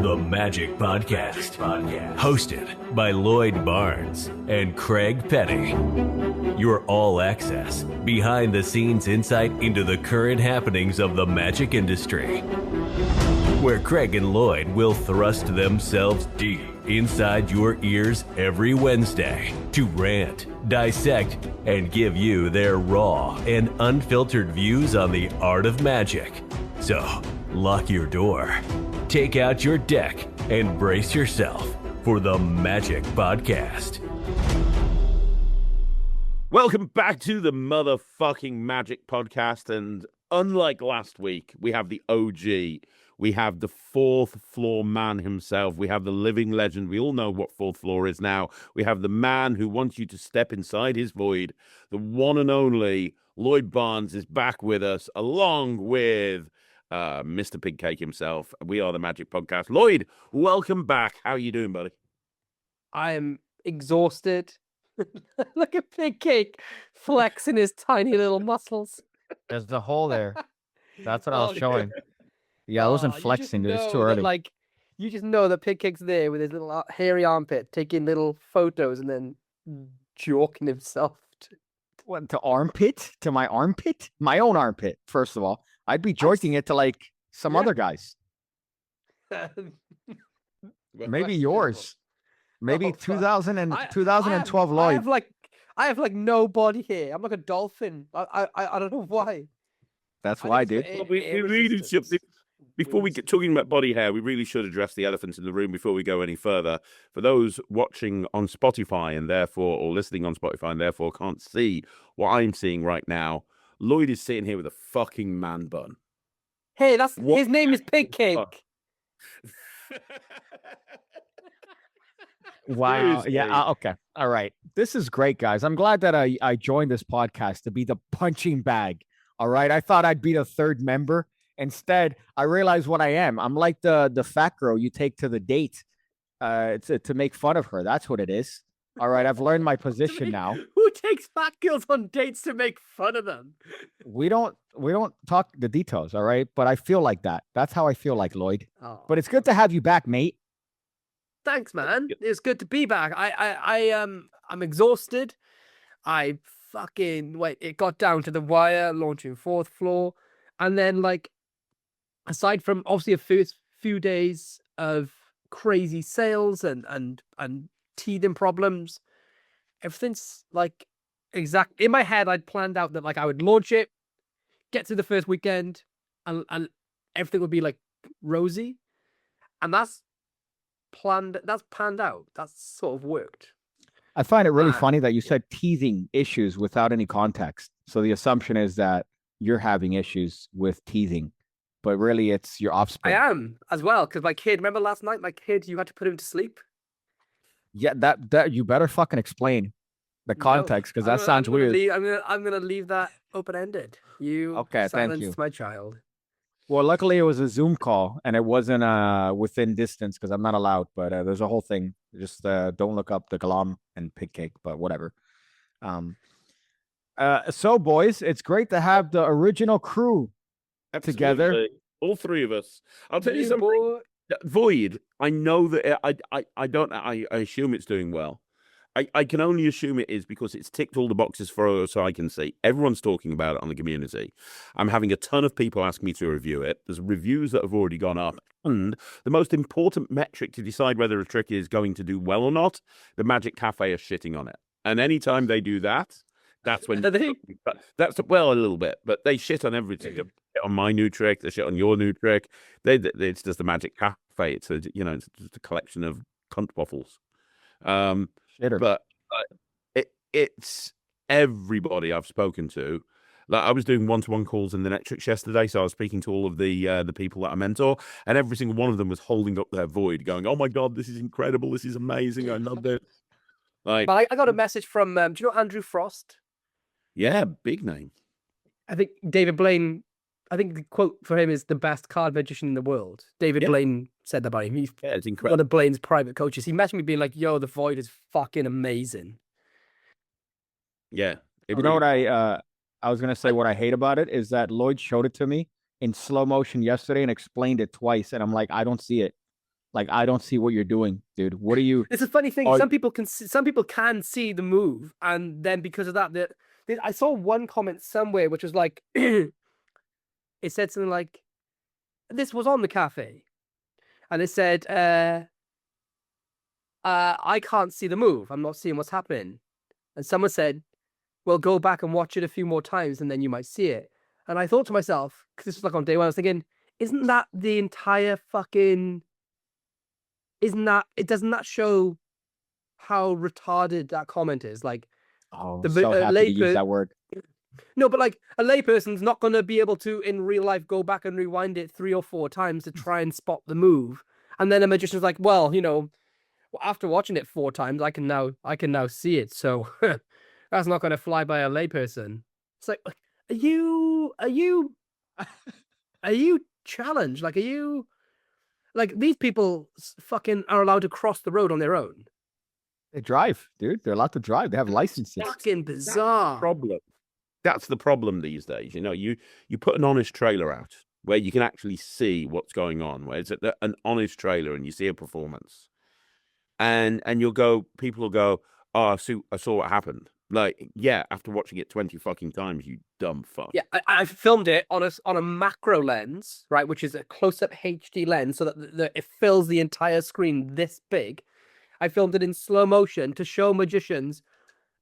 The Magic Podcast. Hosted by Lloyd Barnes and Craig Petty. Your all-access, behind-the-scenes insight into the current happenings of the magic industry. Where Craig and Lloyd will thrust themselves deep inside your ears every Wednesday to rant, dissect, and give you their raw and unfiltered views on the art of magic. So, lock your door, take out your deck, and brace yourself for the Magic Podcast. Welcome back to the motherfucking Magic Podcast, and unlike last week, we have the OG. We have the fourth floor man himself. We have the living legend. We all know what fourth floor is now. We have the man who wants you to step inside his void. The one and only Lloyd Barnes is back with us, along with Mr. Pigcake himself. We are the Magic Podcast. Lloyd, welcome back. How are you doing, buddy? I am exhausted. Look at Pigcake flexing his tiny little muscles. There's the hole there. That's what I was showing. Yeah, I wasn't flexing, dude. It's too early. Like, you just know that Pigcake's there with his little hairy armpit, taking little photos and then joking himself. What, to armpit? To my armpit? My own armpit, first of all. I'd be joking it to, like, some other guys. Maybe yours. Maybe 2012 Lloyd. I have no body hair. I'm like a dolphin. I don't know why. That's why, dude. We really should. Before we get talking about body hair, we really should address the elephant in the room before we go any further. For those watching on Spotify and therefore, or listening on Spotify and therefore can't see what I'm seeing right now, Lloyd is sitting here with a fucking man bun. Hey, his name is Pigcake. Wow. Yeah. Okay. All right. This is great, guys. I'm glad that I joined this podcast to be the punching bag. All right. I thought I'd be the third member. Instead, I realized what I am. I'm like the fat girl you take to the date to make fun of her. That's what it is. All right. I've learned my position now. Who takes fat girls on dates to make fun of them? We don't talk the details. All right. But I feel like that. That's how I feel like, Lloyd. Oh. But it's good to have you back, mate. Thanks, man. It's good to be back. I'm exhausted. It got down to the wire, launching fourth floor. And then, like, aside from obviously a first few days of crazy sales and teething problems, everything's like exact. In my head, I'd planned out that like I would launch it, get to the first weekend, and everything would be like rosy. And that's panned out. That's sort of worked. I find it really funny that you said teething issues without any context. So the assumption is that you're having issues with teething, but really it's your offspring. I am as well, because my kid, remember last night, you had to put him to sleep? Yeah, that you better fucking explain the context, because that sounds weird. I'm gonna leave that open-ended. Okay, thank you. My child. Well, luckily it was a Zoom call and it wasn't within distance because I'm not allowed, but there's a whole thing. Just don't look up the Galam and Pigcake, but whatever. So, boys, it's great to have the original crew together. All three of us. I'll tell you something. Void, I know that I assume it's doing well. I can only assume it is because it's ticked all the boxes for us, so I can see. Everyone's talking about it on the community. I'm having a ton of people ask me to review it. There's reviews that have already gone up. And the most important metric to decide whether a trick is going to do well or not, the Magic Cafe is shitting on it. And anytime they do that, that's when... That's, well, a little bit. But they shit on everything. They shit on my new trick. They shit on your new trick. It's just the Magic Cafe. It's it's just a collection of cunt waffles. But it's everybody I've spoken to. Like, I was doing one-to-one calls in the Netrix yesterday, so I was speaking to all of the people that I mentor, and every single one of them was holding up their void, going, "Oh my god, this is incredible! This is amazing! I love it!" Like, but I got a message from do you know Andrew Frost? Yeah, big name. I think David Blaine. I think the quote for him is the best card magician in the world. David Blaine said that about him. He's it's incredible. One of Blaine's private coaches. He messaged me being like, "Yo, the void is fucking amazing." Yeah. You know what I was gonna say? What I hate about it is that Lloyd showed it to me in slow motion yesterday and explained it twice, and I'm like, I don't see it. Like, I don't see what you're doing, dude. What are you? It's a funny thing. I- Some people can see the move, and then because of that, I saw one comment somewhere which was like, it said something like, "This was on the cafe," and it said, "I can't see the move. I'm not seeing what's happening." And someone said, "Well, go back and watch it a few more times, and then you might see it." And I thought to myself, because this was like on day one, I was thinking, isn't that the entire fucking? Doesn't that show how retarded that comment is? Like, Oh, the so happy to use lay that word. no, but like a layperson's not going to be able to in real life go back and rewind it 3 or 4 times to try and spot the move. And then a magician's like, well, after watching it 4 times, I can now see it. So that's not going to fly by a layperson. It's like, are you challenged? Like, are you like these people fucking are allowed to cross the road on their own? They drive, dude. They're allowed to drive. They have licenses. Fucking bizarre. Problem. That's the problem these days. You put an honest trailer out where you can actually see what's going on, where it's an honest trailer and you see a performance, and people will go, "Oh, I saw what happened." Like, yeah, after watching it 20 fucking times, you dumb fuck. Yeah, I filmed it on a macro lens, right, which is a close-up HD lens, so that it fills the entire screen this big. I filmed it in slow motion to show magicians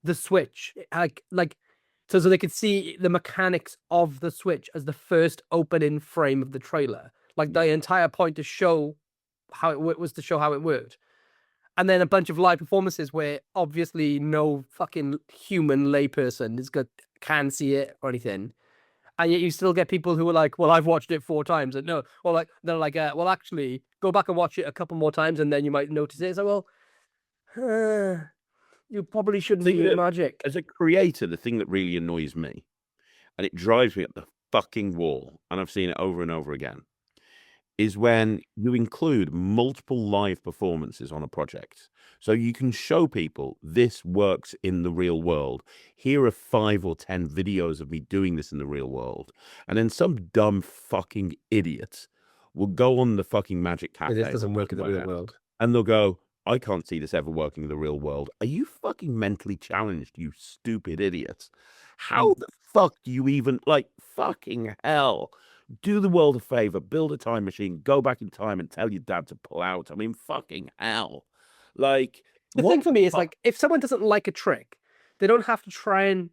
the switch, so they could see the mechanics of the switch as the first opening frame of the trailer. Like the entire point to show how it was to show how it worked. And then a bunch of live performances where obviously no fucking human layperson can see it or anything. And yet you still get people who are like, well, I've watched it 4 times. And no, or like, they're like, well, actually, go back and watch it a couple more times and then you might notice it. It's like, well, you probably shouldn't be doing magic. As a creator, the thing that really annoys me, and it drives me up the fucking wall, and I've seen it over and over again, is when you include multiple live performances on a project. So you can show people this works in the real world. Here are 5 or 10 videos of me doing this in the real world. And then some dumb fucking idiot will go on the fucking Magic Cafe. This doesn't work in the real world. And they'll go, I can't see this ever working in the real world. Are you fucking mentally challenged, you stupid idiot? How the fuck do you even, fucking hell? Do the world a favor, build a time machine, go back in time and tell your dad to pull out. I mean, fucking hell. The thing for me is, if someone doesn't like a trick, they don't have to try and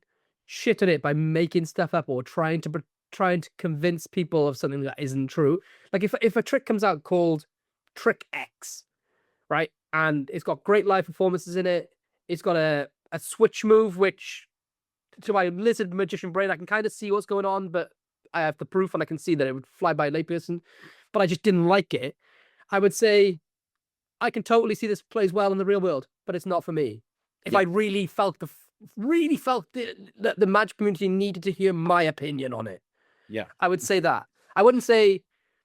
shit on it by making stuff up or trying to convince people of something that isn't true. Like, if a trick comes out called Trick X, right, and it's got great live performances in it, it's got a switch move, which to my lizard magician brain, I can kind of see what's going on, but I have the proof and I can see that it would fly by a layperson, but I just didn't like it. I would say I can totally see this plays well in the real world, but it's not for me. If I really felt that the magic community needed to hear my opinion on it, I would say that. I wouldn't say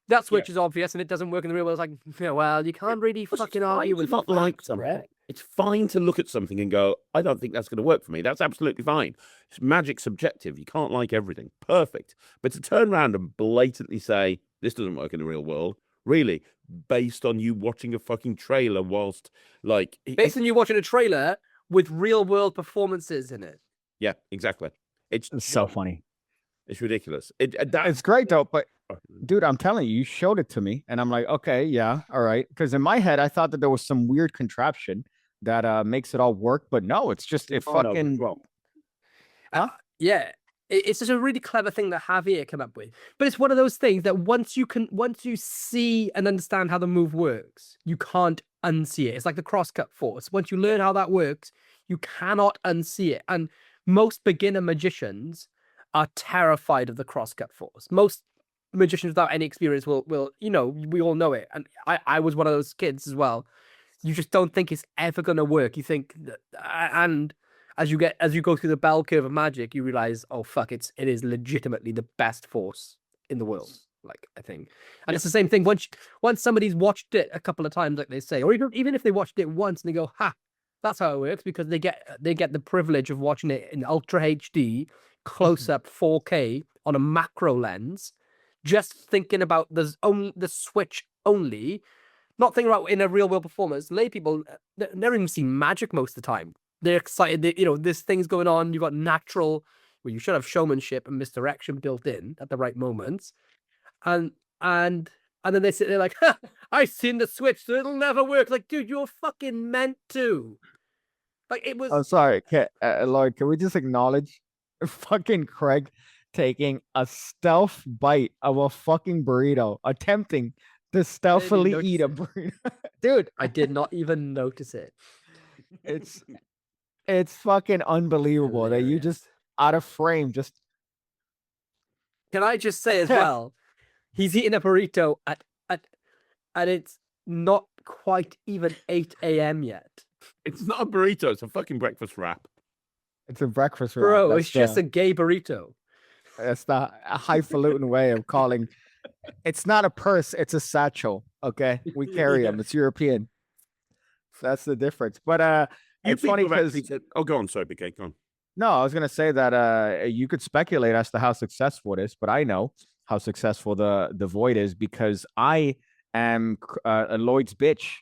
that switch is obvious and it doesn't work in the real world. It's like, well, you can't really fucking argue with not like something. It's fine to look at something and go, I don't think that's going to work for me. That's absolutely fine. It's magic subjective. You can't like everything. Perfect. But to turn around and blatantly say, this doesn't work in the real world, really, based on you watching a fucking trailer based on you watching a trailer with real world performances in it. Yeah, exactly. It's so funny. It's ridiculous. It's great though, but dude, I'm telling you, you showed it to me, and I'm like, okay, yeah, all right. Because in my head, I thought that there was some weird contraption that makes it all work, but no, it's just fucking. Huh? Yeah, it's just a really clever thing that Javier came up with. But it's one of those things that once you see and understand how the move works, you can't unsee it. It's like the crosscut force. Once you learn how that works, you cannot unsee it. And most beginner magicians are terrified of the crosscut force. Most magicians without any experience will we all know it. And I was one of those kids as well. You just don't think it's ever going to work. You think that, and as you go through the bell curve of magic, you realize, oh fuck, it is legitimately the best force in the world. I think, and it's the same thing once somebody's watched it a couple of times, like they say, or even if they watched it once and they go, ha, that's how it works, because they get the privilege of watching it in ultra HD, close up 4K on a macro lens, just thinking about the switch only. not thinking about in a real world performance. Lay people never even seen magic most of the time. They're excited. This thing's going on. You've got natural. Well, you should have showmanship and misdirection built in at the right moments, and and then they sit there like, ha, I've seen the switch, so it'll never work. Like, dude, you're fucking meant to. Like, it was. I'm sorry, Lloyd. Can we just acknowledge fucking Craig taking a stealth bite of a fucking burrito, attempting to stealthily eat a burrito, dude? I did not even notice it. It's fucking unbelievable that you just out of frame just. Can I just say as well, he's eating a burrito at and it's not quite even 8 a.m. yet. It's not a burrito. It's a fucking breakfast wrap. It's a breakfast wrap. Bro, it's just a gay burrito. That's the highfalutin way of calling. It's not a purse. It's a satchel. Okay, we carry them. It's European. That's the difference. But it's funny because go on, sorry, Pigcake, go on. No, I was gonna say that you could speculate as to how successful it is, but I know how successful the Void is because I am Lloyd's bitch.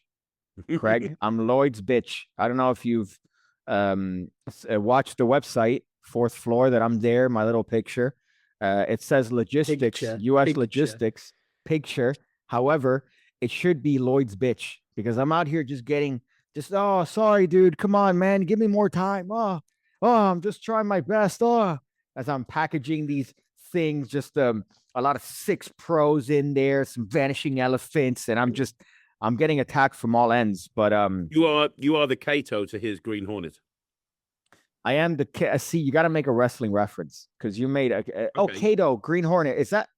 Craig, I'm Lloyd's bitch. I don't know if you've watched the website, fourth floor, that I'm there, my little picture. It says logistics, US logistics, picture. However, it should be Lloyd's bitch because I'm out here just oh, sorry, dude. Come on, man. Give me more time. Oh, I'm just trying my best. Oh, as I'm packaging these things, just a lot of 6 Pros in there, some vanishing elephants, and I'm getting attacked from all ends. But you are the Kato to his Green Hornet. I am the see. You got to make a wrestling reference because you made Kato Green Hornet. Is that?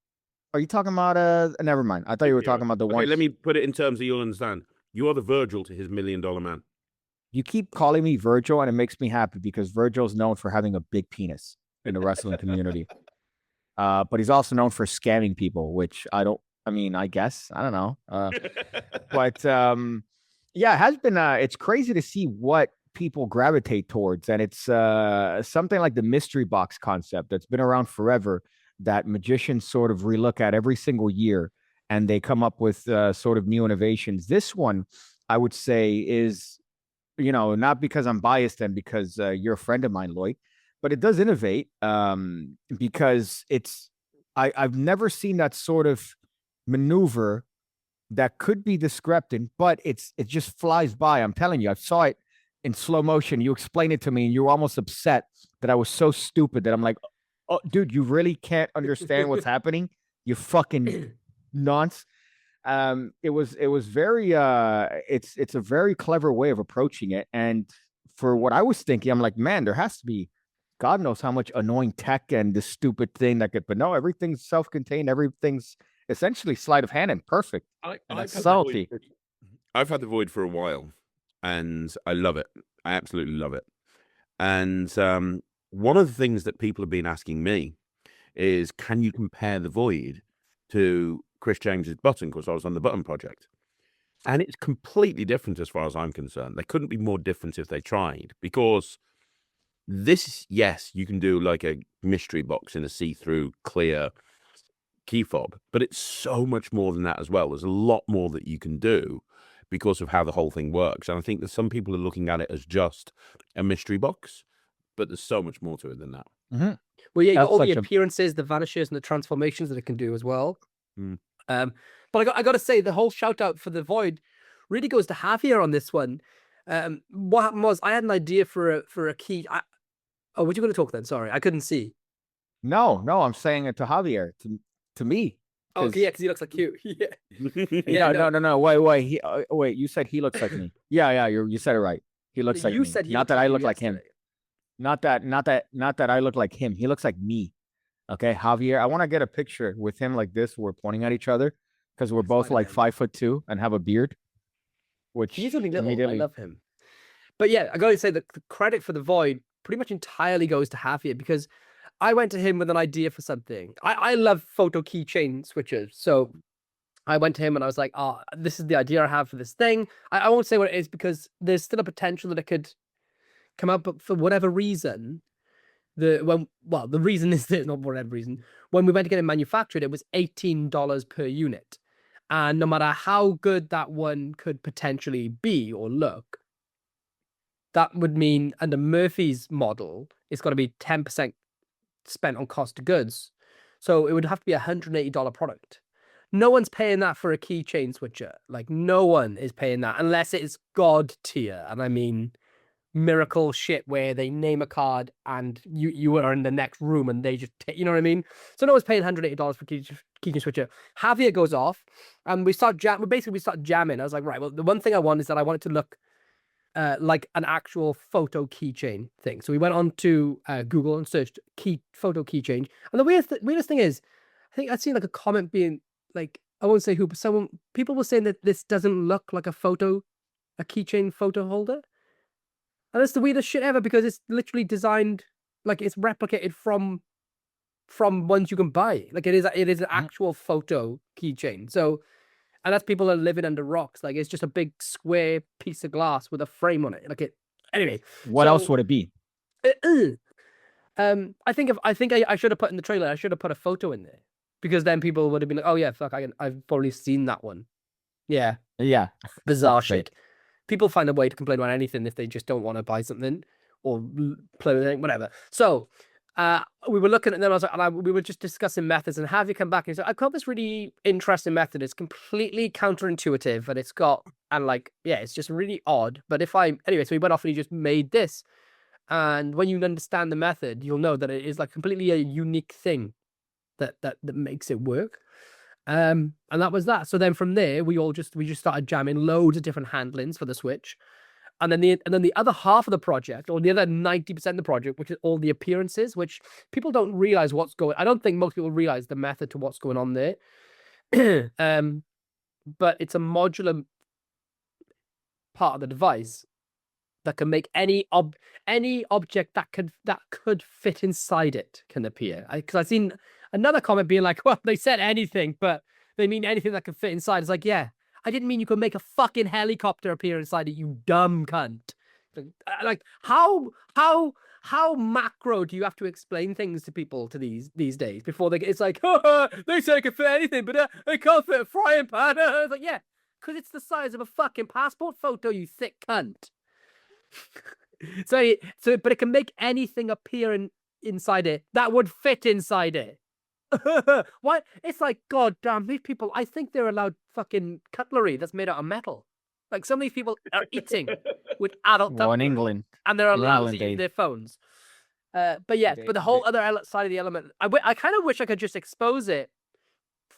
Are you talking about Never mind. I thought you were talking about the one. Let me put it in terms that you'll understand. You are the Virgil to his $1 Million Man. You keep calling me Virgil, and it makes me happy because Virgil's known for having a big penis in the wrestling community. But he's also known for scamming people, which I guess. I don't know. But yeah, it has been, it's crazy to see what people gravitate towards. And it's something like the mystery box concept that's been around forever that magicians sort of relook at every single year. And they come up with sort of new innovations. This one, I would say, is, not because I'm biased and because you're a friend of mine, Lloyd, but it does innovate because I've never seen that sort of maneuver that could be discrepant, but it just flies by. I'm telling you, I saw it in slow motion. You explained it to me and you were almost upset that I was so stupid that I'm like, oh, dude, you really can't understand what's happening? You fucking nonce. It was very it's a very clever way of approaching it. And for what I was thinking, I'm like, man, there has to be God knows how much annoying tech and this stupid thing that could, but no, everything's self-contained, everything's essentially sleight of hand and perfect. And salty. I've had the Void for a while and I love it. I absolutely love it. And one of the things that people have been asking me is, can you compare the Void to Chris James's button? Because I was on the button project. And it's completely different as far as I'm concerned. They couldn't be more different if they tried, because this, yes, you can do like a mystery box in a see-through clear key fob, but it's so much more than that as well. There's a lot more that you can do because of how the whole thing works. And I think that some people are looking at it as just a mystery box, but there's so much more to it than that. Mm-hmm. Well, yeah, you got all the appearances, the vanishes, and the transformations that it can do as well. But I got to say, the whole shout out for the Void really goes to Javier on this one. What happened was I had an idea for a key. Oh, were you going to talk then? Sorry, I couldn't see. No, I'm saying it to Javier, to me. Oh, yeah, because he looks like you. Yeah. Yeah, no. Wait. Wait. You said he looks like me. Yeah. You said it right. He looks like me. Said he not that I look like him. Not that I look like him. He looks like me. Okay, Javier. I want to get a picture with him like this. We're pointing at each other because we're both like 5'2" and have a beard. Which he's only little. I love him. But yeah, I got to say the credit for the Void pretty much entirely goes to Javier, because I went to him with an idea for something. I love photo keychain switches. So I went to him and I was like, oh, this is the idea I have for this thing. I won't say what it is because there's still a potential that it could come up, but for whatever reason, the reason is there's not whatever reason. When we went to get it manufactured, it was $18 per unit. And no matter how good that one could potentially be or look, that would mean under Murphy's model, it's got to be 10% spent on cost of goods. So it would have to be a $180 product. No one's paying that for a keychain switcher. Like, no one is paying that unless it is God tier. And I mean miracle shit where they name a card and you are in the next room and they just you know what I mean? So no one's paying $180 for keychain switcher. Javier goes off and we start jamming. I was like, right, well, the one thing I want is that I want it to look like an actual photo keychain thing. So we went on to Google and searched photo keychain. And the weirdest thing is, I think I'd seen like a comment being like, I won't say who, but people were saying that this doesn't look like a keychain photo holder. And that's the weirdest shit ever because it's literally designed, like it's replicated from ones you can buy. Like it is an actual photo keychain. So, and that's people are living under rocks. Like it's just a big square piece of glass with a frame on it. Anyway. What else would it be? I think I should have put in the trailer. I should have put a photo in there because then people would have been like, oh yeah, fuck, I've probably seen that one. Yeah. Bizarre shit. People find a way to complain about anything if they just don't want to buy something or play with anything, whatever. So we were looking at them, we were just discussing methods, and have you come back and said, I've got this really interesting method. It's completely counterintuitive, and it's just really odd. But anyway, so we went off and he just made this. And when you understand the method, you'll know that it is like completely a unique thing that makes it work. And that was that. So then from there, we just started jamming loads of different handlings for the Switch. And then the other half of the project, or the other 90% of the project, which is all the appearances, which people don't realize I don't think most people realize the method to what's going on there. But it's a modular part of the device that can make any object that could fit inside it can appear. Because I've seen another comment being like, well, they said anything, but they mean anything that can fit inside. It's like, yeah, I didn't mean you could make a fucking helicopter appear inside it, you dumb cunt. Like, how macro do you have to explain things to people these days before it's like, they say it can fit anything, but they can't fit a frying pan. It's like, yeah, because it's the size of a fucking passport photo, you thick cunt. But it can make anything appear inside it that would fit inside it. What? It's like, god damn, these people, I think they're allowed fucking cutlery that's made out of metal. Like, some of these people are eating with adult Well, in England. and they're allowed to use their phones. But the whole other side of the element, I kind of wish I could just expose it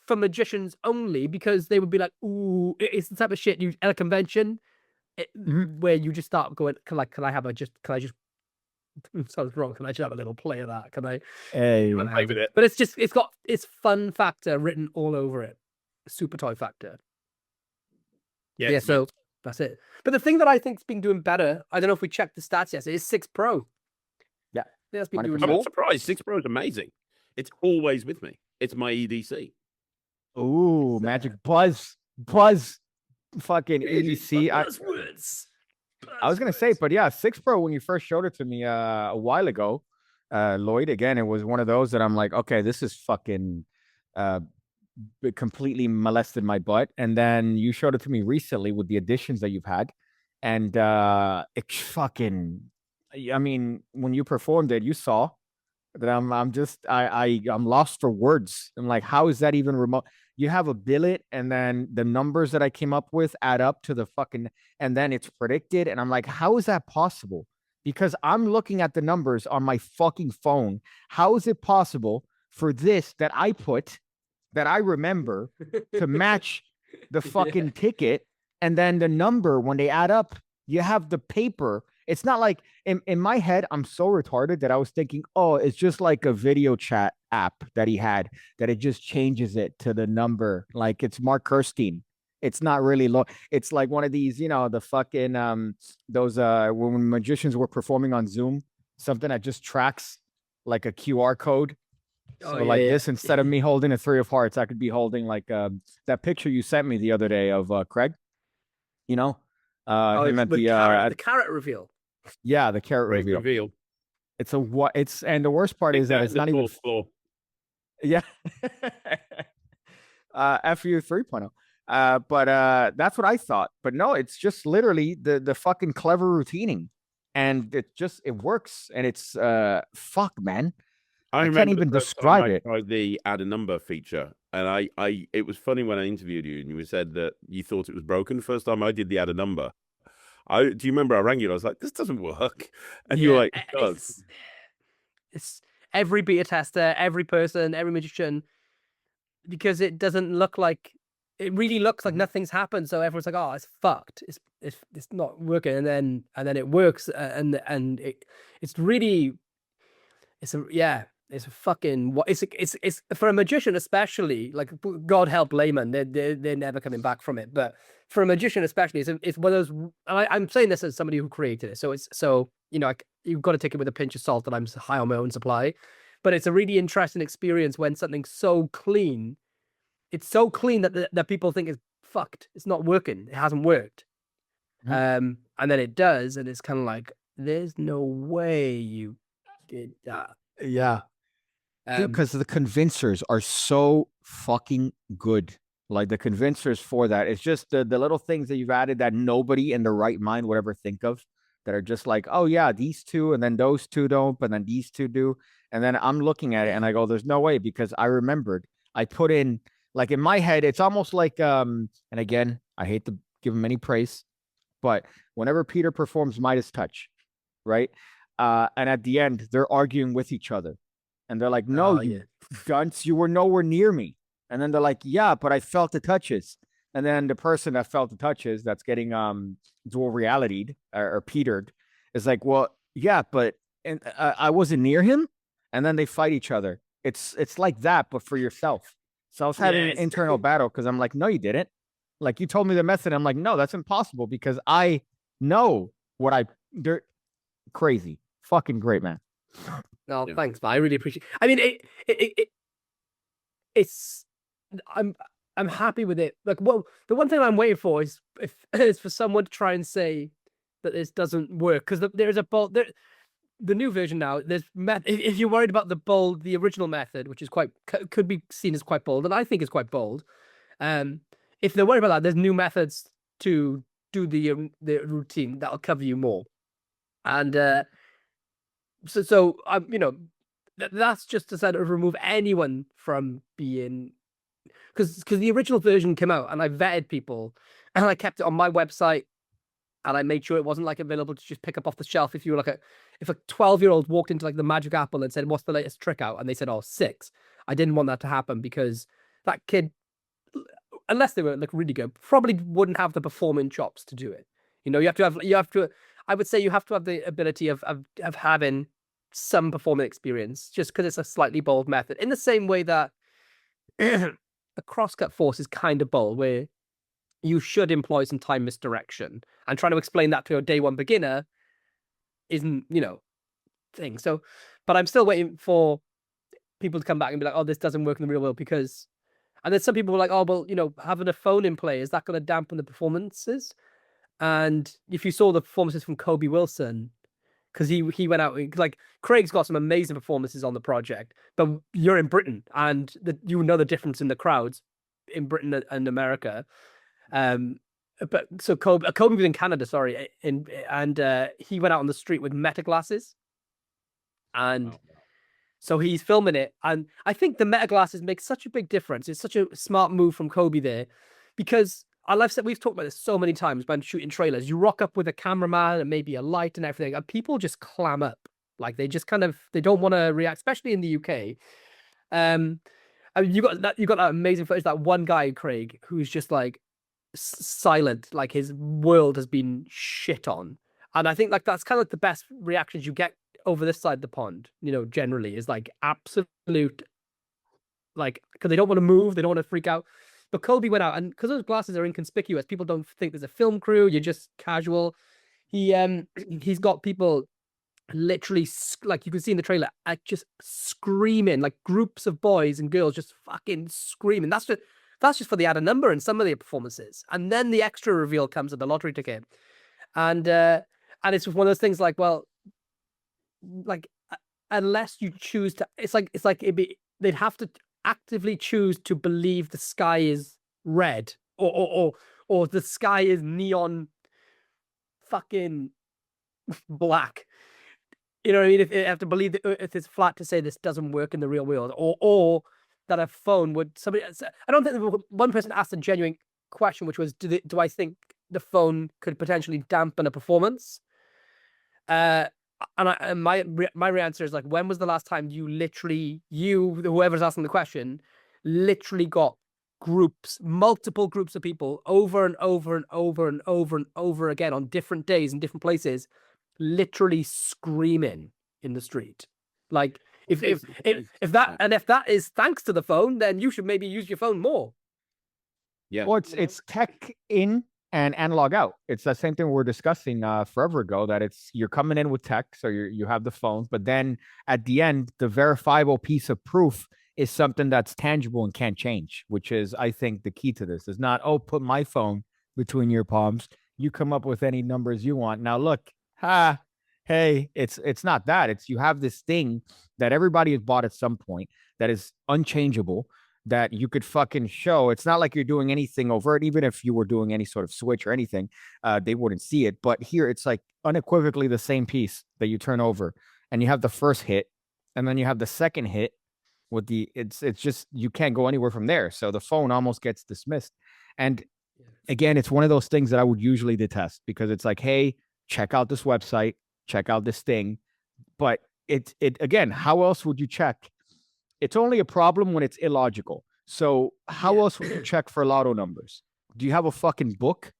for magicians only, because they would be like, ooh, it's the type of shit at a convention where you just start going, can I just sounds wrong. Can I just have a little play of that? Can I? Hey, play with it. But it's got its fun factor written all over it. Super toy factor. Yeah. So that's it. But the thing that I think's been doing better, I don't know if we checked the stats yet, is 6 Pro. Yeah, that's been doing. I'm not surprised. 6 Pro is amazing. It's always with me. It's my EDC. Ooh, magic buzz, fucking EDC. I was gonna say, but yeah, 6 Pro, when you first showed it to me a while ago, Lloyd, again, it was one of those that I'm like, okay, this is fucking completely molested my butt. And then you showed it to me recently with the additions that you've had, and it fucking, I mean, when you performed it, you saw that I'm lost for words. I'm like, how is that even remote? You have a billet, and then the numbers that I came up with add up to the fucking, and then it's predicted. And I'm like, how is that possible? Because I'm looking at the numbers on my fucking phone. How is it possible for this that I remember to match the fucking ticket, and then the number, when they add up, you have the paper. It's not like, in my head, I'm so retarded that I was thinking, oh, it's just like a video chat app that he had, that it just changes it to the number. Like, it's Mark Kirstein. It's not really low. It's like one of these, the fucking, those, when magicians were performing on Zoom, something that just tracks like a QR code. So this, instead of me holding a 3 of hearts, I could be holding like that picture you sent me the other day of Craig, him at the carrot reveal. Yeah, the carrot reveal. It's and the worst part is that it's not even floor. Yeah. FU 3.0. But that's what I thought. But no, it's just literally the fucking clever routining, and it works, and it's fuck, man. I I can't remember even the first time describe I it. tried the add a number feature, and it was funny when I interviewed you, and you said that you thought it was broken. First time I did the add a number, do you remember I rang you? And I was like, this doesn't work, and you were like, it does. It's every beta tester, every person, every magician, because it doesn't look like it really looks like nothing's happened. So everyone's like, "Oh, it's fucked. It's not working," and then it works, and it's really it's a fucking what it's for a magician especially, like God help layman, they're never coming back from it, but for a magician especially, it's one of those. And I'm saying this as somebody who created it, so you've got to take it with a pinch of salt that I'm high on my own supply, but it's a really interesting experience when something's so clean. It's so clean that people think it's fucked. It's not working. It hasn't worked. And then it does, and it's kind of like, there's no way you did that. Yeah. Because the convincers are so fucking good. Like the convincers for that. It's just the little things that you've added that nobody in their right mind would ever think of, that are just like, oh yeah, these two, and then those two don't, but then these two do. And then I'm looking at it and I go, there's no way, because I remembered I put in, like, in my head, it's almost like and again, I hate to give him any praise, but whenever Peter performs Midas Touch, right? And at the end, they're arguing with each other. And they're like, no, you dunce, you were nowhere near me. And then they're like, yeah, but I felt the touches. And then the person that felt the touches, that's getting dual reality'd or Petered, is like, well, yeah, but I wasn't near him. And then they fight each other. It's like that, but for yourself. So I was having an internal battle because I'm like, no, you didn't. Like, you told me the method. I'm like, no, that's impossible, because I know what they're crazy. Fucking great, man. No, thanks, man. I really appreciate. I mean, it's. I'm happy with it. Like, well, the one thing I'm waiting for is for someone to try and say that this doesn't work, because there's a bold the new version now. There's if you're worried about the original method, which is could be seen as quite bold, and I think is quite bold. If they're worried about that, there's new methods to do the routine that'll cover you more, and so that's just to sort of remove anyone from being, because the original version came out and I vetted people and I kept it on my website and I made sure it wasn't like available to just pick up off the shelf. If you were like if a 12-year-old walked into like the Magic Apple and said, "What's the latest trick out?" and they said, "Oh, 6," I didn't want that to happen, because that kid, unless they were like really good, probably wouldn't have the performing chops to do it. You have to I would say you have to have the ability of having some performing experience, just because it's a slightly bold method, in the same way that a crosscut force is kind of bold, where you should employ some time misdirection, and trying to explain that to a day one beginner isn't, thing. So, but I'm still waiting for people to come back and be like, "Oh, this doesn't work in the real world," because, and then some people were like, "Oh, well, having a phone in play, is that going to dampen the performances?" And if you saw the performances from Kobe Wilson, because he went out, like, Craig's got some amazing performances on the project, but you're in Britain, and you know the difference in the crowds in Britain and America. But so Kobe was in Canada, sorry, and he went out on the street with meta glasses, and so he's filming it, and I think the meta glasses make such a big difference. It's such a smart move from Kobe there, because we've talked about this so many times when shooting trailers. You rock up with a cameraman and maybe a light and everything, and people just clam up. Like, they just they don't want to react, especially in the UK. I mean, you got that amazing footage, that one guy, Craig, who's just like silent, like his world has been shit on. And I think like that's kind of like the best reactions you get over this side of the pond, generally, is like absolute, like, because they don't want to move, they don't want to freak out. But Kobe went out, and because those glasses are inconspicuous, people don't think there's a film crew. You're just casual. He's got people literally, like you can see in the trailer, just screaming, like groups of boys and girls just fucking screaming. That's just for the add a number and some of the performances, and then the extra reveal comes at the lottery ticket, and it's one of those things like, well, like, unless you choose to, it's like they'd have to actively choose to believe the sky is red or the sky is neon fucking black. You know what I mean? If you have to believe that if it's flat to say this doesn't work in the real world, or that a phone would somebody. I don't think one person asked a genuine question, which was, do I think the phone could potentially dampen a performance? And my answer is like, when was the last time whoever's asking the question, literally got multiple groups of people over and over and over and over and over again on different days in different places, literally screaming in the street? Like, if that is thanks to the phone, then you should maybe use your phone more. Yeah. Well, it's tech in and analog out. It's the same thing we were discussing forever ago, that you're coming in with tech, so you have the phones, but then at the end, the verifiable piece of proof is something that's tangible and can't change, which is, I think, the key to this. Is not, put my phone between your palms, you come up with any numbers you want. Now look, hey, it's not that. It's, you have this thing that everybody has bought at some point that is unchangeable, that you could fucking show. It's not like you're doing anything overt. Even if you were doing any sort of switch or anything, they wouldn't see it. But here it's like unequivocally the same piece that you turn over, and you have the first hit, and then you have the second hit with it's just, you can't go anywhere from there. So the phone almost gets dismissed. And again, it's one of those things that I would usually detest, because it's like, hey, check out this website, check out this thing. But it again, how else would you check? It's only a problem when it's illogical. So how else would you check for lotto numbers? Do you have a fucking book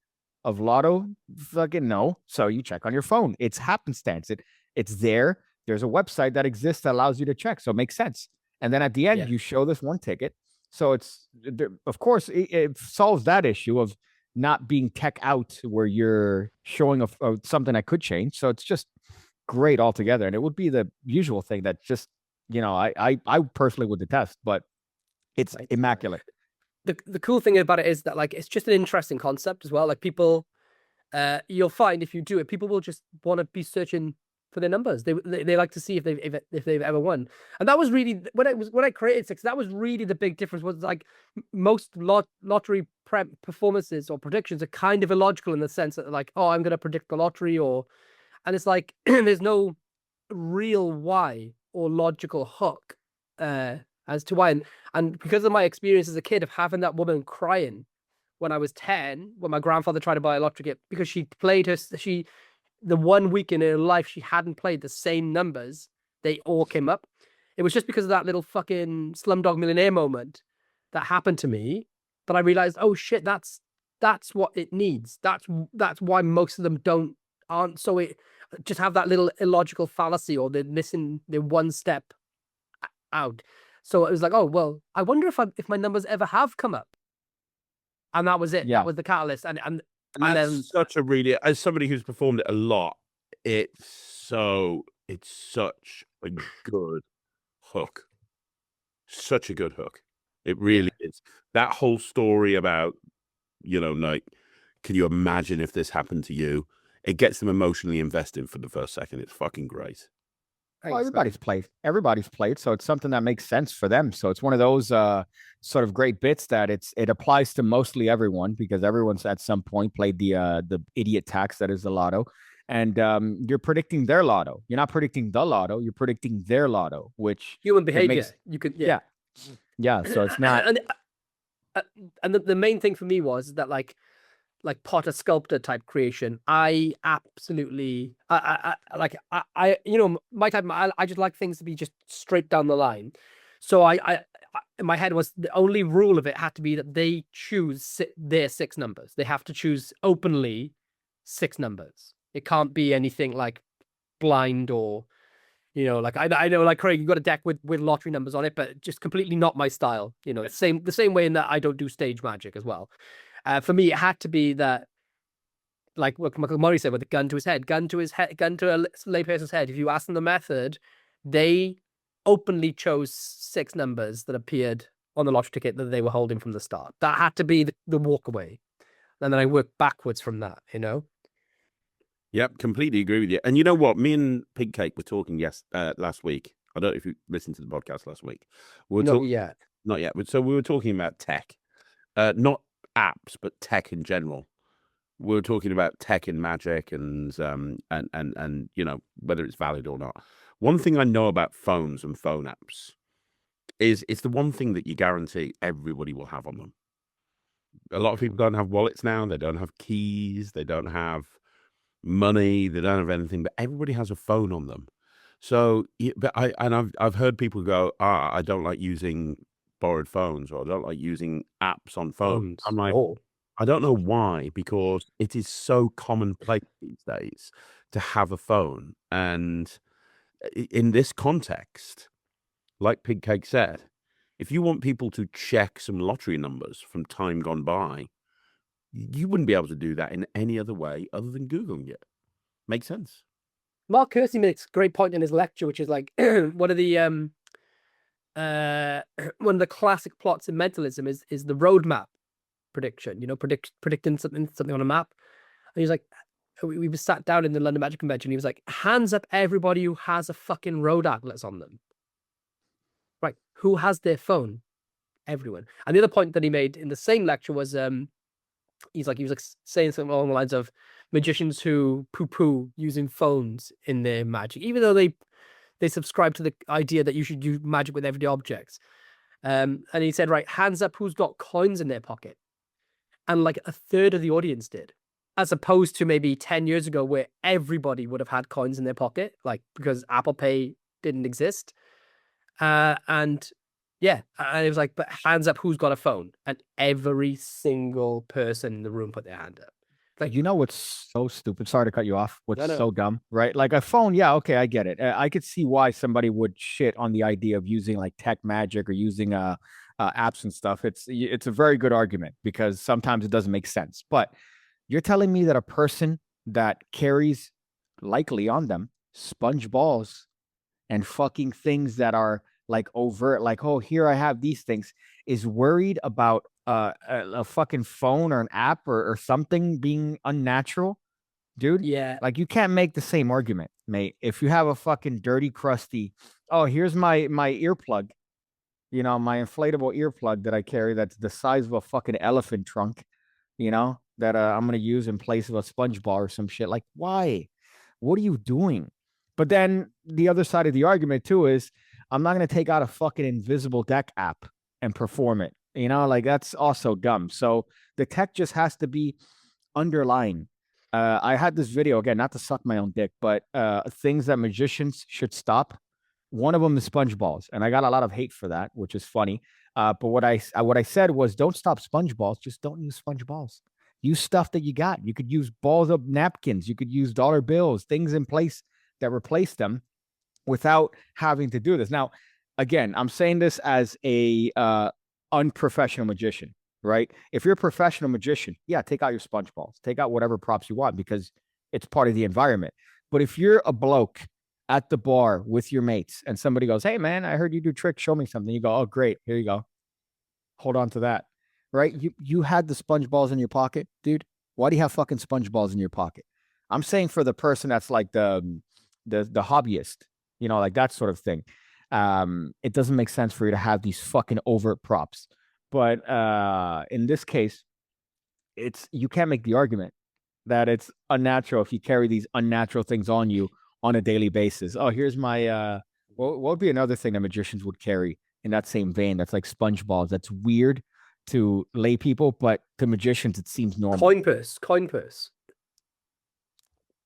of lotto? Fucking no. So you check on your phone. It's happenstance. It's there. There's a website that exists that allows you to check. So it makes sense. And then at the end, you show this one ticket. So it's, of course, it solves that issue of not being tech out, where you're showing something that could change. So it's just great altogether. And it would be the usual thing that just, I personally would detest, but it's immaculate. The cool thing about it is that, like, it's just an interesting concept as well. Like, people, you'll find if you do it, people will just want to be searching for their numbers. They like to see if they've ever won. And that was really when I created Six. That was really the big difference. Was like most lottery performances or predictions are kind of illogical in the sense that, like, I'm going to predict the lottery, and it's like there's no real why or logical hook as to why. And because of my experience as a kid of having that woman crying when I was 10, when my grandfather tried to buy a lottery ticket because she played the 1 week in her life she hadn't played the same numbers, they all came up. It was just because of that little fucking Slumdog Millionaire moment that happened to me that I realized, oh shit, that's what it needs. That's why most of them aren't so just have that little illogical fallacy, or they're missing the one step out. So it was like, oh well, I wonder if my numbers ever have come up, and that was it. Yeah. That was the catalyst, and that's then such a really, as somebody who's performed it a lot, it's such a good hook. Such a good hook. It really is. That whole story about, like, can you imagine if this happened to you? It gets them emotionally invested for the first second. It's fucking great. Well, everybody's played, so it's something that makes sense for them. So it's one of those sort of great bits that it applies to mostly everyone, because everyone's at some point played the idiot tax that is the lotto, and you're predicting their lotto. You're not predicting the lotto. You're predicting their lotto, which human behavior. You could yeah. So it's not. And the main thing for me was that like potter sculptor type creation, I absolutely my type, I just like things to be just straight down the line. So I in my head was the only rule of it had to be that they choose their 6 numbers. They have to choose openly 6 numbers. It can't be anything like blind or like I know, like, Craig, you got a deck with lottery numbers on it, but just completely not my style. The same way in that I don't do stage magic as well. For me, it had to be that, like what Murray said, with a gun to his head, gun to a layperson's head. If you ask them the method, they openly chose 6 numbers that appeared on the lottery ticket that they were holding from the start. That had to be the walk away. And then I worked backwards from that, Yep, completely agree with you. And you know what? Me and Pigcake were talking last week. I don't know if you listened to the podcast last week. Not yet. Not yet. So we were talking about tech. Not apps, but tech in general. We're talking about tech and magic and you know, whether it's valid or not. One thing I know about phones and phone apps is it's the one thing that you guarantee everybody will have on them. A lot of people don't have wallets now. They don't have keys. They don't have money. They don't have anything, but everybody has a phone on them. So, but I've heard people go, I don't like using borrowed phones, or I don't like using apps on phones. I'm like, I don't know why, because it is so commonplace these days to have a phone. And in this context, like Pigcake said, if you want people to check some lottery numbers from time gone by, you wouldn't be able to do that in any other way other than Googling it. Makes sense. Mark Kersey makes a great point in his lecture, which is like one of the classic plots in mentalism is the roadmap prediction. You know, predicting something on a map. And he's like, we sat down in the London Magic Convention. He was like, hands up, everybody who has a fucking road atlas on them. Right, who has their phone? Everyone. And the other point that he made in the same lecture was he was like saying something along the lines of magicians who poo-poo using phones in their magic, even though they subscribe to the idea that you should use magic with everyday objects. And he said, right, hands up who's got coins in their pocket. And like a third of the audience did, as opposed to maybe 10 years ago where everybody would have had coins in their pocket, like because Apple Pay didn't exist. And yeah, and it was like, but hands up who's got a phone, and every single person in the room put their hand up. Like, you know what's so stupid? Sorry to cut you off. What's No. so dumb, right? Like a phone, yeah, okay, I get it. I could see why somebody would shit on the idea of using like tech magic or using apps and stuff. It's a very good argument because sometimes it doesn't make sense. But you're telling me that a person that carries likely on them sponge balls and fucking things that are like overt, like, oh, here I have these things, is worried about a fucking phone or an app or something being unnatural, dude. yeah, Like, you can't make the same argument, mate. If you have a fucking dirty, crusty, oh, here's my earplug, you know, my inflatable earplug that I carry that's the size of a fucking elephant trunk, you know, that I'm gonna use in place of a sponge ball or some shit. Like, why? What are you doing? But then the other side of the argument too is, I'm not going to take out a fucking invisible deck app and perform it. You know, like that's also dumb. So the tech just has to be underlying. I had this video, again, not to suck my own dick, but things that magicians should stop. One of them is sponge balls. And I got a lot of hate for that, which is funny. But what I said was, don't stop sponge balls. Just don't use sponge balls. Use stuff that you got. You could use balls of napkins. You could use dollar bills, things in place that replace them, without having to do this. Now, again, I'm saying this as a unprofessional magician, right? If you're a professional magician, yeah, take out your sponge balls, take out whatever props you want because it's part of the environment. But if you're a bloke at the bar with your mates and somebody goes, hey, man, I heard you do tricks, show me something. You go, oh, great, here you go. Hold on to that, right? You had the sponge balls in your pocket, dude. Why do you have fucking sponge balls in your pocket? I'm saying for the person that's like the hobbyist, you know, like that sort of thing. It doesn't make sense for you to have these fucking overt props. But in this case, you can't make the argument that it's unnatural if you carry these unnatural things on you on a daily basis. Oh, here's my what would be another thing that magicians would carry in that same vein? That's like sponge balls. That's weird to lay people, but to magicians it seems normal. coin purse.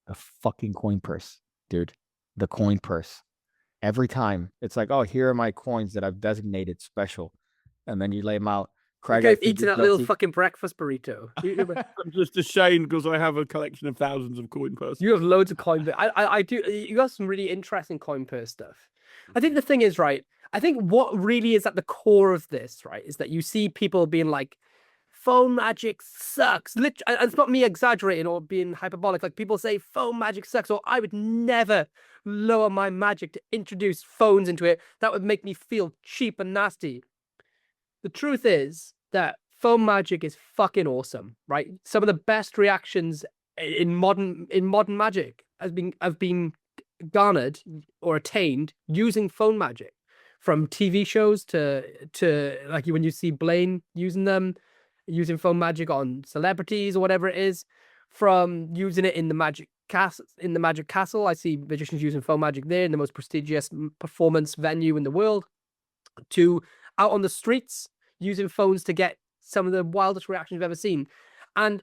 A fucking coin purse, dude. The coin purse. Every time it's like, oh, here are my coins that I've designated special, and then you lay them out. Craig, Okay, eating that little fucking breakfast burrito. I'm just ashamed because I have a collection of thousands of coin purses. You have loads of coin purse. I do. You got some really interesting coin purse stuff. I think the thing is, right, I think what really is at the core of this, right, is that you see people being like, phone magic sucks. And it's not me exaggerating or being hyperbolic. Like, people say phone magic sucks, or I would never lower my magic to introduce phones into it. That would make me feel cheap and nasty. The truth is that phone magic is fucking awesome, right? Some of the best reactions in modern magic have been garnered or attained using phone magic, from TV shows to like when you see Blaine using them. using phone magic on celebrities or whatever it is, from using it in the magic castle. I see magicians using phone magic there in the most prestigious performance venue in the world, to out on the streets using phones to get some of the wildest reactions you've ever seen. And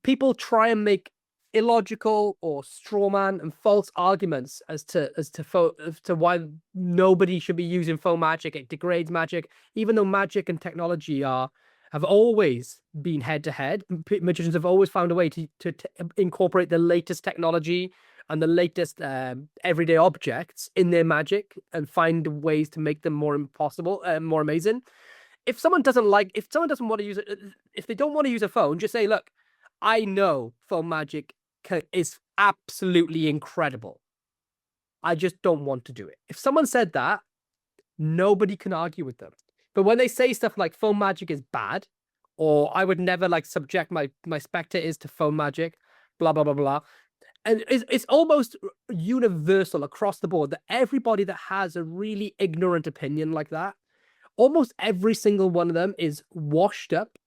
people try and make illogical or straw man and false arguments as to why nobody should be using phone magic. It degrades magic, even though magic and technology have always been head to head. Magicians have always found a way to incorporate the latest technology and the latest everyday objects in their magic and find ways to make them more impossible, more amazing. If someone doesn't want to use it, if they don't want to use a phone, just say, look, I know phone magic is absolutely incredible. I just don't want to do it. If someone said that, nobody can argue with them. But when they say stuff like phone magic is bad, or I would never subject my spectators to phone magic, blah, blah, blah, blah. And it's almost universal across the board that everybody that has a really ignorant opinion like that, almost every single one of them is washed up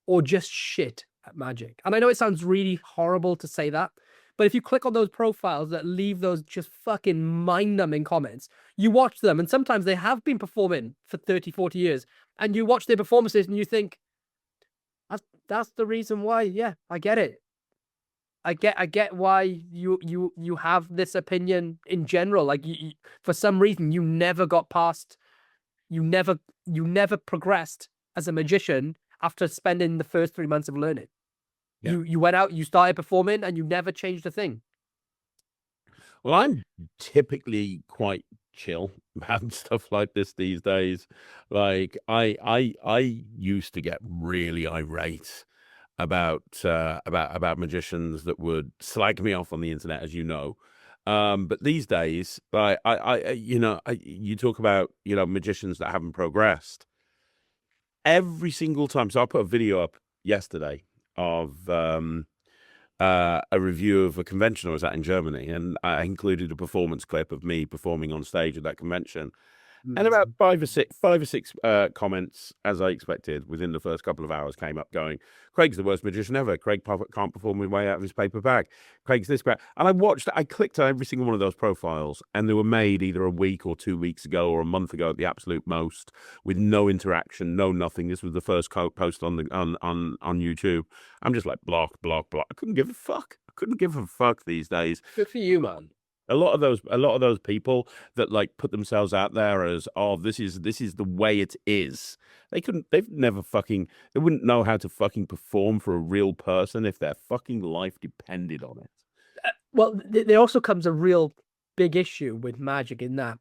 or just shit at magic. And I know it sounds really horrible to say that, but if you click on those profiles that leave those just fucking mind-numbing comments, you watch them, and sometimes they have been performing for 30, 40 years, and you watch their performances and you think, that's the reason why, yeah, I get it. I get why you have this opinion in general. Like, for some reason, you never got past, you never progressed as a magician after spending the first 3 months of learning. Yeah. You went out, you started performing, and you never changed a thing. Well, I'm typically quite chill about stuff like this these days. Like, I used to get really irate about magicians that would slag me off on the internet, as you know. But these days, you talk about, magicians that haven't progressed. Every single time. So I put a video up yesterday of a review of a convention I was at in Germany, and I included a performance clip of me performing on stage at that convention. And about five or six comments, as I expected, within the first couple of hours came up going, Craig's the worst magician ever. Craig can't perform his way out of his paper bag. Craig's this bad. And I clicked on every single one of those profiles, and they were made either a week or 2 weeks ago or a month ago at the absolute most, with no interaction, no nothing. This was the first post on YouTube. I'm just like, block. I couldn't give a fuck. These days. Good for you, man. A lot of those people that put themselves out there as, oh, this is the way it is. They wouldn't know how to fucking perform for a real person if their fucking life depended on it. Well, there also comes a real big issue with magic, in that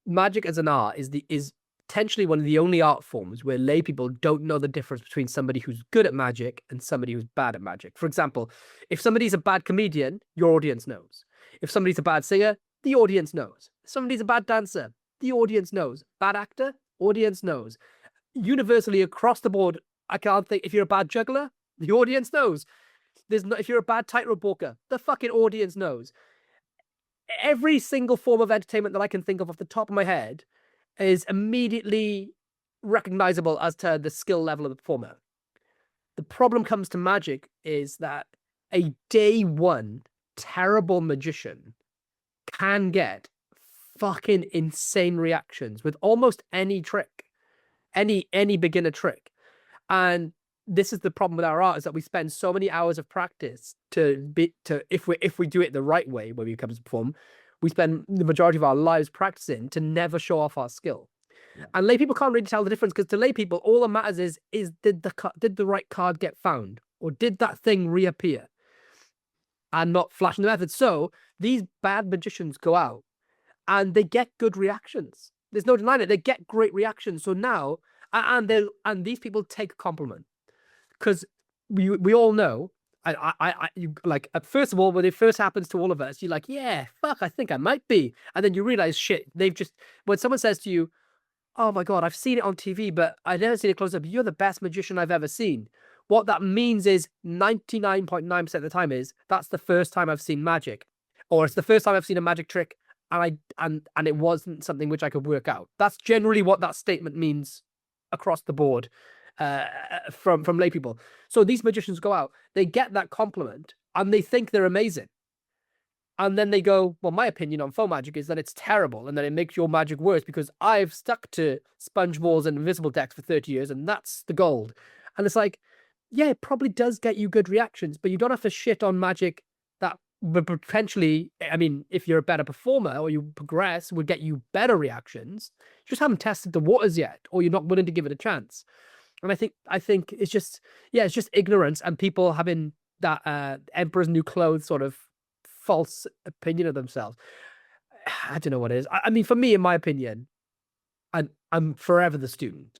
magic as an art is potentially one of the only art forms where lay people don't know the difference between somebody who's good at magic and somebody who's bad at magic. For example, if somebody's a bad comedian, your audience knows. If somebody's a bad singer, the audience knows. If somebody's a bad dancer, the audience knows. Bad actor, audience knows. Universally across the board, I can't think. If you're a bad juggler, the audience knows. If you're a bad tightrope walker, the fucking audience knows. Every single form of entertainment that I can think of off the top of my head is immediately recognizable as to the skill level of the performer. The problem comes to magic is that a day one terrible magician can get fucking insane reactions with almost any trick, any beginner trick. And this is the problem with our art, is that we spend so many hours of practice if we do it the right way when we come to perform, we spend the majority of our lives practicing to never show off our skill. And lay people can't really tell the difference, because to lay people, all that matters is did the right card get found, or did that thing reappear, and not flashing the method. So these bad magicians go out and they get good reactions. There's no denying it. They get great reactions. So now, and these people take a compliment, because we all know. First of all, when it first happens to all of us, you're like, yeah, fuck, I think I might be. And then you realize, shit, when someone says to you, oh my God, I've seen it on TV, but I've never seen it close up. You're the best magician I've ever seen. What that means is 99.9% of the time is that's the first time I've seen magic, or it's the first time I've seen a magic trick, and it wasn't something which I could work out. That's generally what that statement means across the board. from lay people. So these magicians go out, they get that compliment, and they think they're amazing. And then they go, well, my opinion on foam magic is that it's terrible and that it makes your magic worse because I've stuck to sponge balls and invisible decks for 30 years and that's the gold. And it's like, yeah, it probably does get you good reactions, but you don't have to shit on magic that would potentially, I mean, if you're a better performer or you progress, would get you better reactions. You just haven't tested the waters yet, or you're not willing to give it a chance. And I think it's just, yeah, it's just ignorance and people having that Emperor's New Clothes sort of false opinion of themselves. I don't know what it is. I mean, for me, in my opinion, I'm forever the student.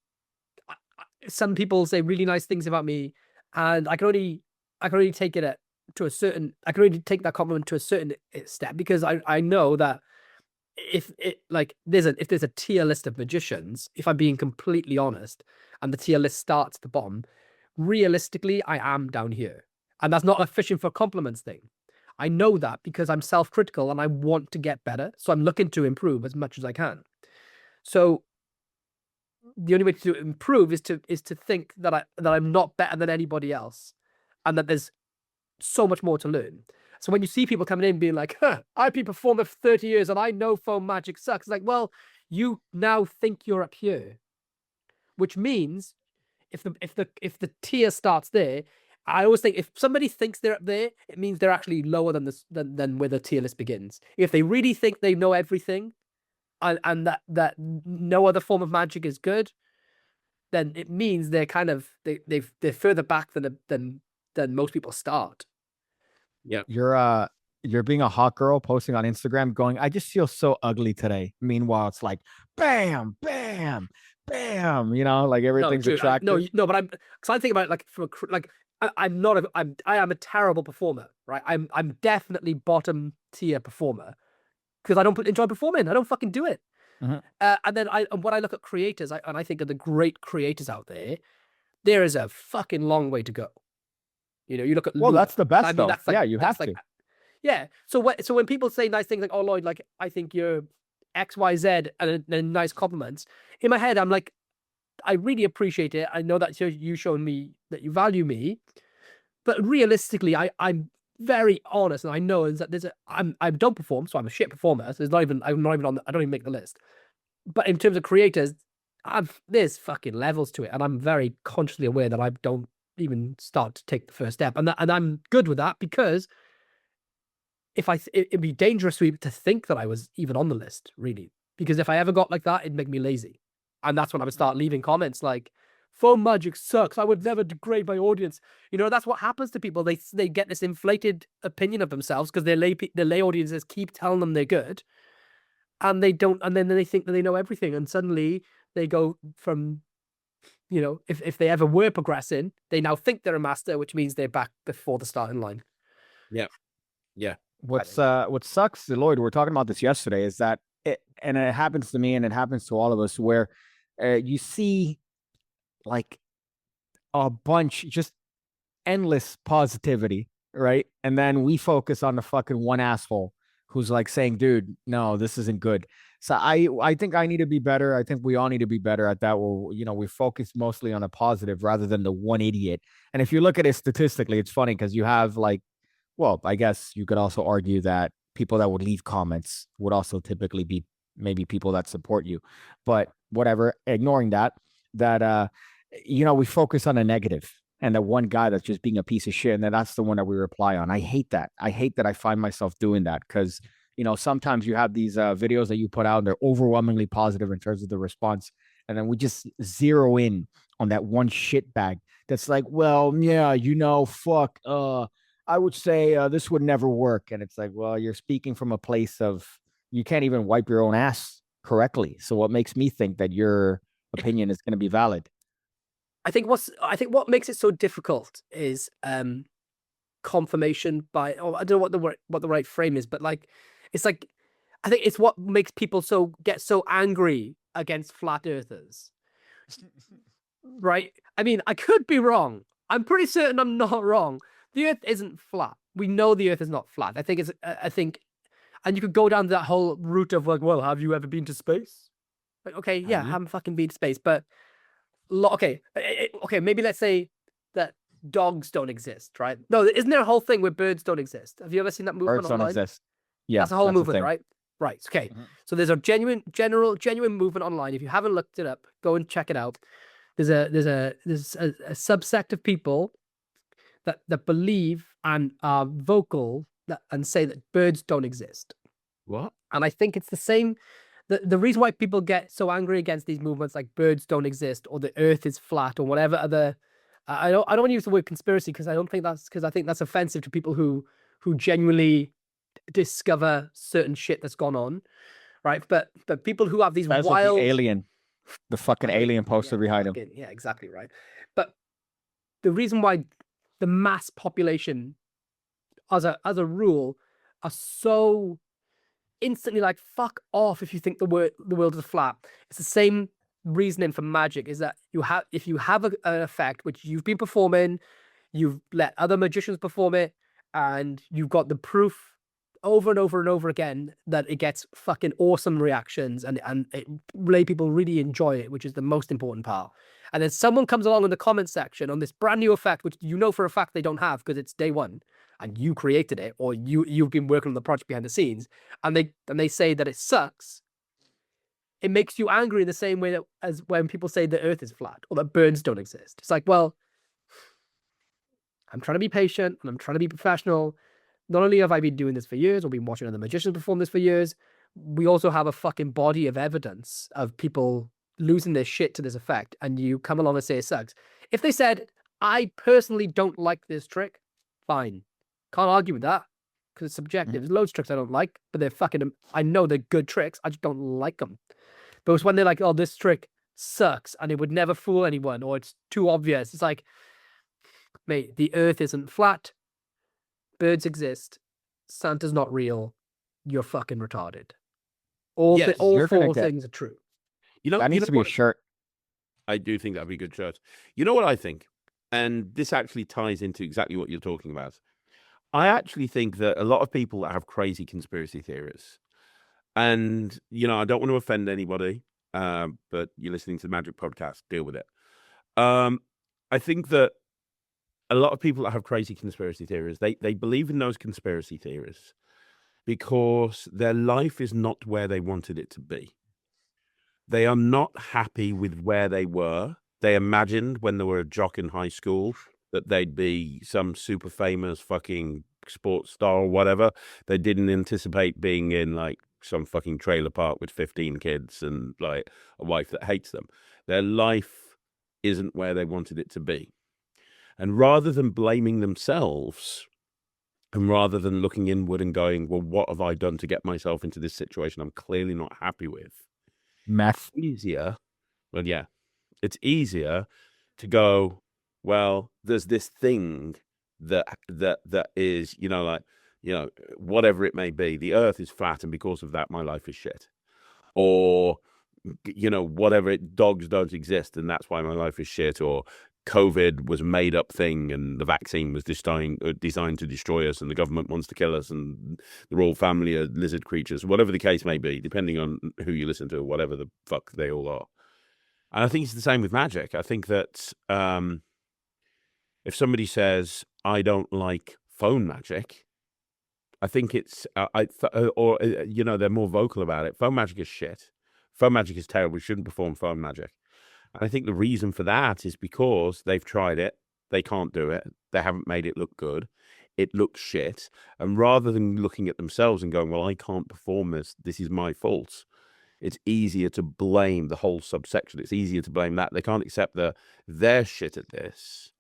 Some people say really nice things about me, and I can only take it to a certain. I can only take that compliment to a certain step because I know that if there's a tier list of magicians, if I'm being completely honest, and the tier list starts at the bottom, realistically, I am down here, and that's not a fishing for compliments thing. I know that because I'm self-critical and I want to get better. So I'm looking to improve as much as I can. So the only way to improve is to think that I'm not better than anybody else and that there's so much more to learn. So when you see people coming in being like, I've been performing for 30 years and I know foam magic sucks. It's like, well, you now think you're up here, which means if the tier starts there, I always think if somebody thinks they're up there, it means they're actually lower than this than where the tier list begins. If they really think they know everything, and that no other form of magic is good, then it means they're kind of they're further back than most people start. Yeah, you're being a hot girl posting on Instagram, going, "I just feel so ugly today." Meanwhile, it's like, bam, bam, bam. You know, like everything's attractive. No, but because I think about it like I am a terrible performer, right? I'm definitely bottom tier performer because I don't enjoy performing. I don't fucking do it. Mhm. And then when I look at creators, and I think of the great creators out there is a fucking long way to go. You know, you look at Well, Luna. that's the best I mean, though. that's like, Yeah, you have to. Yeah. So when people say nice things like, "Oh, Lloyd, like I think you're X, Y, Z," and nice compliments, in my head, I'm like, I really appreciate it. I know that you showing me that you value me, but realistically, I'm very honest, and I know that I don't perform, so I'm a shit performer. So I'm not even on. I don't even make the list. But in terms of creators, there's fucking levels to it, and I'm very consciously aware that I don't even start to take the first step, and I'm good with that because it'd be dangerous to think that I was even on the list, really, because if I ever got like that, it'd make me lazy, and that's when I would start leaving comments like, "Foam magic sucks. I would never degrade my audience." You know, that's what happens to people. They get this inflated opinion of themselves because their lay audiences keep telling them they're good, and they don't, and then they think that they know everything, and suddenly they go from, you know, if they ever were progressing, they now think they're a master, which means they're back before the starting line. yeah, yeah. What sucks, Lloyd, we were talking about this yesterday, is that it happens to me and it happens to all of us where you see like a bunch, just endless positivity, right? And then we focus on the fucking one asshole who's like saying, dude, no, this isn't good. So I think I need to be better. I think we all need to be better at that. Well, you know, we focus mostly on the positive rather than the one idiot. And if you look at it statistically, it's funny because you have like, well, I guess you could also argue that people that would leave comments would also typically be maybe people that support you. But whatever, ignoring that, you know, we focus on a negative and the one guy that's just being a piece of shit. And then that's the one that we reply on. I hate that. I hate that I find myself doing that because, you know, sometimes you have these videos that you put out and they're overwhelmingly positive in terms of the response. And then we just zero in on that one shit bag that's like, well, yeah, you know, fuck, I would say this would never work. And it's like, well, you're speaking from a place of you can't even wipe your own ass correctly. So what makes me think that your opinion is going to be valid? I think what makes it so difficult is confirmation by, oh, I don't know what the right frame is, but like it's like I think it's what makes people get so angry against flat earthers. Right? I mean, I could be wrong. I'm pretty certain I'm not wrong. The earth isn't flat. We know the earth is not flat. I think and you could go down that whole route of like, well, have you ever been to space? Like, okay, yeah, I haven't fucking been to space, but okay, okay, maybe let's say that dogs don't exist, right? No, isn't there a whole thing where birds don't exist? Have you ever seen that movement Birds don't online? exist. Yeah, that's a whole the movement, thing. right? Right. Okay. Mhm. So there's a genuine movement online. If you haven't looked it up, go and check it out. There's a subsect of people that believe and are vocal and say that birds don't exist. What? And I think it's the same. The reason why people get so angry against these movements like birds don't exist or the earth is flat or whatever other I don't want to use the word conspiracy because I think that's offensive to people who genuinely discover certain shit that's gone on, right? But people who have these That's wild like the alien, the fucking alien poster behind him. Yeah, exactly right. But the reason why the mass population as a rule are so instantly like fuck off if you think the world is flat. It's the same reasoning for magic, is that if you have an effect which you've been performing, you've let other magicians perform it, and you've got the proof over and over and over again that it gets fucking awesome reactions and people really enjoy it, which is the most important part. And then someone comes along in the comment section on this brand new effect, which you know for a fact they don't have because it's day one and you created it, or you've been working on the project behind the scenes, and they say that it sucks. It makes you angry in the same way as when people say the earth is flat or that birds don't exist. It's like, well, I'm trying to be patient and I'm trying to be professional. Not only have I been doing this for years or been watching other magicians perform this for years, we also have a fucking body of evidence of people losing their shit to this effect, and you come along and say it sucks. If they said, I personally don't like this trick, fine. Can't argue with that because it's subjective. There's loads of tricks I don't like, but they're fucking, I know they're good tricks. I just don't like them. But it's when they're like, oh, this trick sucks and it would never fool anyone, or it's too obvious. It's like, mate, the earth isn't flat. Birds exist. Santa's not real. You're fucking retarded. All four things are true. That needs to be a shirt. I do think that'd be a good shirt. You know what I think? And this actually ties into exactly what you're talking about. I actually think that a lot of people that have crazy conspiracy theories, and, I don't want to offend anybody, but you're listening to the Magic Podcast, deal with it. I think that a lot of people that have crazy conspiracy theories, they believe in those conspiracy theories because their life is not where they wanted it to be. They are not happy with where they were. They imagined when they were a jock in high school that they'd be some super famous fucking sports star or whatever. They didn't anticipate being in like some fucking trailer park with 15 kids and like a wife that hates them. Their life isn't where they wanted it to be. And rather than blaming themselves, and rather than looking inward and going, well, what have I done to get myself into this situation I'm clearly not happy with? Meth. Easier. Well, yeah, it's easier to go, well, there's this thing that is, whatever it may be, the earth is flat and because of that, my life is shit. Or, whatever, dogs don't exist and that's why my life is shit. Or COVID was a made up thing and the vaccine was designed to destroy us and the government wants to kill us and the royal family are lizard creatures, whatever the case may be, depending on who you listen to, whatever the fuck they all are. And I think it's the same with magic. I think that if somebody says, I don't like phone magic, I think it's, they're more vocal about it. Phone magic is shit. Phone magic is terrible. We shouldn't perform phone magic. And I think the reason for that is because they've tried it. They can't do it. They haven't made it look good. It looks shit. And rather than looking at themselves and going, well, I can't perform this. This is my fault. It's easier to blame the whole subsection. It's easier to blame that. They can't accept that they're shit at this.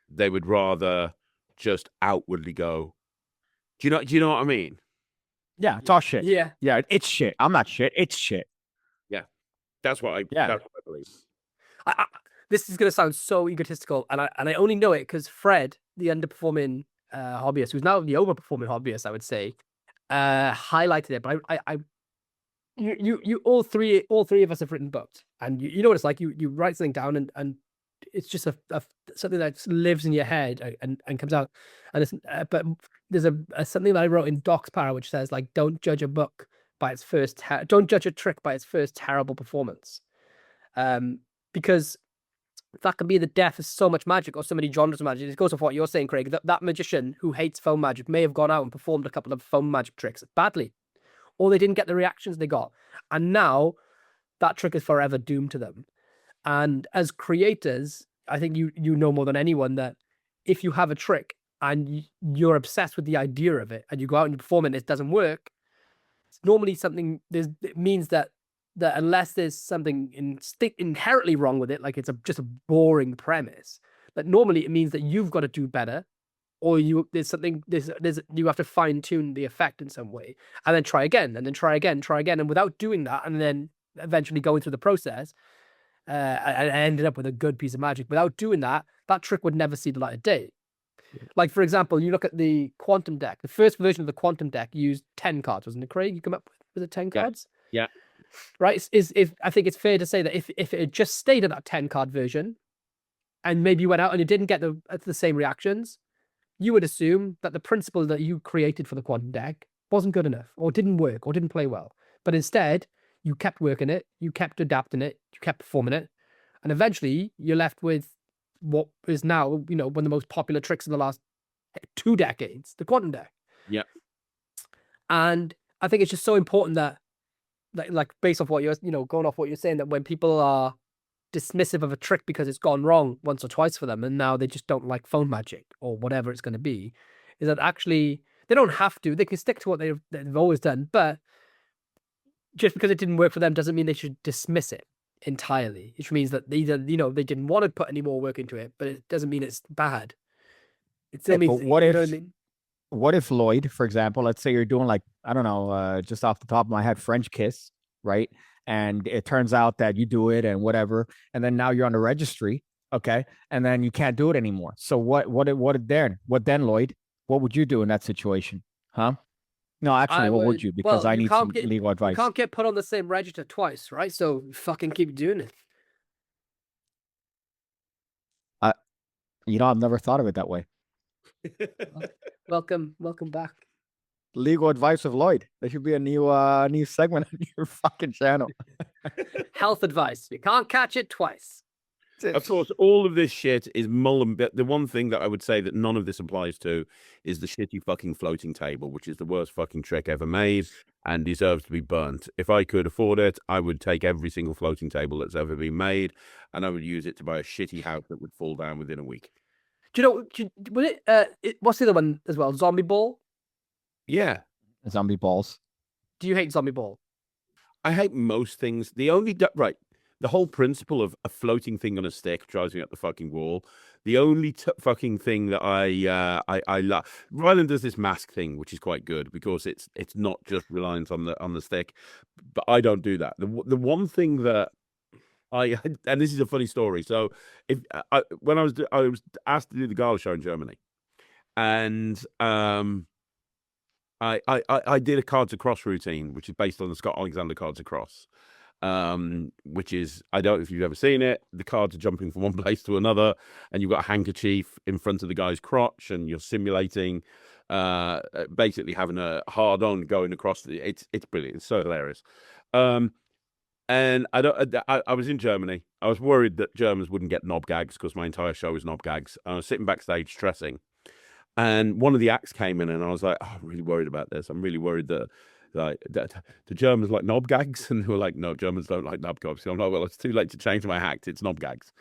They would rather just outwardly go, do you know what I mean? Yeah, it's all shit. Yeah. Yeah, it's shit. I'm not shit. It's shit. Yeah. That's what I believe. This is going to sound so egotistical, and I only know it because Fred, the underperforming hobbyist, who's now the overperforming hobbyist, I would say, highlighted it. But you all three of us have written books, and you know what it's like. You write something down, and it's just something that lives in your head and comes out. And it's but there's something that I wrote in Doc's Power, which says like, don't judge a book by its don't judge a trick by its first terrible performance. Because that can be the death of so much magic or so many genres of magic. It goes off what you're saying, Craig. That magician who hates foam magic may have gone out and performed a couple of foam magic tricks badly, or they didn't get the reactions they got. And now that trick is forever doomed to them. And as creators, I think you know more than anyone that if you have a trick and you're obsessed with the idea of it and you go out and you perform it and it doesn't work, it's normally something, it means that unless there's something inherently wrong with it, like it's just a boring premise, that normally it means that you've got to do better, or you have to fine tune the effect in some way, and then try again, and then try again, and without doing that, and then eventually going through the process, and ended up with a good piece of magic. Without doing that, that trick would never see the light of day. Like, for example, you look at the Quantum deck. The first version of the Quantum deck used 10 cards, wasn't it, Craig? You come up with the 10 cards? Yeah. Right? I think it's fair to say that if it had just stayed at that 10 card version, and maybe you went out and you didn't get the same reactions, you would assume that the principle that you created for the Quantum deck wasn't good enough, or didn't work, or didn't play well. But instead, you kept working it, you kept adapting it, you kept performing it, and eventually you're left with what is now, one of the most popular tricks in the last 2 decades, the Quantum deck. Yeah. And I think it's just so important that, like based off what you're, going off what you're saying, that when people are dismissive of a trick because it's gone wrong once or twice for them, and now they just don't like phone magic or whatever it's going to be, is that actually they don't have to. They can stick to what they've always done, but just because it didn't work for them doesn't mean they should dismiss it entirely. Which means that either they didn't want to put any more work into it, but it doesn't mean it's bad. It still means. What if Lloyd, for example, let's say you're doing like, I don't know, just off the top of my head, French kiss, right? And it turns out that you do it and whatever, and then now you're on the registry, okay? And then you can't do it anymore. So what then, Lloyd? What would you do in that situation? Huh? No, actually, what would you? Because I need some legal advice. You can't get put on the same register twice, right? So fucking keep doing it. I've never thought of it that way. Welcome back. Legal advice with Lloyd. There should be a new segment on your fucking channel. Health advice. You can't catch it twice. Of course, all of this shit is but the one thing that I would say that none of this applies to is the shitty fucking floating table, which is the worst fucking trick ever made and deserves to be burnt. If I could afford it, I would take every single floating table that's ever been made, and I would use it to buy a shitty house that would fall down within a week. Do you know, what's the other one as well? Zombie ball? Yeah. Zombie balls. Do you hate zombie ball? I hate most things. The whole principle of a floating thing on a stick drives me up the fucking wall. The only fucking thing that I love, Ryland does this mask thing, which is quite good because it's not just reliant on the stick, but I don't do that. The one thing that and this is a funny story. So when I was asked to do the gala show in Germany, and I did a Cards Across routine, which is based on the Scott Alexander Cards Across. Which is, I don't know if you've ever seen it, the cards are jumping from one place to another, and you've got a handkerchief in front of the guy's crotch, and you're simulating basically having a hard on going across it's brilliant. It's so hilarious. And I was in Germany. I was worried that Germans wouldn't get knob gags because my entire show is knob gags. I was sitting backstage stressing, and one of the acts came in, and I was like, I'm really worried about this. I'm really worried that the Germans like knob gags, and they were like, no, Germans don't like knob gags. So I'm like, well, it's too late to change my act. It's knob gags.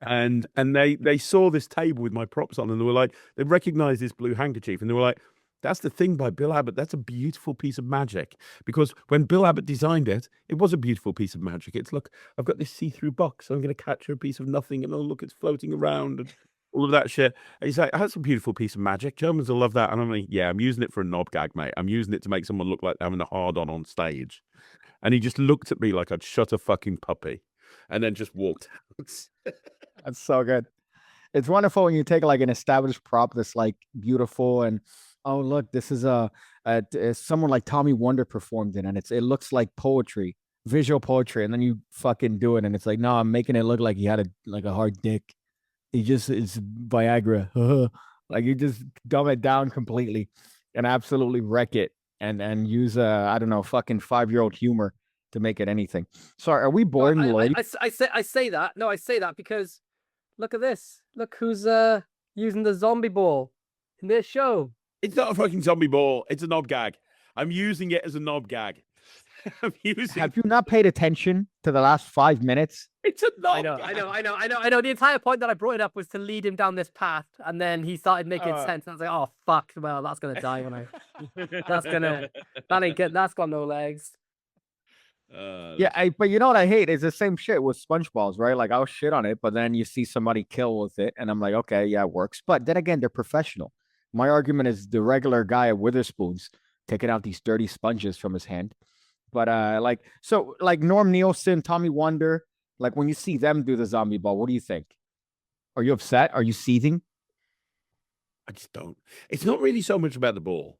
And they saw this table with my props on, and they were like, they recognized this blue handkerchief, and they were like, that's the thing by Bill Abbott. That's a beautiful piece of magic. Because when Bill Abbott designed it, it was a beautiful piece of magic. It's, look, I've got this see-through box. So I'm going to capture a piece of nothing, and oh, look, it's floating around. And all of that shit. And he's like, that's a beautiful piece of magic. Germans will love that. And I'm like, yeah, I'm using it for a knob gag, mate. I'm using it to make someone look like they're having a hard-on stage. And he just looked at me like I'd shut a fucking puppy and then just walked out. That's so good. It's wonderful when you take like an established prop that's like beautiful and, oh, look, this is someone like Tommy Wonder performed in, and it looks like poetry, visual poetry. And then you fucking do it. And it's like, no, I'm making it look like he had a hard dick. It's Viagra. Like you just dumb it down completely and absolutely wreck it and use I don't know, fucking 5-year-old humor to make it anything. Sorry, are we boring, Lloyd? I say that. No, I say that because Look at this. Look who's using the zombie ball in this show. It's not a fucking zombie ball. It's a knob gag. I'm using it as a knob gag. I'm using. Have you not paid attention to the last 5 minutes? It's a knob. I know. The entire point that I brought it up was to lead him down this path, and then he started making sense. And I was like, "Oh fuck! Well, that's gonna die when I. That's got no legs." Yeah, but you know what I hate is the same shit with SpongeBob's, right? Like I'll shit on it, but then you see somebody kill with it, and I'm like, okay, yeah, it works. But then again, they're professional. My argument is the regular guy at Witherspoon's taking out these dirty sponges from his hand. But like Norm Nielsen, Tommy Wonder, like when you see them do the zombie ball, what do you think? Are you upset? Are you seething? I just don't. It's not really so much about the ball,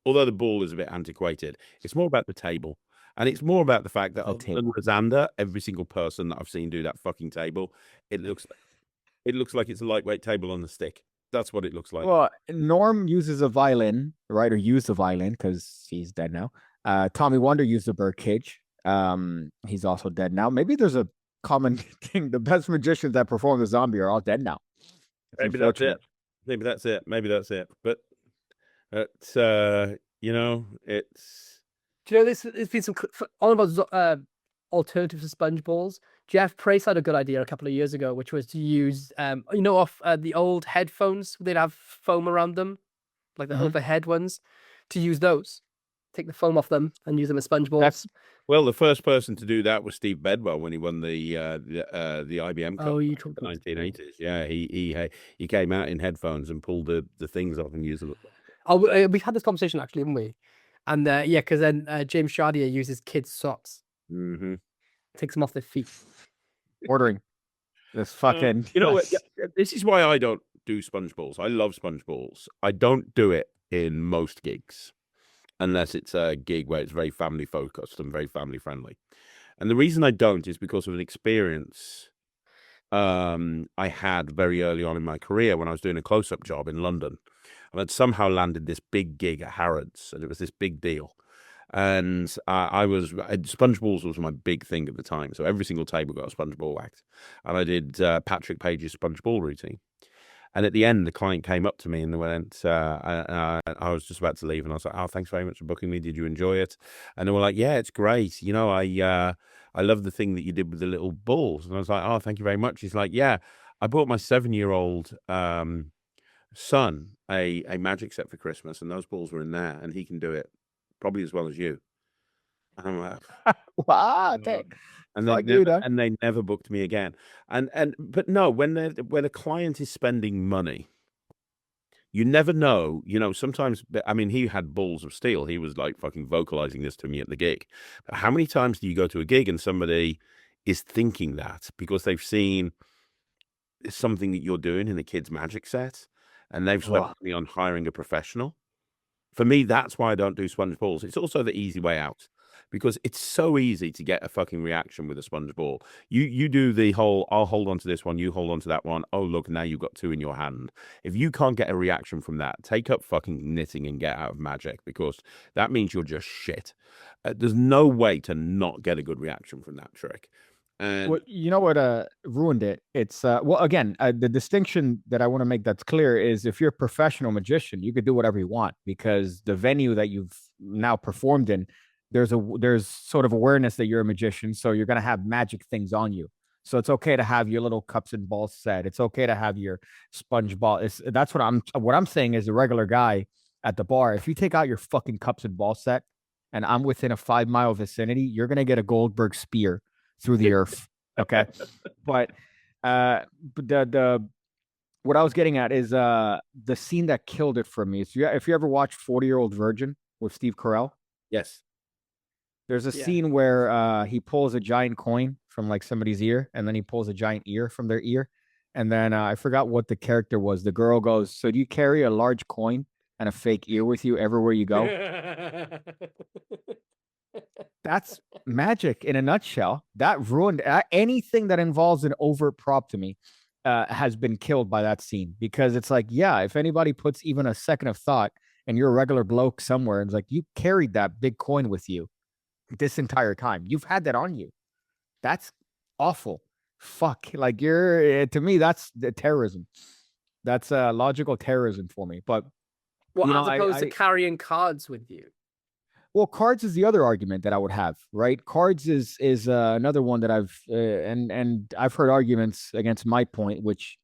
although the ball is a bit antiquated. It's more about the table. And it's more about the fact that other than Rosander, every single person that I've seen do that fucking table, it looks like it's a lightweight table on the stick. That's what it looks like. Well, Norm uses a violin, right? Or used a violin because he's dead now. Tommy Wonder used a birdcage. He's also dead now. Maybe there's a common thing. The best magicians that perform the zombie are all dead now. Maybe that's it. Maybe that's it. But it's it's. Do you know this? There's been some all about alternatives to sponge balls. Jeff Price had a good idea a couple of years ago, which was to use off the old headphones. They'd have foam around them, like the overhead ones. To use those, take the foam off them and use them as sponge balls. Well, the first person to do that was Steve Bedwell when he won the IBM Cup in the 1980s. Yeah, he came out in headphones and pulled the things off and used them. Oh, we've had this conversation actually, haven't we? And because then James Chartier uses kids' socks. Mm-hmm. Takes them off their feet. Ordering this fucking. You know what? This is why I don't do sponge balls. I love sponge balls. I don't do it in most gigs, unless it's a gig where it's very family focused and very family friendly. And the reason I don't is because of an experience I had very early on in my career when I was doing a close-up job in London. And I'd somehow landed this big gig at Harrods, and it was this big deal. And sponge balls was my big thing at the time. So every single table got a sponge ball wax. And I did Patrick Page's sponge ball routine. And at the end, the client came up to me and they went, I was just about to leave. And I was like, oh, thanks very much for booking me. Did you enjoy it? And they were like, yeah, it's great. You know, I love the thing that you did with the little balls. And I was like, oh, thank you very much. He's like, yeah, I bought my 7-year-old son a magic set for Christmas, and those balls were in there, and he can do it probably as well as you. And I'm like, wow, and they never booked me again. But no, when a client is spending money, you never know. You know, sometimes, I mean, he had balls of steel. He was like fucking vocalizing this to me at the gig. But how many times do you go to a gig and somebody is thinking that because they've seen something that you're doing in a kid's magic set, and they've spent money on hiring a professional? For me, that's why I don't do sponge balls. It's also the easy way out, because it's so easy to get a fucking reaction with a sponge ball. You do the whole, I'll hold on to this one, you hold on to that one. Oh, look, now you've got two in your hand. If you can't get a reaction from that, take up fucking knitting and get out of magic, because that means you're just shit. There's no way to not get a good reaction from that trick. And well, you know what ruined it? It's again, the distinction that I want to make that's clear is if you're a professional magician, you could do whatever you want, because the venue that you've now performed in, there's sort of awareness that you're a magician, so you're going to have magic things on you. So it's okay to have your little cups and balls set. It's okay to have your sponge ball. That's what I'm saying is a regular guy at the bar. If you take out your fucking cups and ball set, and I'm within a 5-mile vicinity, you're going to get a Goldberg spear through the earth. Okay. But the what I was getting at is the scene that killed it for me. So if you ever watched 40-Year-Old Virgin with Steve Carell, yes, there's a scene where he pulls a giant coin from like somebody's ear, and then he pulls a giant ear from their ear, and then I forgot what the character was. The girl goes, so do you carry a large coin and a fake ear with you everywhere you go? That's magic in a nutshell. That ruined anything that involves an overt prop to me. Has been killed by that scene, because it's like, yeah, if anybody puts even a second of thought and you're a regular bloke somewhere, and it's like, you carried that big coin with you this entire time. You've had that on you. That's awful. fuck, like you're to me that's the terrorism. That's logical terrorism for me. But Well, you know, as opposed to carrying cards with you. well, cards is the other argument that I would have, right? Cards is another one that I've and I've heard arguments against my point, which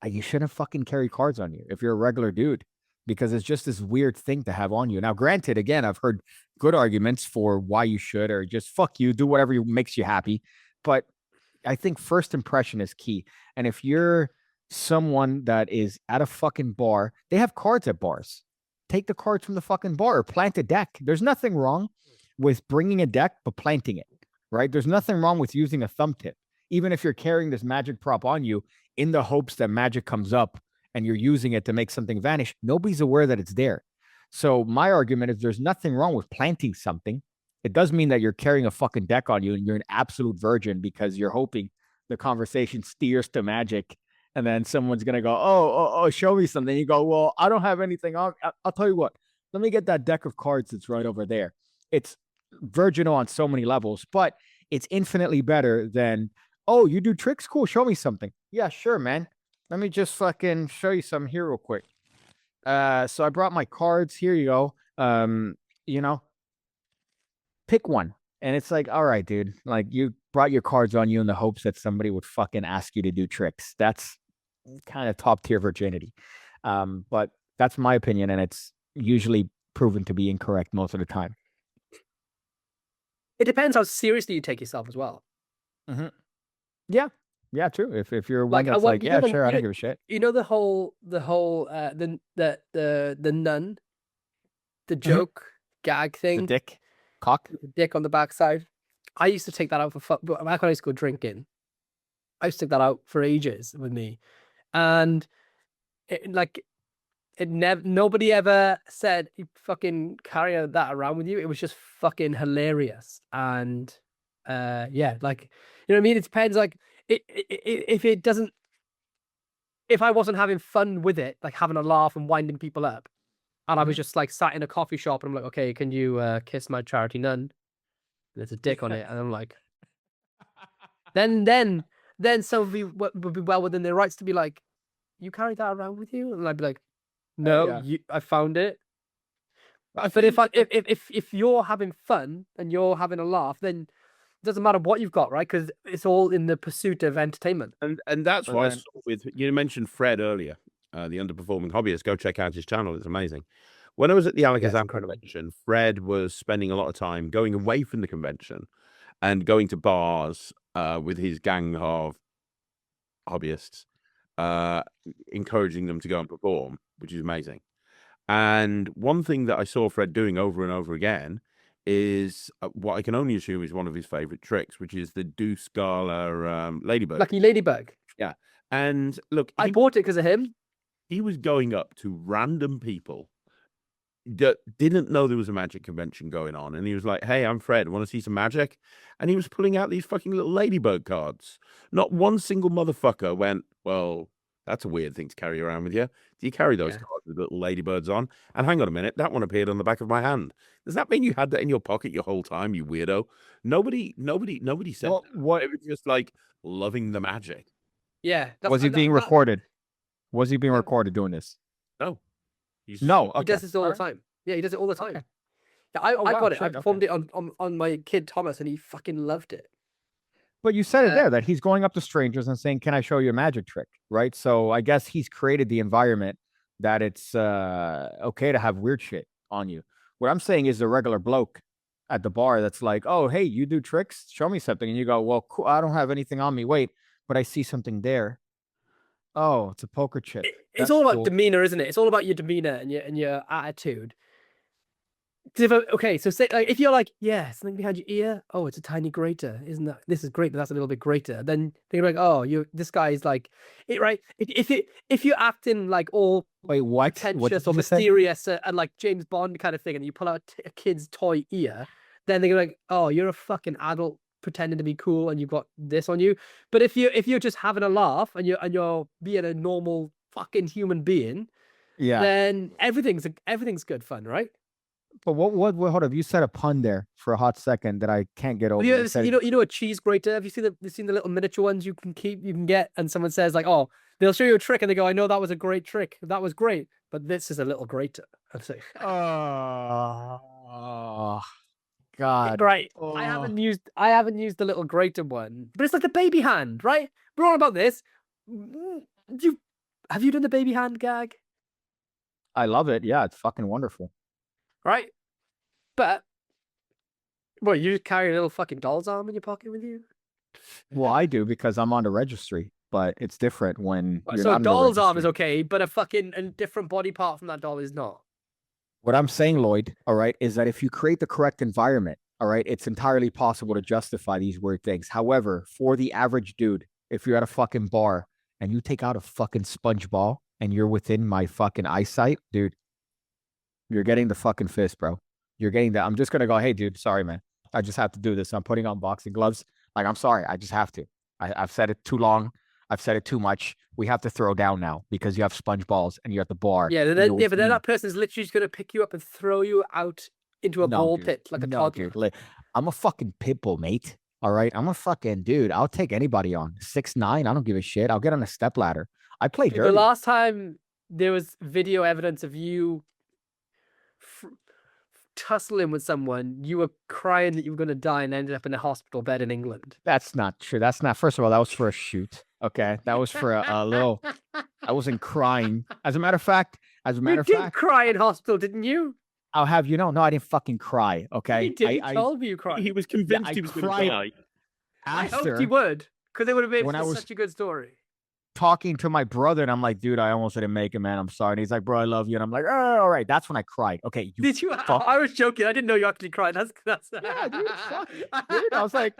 you shouldn't fucking carry cards on you if you're a regular dude, because it's just this weird thing to have on you. Now, granted, again, I've heard good arguments for why you should, or just fuck you, do whatever makes you happy. But I think first impression is key. And if you're someone that is at a fucking bar, they have cards at bars. Take the cards from the fucking bar or plant a deck. There's nothing wrong with bringing a deck, but planting it, right? There's nothing wrong with using a thumb tip. Even if you're carrying this magic prop on you in the hopes that magic comes up and you're using it to make something vanish, nobody's aware that it's there. So my argument is there's nothing wrong with planting something. It does mean that you're carrying a fucking deck on you and you're an absolute virgin because you're hoping the conversation steers to magic. And then someone's going to go, oh, show me something. You go, well, I don't have anything on. I'll tell you what, let me get that deck of cards that's right over there. It's virginal on so many levels, but it's infinitely better than, oh, you do tricks? Cool. Show me something. Yeah, sure, man. Let me just fucking show you some here real quick. So I brought my cards. Here you go. You know, pick one. And it's like, all right, dude, like you brought your cards on you in the hopes that somebody would fucking ask you to do tricks. That's kind of top tier virginity. But that's my opinion. And it's usually proven to be incorrect most of the time. It depends how seriously you take yourself as well. Mm-hmm. Yeah, true. If you're one that's like, yeah, sure, I don't give a shit. You know the whole the nun, the joke gag thing, the dick, cock, the dick on the backside. I used to take that out for fun. Back when I used to go drinking, I used to take that out for ages with me, and nobody ever said you fucking carry that around with you. It was just fucking hilarious, and yeah, like, you know what I mean. It depends, like. If it doesn't, if I wasn't having fun with it, like having a laugh and winding people up, and I was just like sat in a coffee shop and I'm like, okay, can you kiss my charity nun? And there's a dick on it, and I'm like, then somebody would be well within their rights to be like, you carry that around with you, and I'd be like, no, I found it. But if you're having fun and you're having a laugh, then doesn't matter what you've got, right? Because it's all in the pursuit of entertainment. And that's why I start with, you mentioned Fred earlier, the underperforming hobbyist. Go check out his channel. It's amazing. When I was at the Alakazam convention, Fred was spending a lot of time going away from the convention and going to bars with his gang of hobbyists, encouraging them to go and perform, which is amazing. And one thing that I saw Fred doing over and over again is what I can only assume is one of his favorite tricks, which is the Deuce Gala ladybug. Lucky ladybug. Yeah. And look, I bought it because of him. He was going up to random people that didn't know there was a magic convention going on. And he was like, hey, I'm Fred. Want to see some magic? And he was pulling out these fucking little ladybug cards. Not one single motherfucker went, well, that's a weird thing to carry around with you. Do you carry those cards with little ladybirds on? And hang on a minute, that one appeared on the back of my hand. Does that mean you had that in your pocket your whole time, you weirdo? Nobody said that. What? It was just like loving the magic. Yeah. Was he being recorded? Was he being recorded doing this? No. No. Okay. He does this all the time. Yeah, he does it all the time. Okay. Yeah, I got it. I performed it on my kid Thomas, and he fucking loved it. But you said it there that he's going up to strangers and saying, can I show you a magic trick? Right. So I guess he's created the environment that it's okay to have weird shit on you. What I'm saying is a regular bloke at the bar that's like, oh, hey, you do tricks? Show me something. And you go, well, cool, I don't have anything on me. Wait, but I see something there. Oh, it's a poker chip. It's all about demeanor, isn't it? It's all about your demeanor and your attitude. Okay, so say, like, if you're like, yeah, something behind your ear. Oh, it's a tiny grater, isn't that? This is great, but that's a little bit greater. Then they're like, oh, this guy's like, it right. If you're acting like all pretentious or mysterious and like James Bond kind of thing, and you pull out a kid's toy ear, then they're like, oh, you're a fucking adult pretending to be cool, and you've got this on you. But if you're just having a laugh and you're being a normal fucking human being, then everything's good fun, right? But what hold up, you said a pun there for a hot second that I can't get over. You know a cheese grater? Have you seen the little miniature ones you can get, and someone says like, oh, they'll show you a trick and they go, I know that was a great trick. That was great, but this is a little grater. I'd say. Oh God. Right. Oh. I haven't used the little grater one, but it's like the baby hand, right? We're all about this. Have you done the baby hand gag? I love it. Yeah, it's fucking wonderful. Right. But what, you just carry a little fucking doll's arm in your pocket with you? Well, I do because I'm on the registry, but it's different when you're so not a doll's arm is registry. okay, but a different body part from that doll is not. What I'm saying, Lloyd, all right, is that if you create the correct environment, all right, it's entirely possible to justify these weird things. However, for the average dude, if you're at a fucking bar and you take out a fucking sponge ball and you're within my fucking eyesight, dude, you're getting the fucking fist, bro. You're getting that. I'm just going to go, hey, dude, sorry, man. I just have to do this. I'm putting on boxing gloves. Like, I'm sorry. I just have to. I've said it too long. I've said it too much. We have to throw down now because you have sponge balls and you're at the bar. Yeah, but then that person's literally just going to pick you up and throw you out into a ball pit like a toddler. Dude, I'm a fucking pit bull, mate. All right? I'm a fucking dude. I'll take anybody on. 6'9". I don't give a shit. I'll get on a step ladder. I play dirty. The last time there was video evidence of you tussling with someone, you were crying that you were going to die and ended up in a hospital bed in England. That's not true. That's not. First of all, that was for a shoot. Okay, that was for a little. I wasn't crying. As a matter of fact, you did cry in hospital, didn't you? I'll have you know. No, I didn't fucking cry. Okay, he did. He told me you cried. He was convinced he was going to die. I hoped he would, because it would have been such a good story. Talking to my brother, and I'm like, dude, I almost didn't make it, man. I'm sorry. And he's like, bro, I love you. And I'm like, oh, all right. That's when I cried. Okay. Did you? I was joking. I didn't know you actually cried. That's yeah, dude, fuck. Dude, I was like,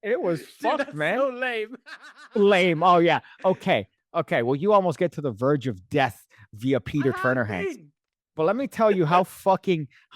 it was fucked, man. So lame. Lame. Oh yeah. Okay. Well, you almost get to the verge of death via Peter Turner hands. But let me tell you how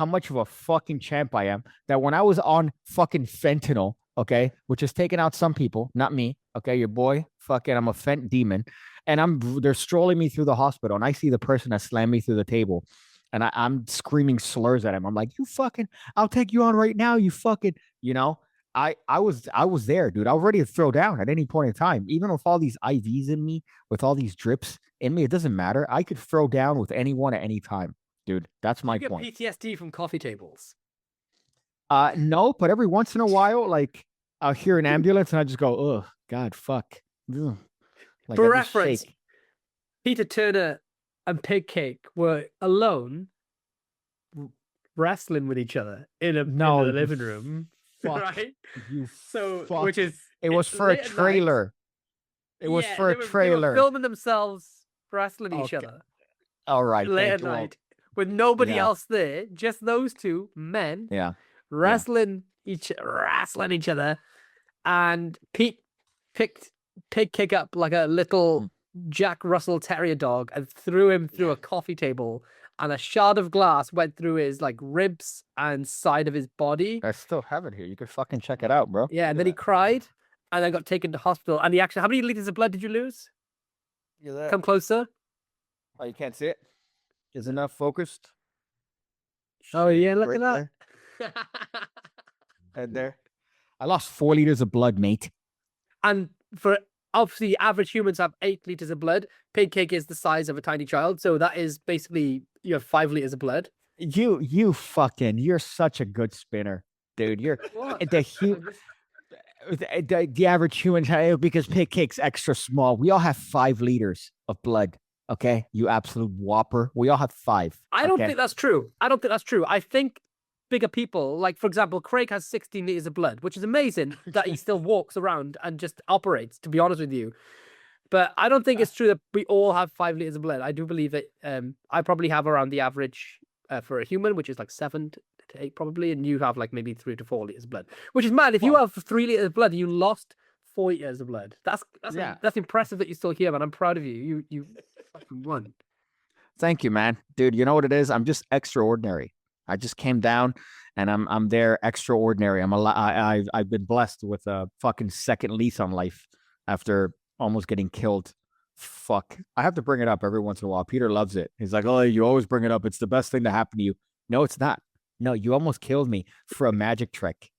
much of a fucking champ I am. That when I was on fucking fentanyl, okay, which is taking out some people, not me. Okay, your boy, fucking, I'm a fent demon, and they're strolling me through the hospital, and I see the person that slammed me through the table, and I'm screaming slurs at him. I'm like, you fucking, I'll take you on right now, you fucking, you know. I was there, dude. I was ready to throw down at any point in time, even with all these IVs in me, with all these drips in me. It doesn't matter. I could throw down with anyone at any time, dude. That's my point. You get PTSD from coffee tables? No, but every once in a while, like I'll hear an ambulance and I just go, oh God, fuck. Ugh. Like, for reference, Peter Turner and Pigcake were alone wrestling with each other in the living room. Fuck, right? You so, fuck. Which is it was for a trailer. It was for a trailer. They were filming themselves wrestling each other. All right. Late at night with nobody else there, just those two men. Yeah. Wrestling each other, and Pete picked Pigcake up like a little Jack Russell Terrier dog and threw him through a coffee table, and a shard of glass went through his like ribs and side of his body. I still have it here. You can fucking check it out, bro. Yeah, and then he cried, and then got taken to hospital. And he actually, how many liters of blood did you lose? Come closer. Oh, you can't see it. Is enough focused? Oh yeah, look at that. And there, I lost 4 liters of blood, mate. And for obviously, average humans have 8 liters of blood. Pigcake is the size of a tiny child, so that is basically 5 liters of blood. You're such a good spinner, dude. You're the average human, because Pigcake's extra small. We all have 5 liters of blood. Okay, you absolute whopper. We all have 5. I don't think that's true. I think bigger people, like for example, Craig has 16 liters of blood, which is amazing that he still walks around and just operates, to be honest with you. But I don't think it's true that we all have 5 liters of blood. I do believe that I probably have around the average for a human, which is like 7 to 8 probably, and you have like maybe 3 to 4 liters of blood, which is mad. If you have 3 liters of blood and you lost 4 liters of blood, that's impressive that you're still here, man. I'm proud of you. You fucking won. Thank you, man. Dude, you know what it is? I'm just extraordinary. I just came down and I'm there extraordinary. I've been blessed with a fucking second lease on life after almost getting killed. Fuck. I have to bring it up every once in a while. Peter loves it. He's like, oh, you always bring it up. It's the best thing to happen to you. No, it's not. No, you almost killed me for a magic trick.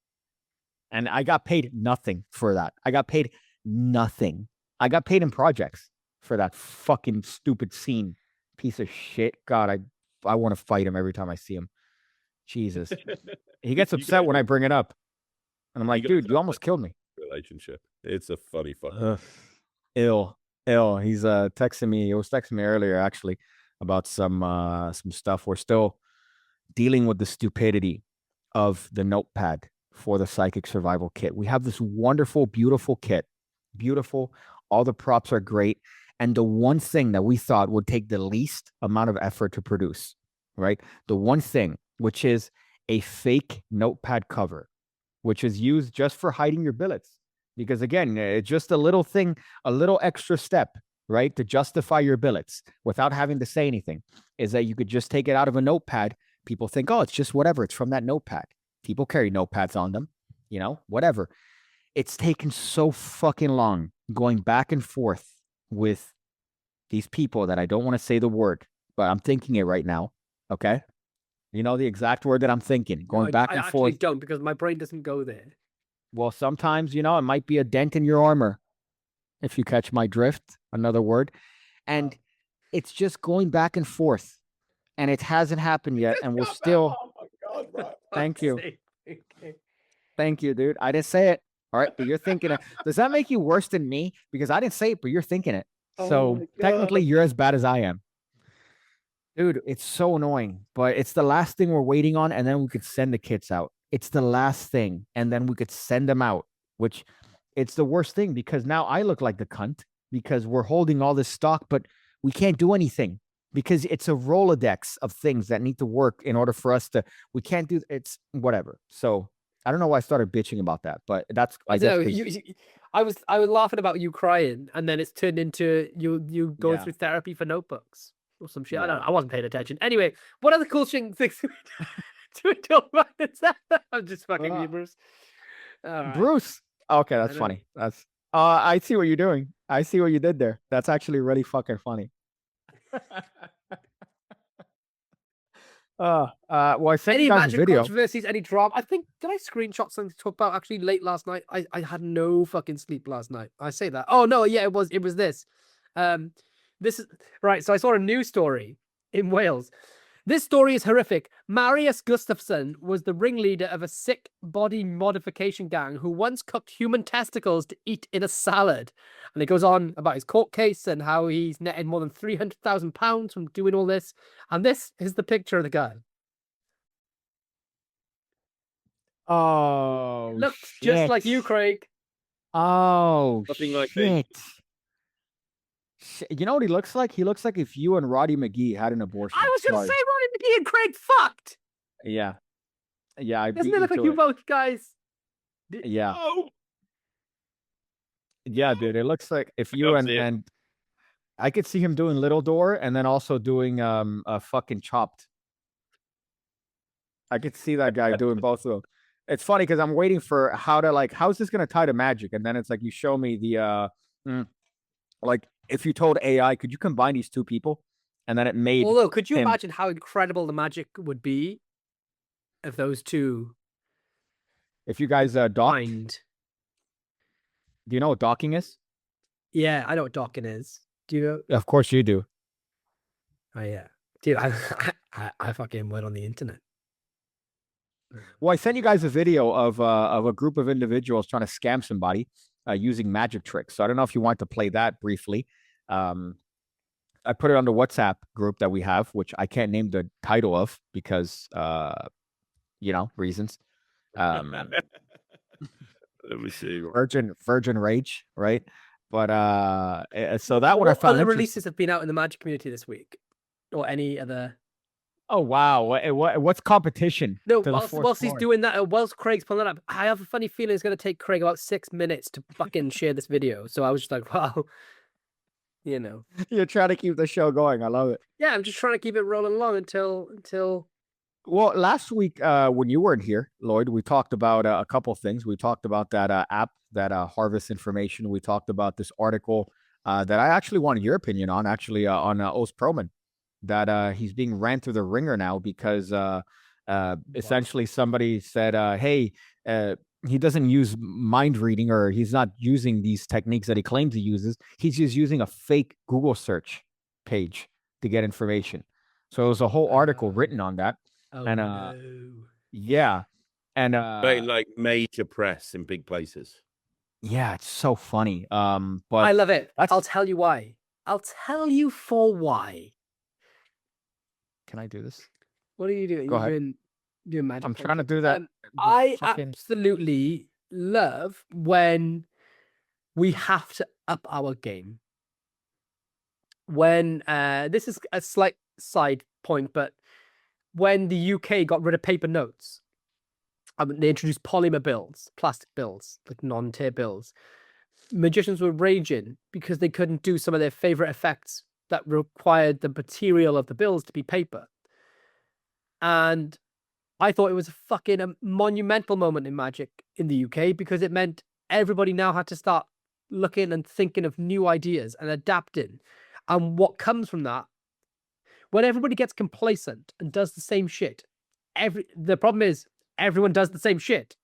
And I got paid nothing for that. I got paid nothing. I got paid in projects for that fucking stupid scene. Piece of shit. God, I want to fight him every time I see him. Jesus. He gets upset when I bring it up. And I'm like, dude, you almost killed me. Relationship. It's a funny fucking. Ill. He's texting me. He was texting me earlier actually about some stuff. We're still dealing with the stupidity of the notepad for the psychic survival kit. We have this wonderful, beautiful kit. Beautiful. All the props are great. And the one thing that we thought would take the least amount of effort to produce, right? The one thing, which is a fake notepad cover, which is used just for hiding your billets. Because again, it's just a little thing, a little extra step, right? To justify your billets without having to say anything, is that you could just take it out of a notepad. People think, oh, it's just whatever. It's from that notepad. People carry notepads on them, whatever. It's taken so fucking long going back and forth with these people that I don't want to say the word, but I'm thinking it right now. Okay. You know the exact word that I'm thinking, going back and forth. I actually don't, because my brain doesn't go there. Well, sometimes, it might be a dent in your armor, if you catch my drift, another word. And it's just going back and forth. And it hasn't happened yet. And we're still. Oh my God, bro. Thank you. Thank you, dude. I didn't say it. All right. But you're thinking it. Does that make you worse than me? Because I didn't say it, but you're thinking it. So technically, you're as bad as I am. Dude, it's so annoying. But it's the last thing we're waiting on. And then we could send the kits out. It's the last thing. And then we could send them out, which it's the worst thing because now I look like the cunt because we're holding all this stock, but we can't do anything because it's a Rolodex of things that need to work in order for us to, we can't do, it's whatever. So I don't know why I started bitching about that, but that's, I was laughing about you crying and then it's turned into you going through therapy for notebooks or some shit. Yeah. I wasn't paying attention. Anyway, what other cool things to talk about this? I'm just fucking you, Bruce. Right. Bruce. Okay, that's funny. That's I see what you're doing. I see what you did there. That's actually really fucking funny. Well, I sent you guys a video. Controversies, any drama? I think, did I screenshot something to talk about actually late last night? I had no fucking sleep last night. I say that. Oh no, yeah, it was this. This is right. So I saw a news story in Wales. This story is horrific. Marius Gustafsson was the ringleader of a sick body modification gang who once cooked human testicles to eat in a salad. And it goes on about his court case and how he's netted more than £300,000 from doing all this. And this is the picture of the guy. Oh, looks just like you, Craig. Oh, nothing like shit. You know what he looks like? He looks like if you and Roddy McGee had an abortion. I was going to say Roddy McGee and Craig fucked. Yeah. Yeah. Doesn't it look like you both guys? Yeah. Oh. Yeah, dude. It looks like if you and I could see him doing Little Door and then also doing a fucking Chopped. I could see that guy doing both of them. It's funny because I'm waiting for how's this going to tie to magic? And then it's like you show me the like if you told AI, could you combine these two people? And then it made. Although, could you imagine how incredible the magic would be if those two? If you guys docked. Do you know what docking is? Yeah, I know what docking is. Do you know? Of course you do. Oh yeah, dude, I fucking went on the internet. Well, I sent you guys a video of a group of individuals trying to scam somebody using magic tricks. So I don't know if you want to play that briefly. I put it on the WhatsApp group that we have, which I can't name the title of because, reasons. Let me see. Virgin Rage, right? But so that one I found. What other releases have been out in the Magic community this week, or any other? Oh wow! What's competition? No, whilst he's doing that, whilst Craig's pulling that up, I have a funny feeling it's going to take Craig about 6 minutes to fucking share this video. So I was just like, wow, You're trying to keep the show going. I love it. Yeah, I'm just trying to keep it rolling along until. Well, last week when you weren't here, Lloyd, we talked about a couple of things. We talked about that app that harvests information. We talked about this article that I actually wanted your opinion on, on Oz Perlman, that he's being ran through the ringer now because Essentially, somebody said, "Hey, he doesn't use mind reading, or he's not using these techniques that he claims he uses. He's just using a fake Google search page to get information." So it was a whole article written on that, and no. yeah, and like major press in big places. yeah, it's so funny. But I love it. that's- I'll tell you why. I'll tell you for why. can I do this? What are you doing? Go ahead. Doing magic. I'm trying to do that. I fucking- absolutely love when we have to up our game. When this is a slight side point, but when the UK got rid of paper notes, they introduced polymer bills, plastic bills, like non-tear bills. Magicians were raging because they couldn't do some of their favorite effects that required the material of the bills to be paper. And I thought it was a fucking monumental moment in Magic in the UK because it meant everybody now had to start looking and thinking of new ideas and adapting. And what comes from that, when everybody gets complacent and does the same shit, the problem is everyone does the same shit.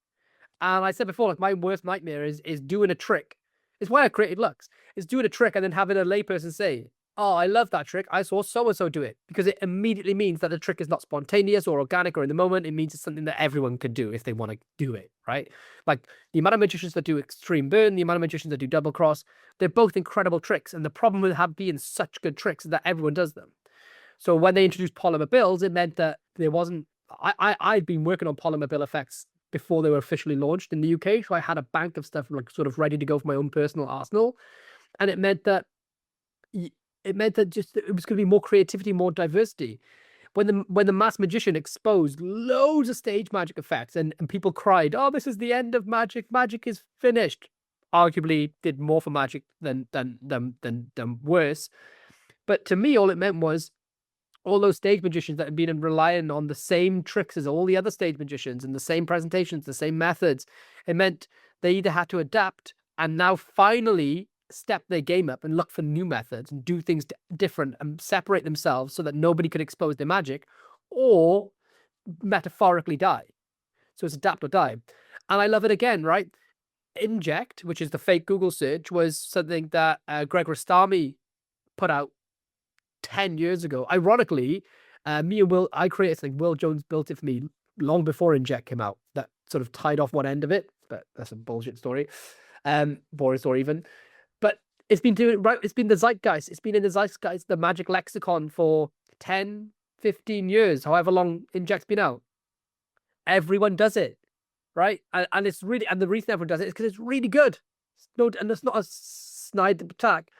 And I said before, like my worst nightmare is doing a trick. It's why I created Lux. Is doing a trick and then having a layperson say, "Oh, I love that trick. I saw so-and-so do it." Because it immediately means that the trick is not spontaneous or organic or in the moment. It means it's something that everyone could do if they want to do it, right? Like the amount of magicians that do extreme burn, the amount of magicians that do double cross, they're both incredible tricks. And the problem with being such good tricks is that everyone does them. So when they introduced polymer bills, it meant that there wasn't... I'd been working on polymer bill effects before they were officially launched in the UK. So I had a bank of stuff like sort of ready to go for my own personal arsenal. And it meant that just it was going to be more creativity, more diversity. When the mass magician exposed loads of stage magic effects and people cried, "Oh, this is the end of magic. Magic is finished." Arguably did more for magic than worse. But to me, all it meant was all those stage magicians that had been relying on the same tricks as all the other stage magicians and the same presentations, the same methods. It meant they either had to adapt and now finally step their game up and look for new methods and do things different and separate themselves so that nobody could expose their magic, or metaphorically die. So it's adapt or die. And I love it again, right? Inject, which is the fake Google search, was something that Greg Rostami put out 10 years ago. Ironically, me and Will, I created something. Will Jones built it for me long before Inject came out. That sort of tied off one end of it, but that's a bullshit story. Boring story even. But it's been doing right. It's been the zeitgeist. It's been in the zeitgeist, the magic lexicon for 10, 15 years, however long Inject's been out. Everyone does it, right? And it's really, and the reason everyone does it is because it's really good. And it's not a snide attack,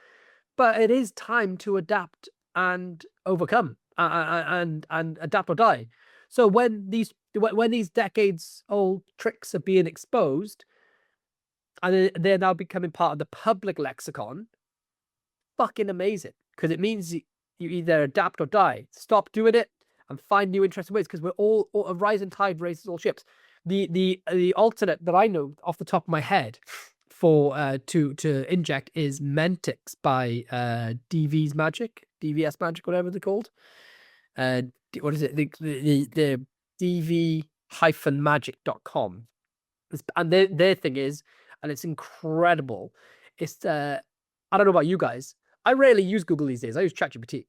but it is time to adapt and overcome and adapt or die. So when these decades old tricks are being exposed and they're now becoming part of the public lexicon, fucking amazing, because it means you either adapt or die. Stop doing it and find new interesting ways, because we're all a rising tide raises all ships. The alternate that I know off the top of my head for to Inject is Mentix by DVS Magic, whatever they're called. What is it? The dv-magic.com. And their thing is, and it's incredible. It's I don't know about you guys. I rarely use Google these days. I use ChatGPT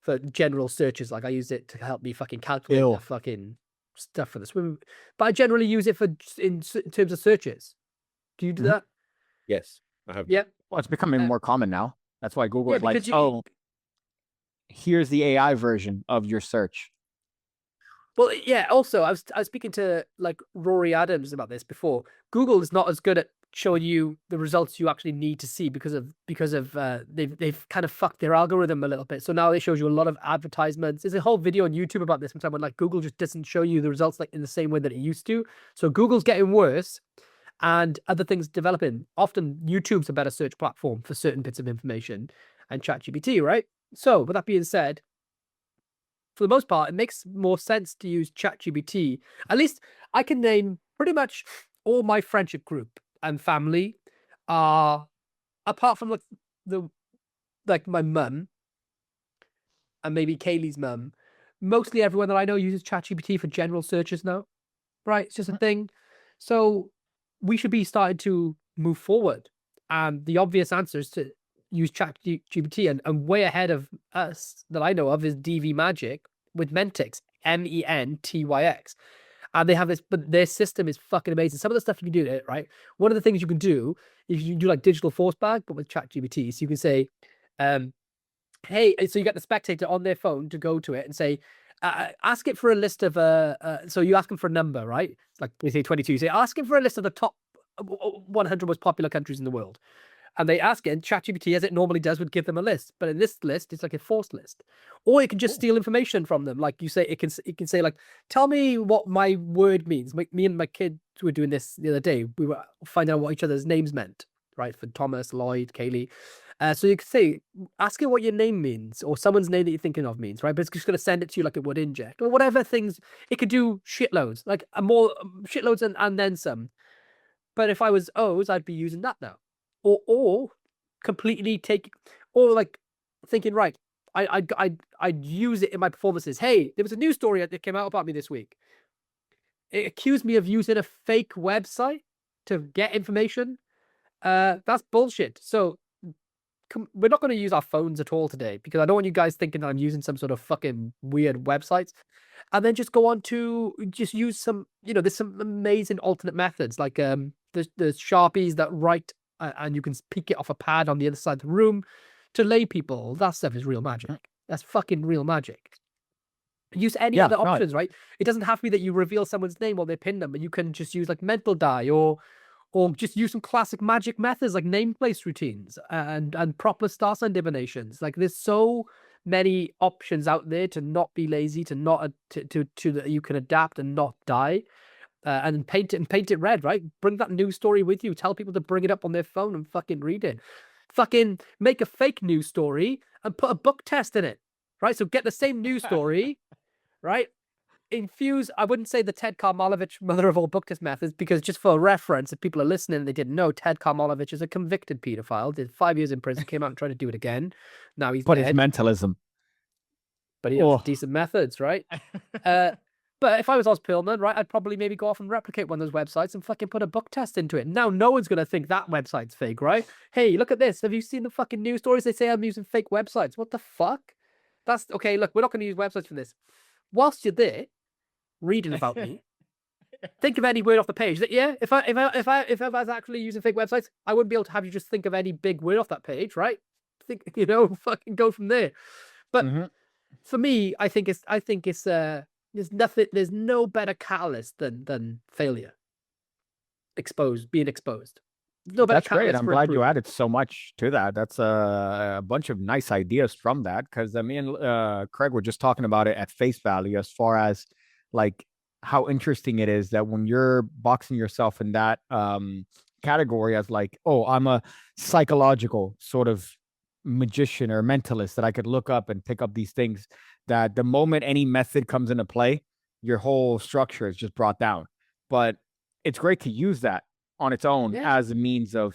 for general searches. Like I use it to help me fucking calculate the fucking stuff for the swim. But I generally use it in terms of searches. Do you do that? Yes, I have. Yep. Well, it's becoming more common now. That's why Google is like, because oh, here's the AI version of your search. Well, yeah. Also, I was speaking to like Rory Adams about this before. Google is not as good at showing you the results you actually need to see because of they've kind of fucked their algorithm a little bit. So now it shows you a lot of advertisements. There's a whole video on YouTube about this. Sometime when like Google just doesn't show you the results like in the same way that it used to. So Google's getting worse, and other things developing. Often YouTube's a better search platform for certain bits of information, and ChatGPT, right? So with that being said, for the most part, it makes more sense to use ChatGPT. At least I can name pretty much all my friendship group and family are, apart from like my mum and maybe Kaylee's mum, mostly everyone that I know uses ChatGPT for general searches now, right? It's just a thing. So we should be starting to move forward. And the obvious answer is to use ChatGPT, and way ahead of us that I know of is DV Magic with Mentix, Mentyx. And they have this, but their system is fucking amazing. Some of the stuff you can do, right? One of the things you can do is you can do like digital force bag, but with ChatGPT. So you can say, hey, so you get the spectator on their phone to go to it and say, ask it for a list of so you ask them for a number, right? It's like we say 22. You say, ask him for a list of the top 100 most popular countries in the world. And they ask it, and ChatGPT, as it normally does, would give them a list. But in this list, it's like a forced list. Or it can just steal information from them. Like you say, it can say, like, tell me what my word means. Me and my kids were doing this the other day. We were finding out what each other's names meant, right? For Thomas, Lloyd, Kaylee. So you could say, ask it what your name means, or someone's name that you're thinking of means, right? But it's just going to send it to you like it would inject, or whatever things. It could do shitloads, like shitloads and then some. But if I was O's, I'd be using that now. Or completely like thinking, right, I'd use it in my performances. Hey, there was a news story that came out about me this week. It accused me of using a fake website to get information. That's bullshit. So we're not going to use our phones at all today, because I don't want you guys thinking that I'm using some sort of fucking weird websites. And then just go on to just use some, there's some amazing alternate methods, like the Sharpies that write, and you can peek it off a pad on the other side of the room to lay people. That stuff is real magic. That's fucking real magic. Use any other options, right? It doesn't have to be that you reveal someone's name or they pin them, but you can just use like mental die, or just use some classic magic methods like name place routines and proper star sign divinations. Like there's so many options out there to not be lazy, to not to that you can adapt and not die. And paint it red, right? Bring that news story with you. Tell people to bring it up on their phone and fucking read it. Fucking make a fake news story and put a book test in it, right? So get the same news story, right? Infuse, I wouldn't say the Ted Karmalovich mother of all book test methods, because just for reference, if people are listening and they didn't know, Ted Karmalovich is a convicted pedophile, did 5 years in prison, came out and tried to do it again. Now he's dead. His mentalism. But he has decent methods, right? But if I was Oz Pillman, right, I'd probably maybe go off and replicate one of those websites and fucking put a book test into it. Now, no one's going to think that website's fake, right? Hey, look at this. Have you seen the fucking news stories? They say I'm using fake websites. What the fuck? That's okay. Look, we're not going to use websites for this. Whilst you're there reading about me, think of any word off the page. Yeah, if I was actually using fake websites, I wouldn't be able to have you just think of any big word off that page, right? Think, fucking go from there. But for me, I think it's there's no better catalyst than failure. Being exposed. No better. That's great. I'm glad you added so much to that. That's a bunch of nice ideas from that, because me and Craig were just talking about it at face value, as far as like how interesting it is that when you're boxing yourself in that category as like, oh, I'm a psychological sort of magician or mentalist, that I could look up and pick up these things, that the moment any method comes into play, your whole structure is just brought down. But it's great to use that on its own as a means of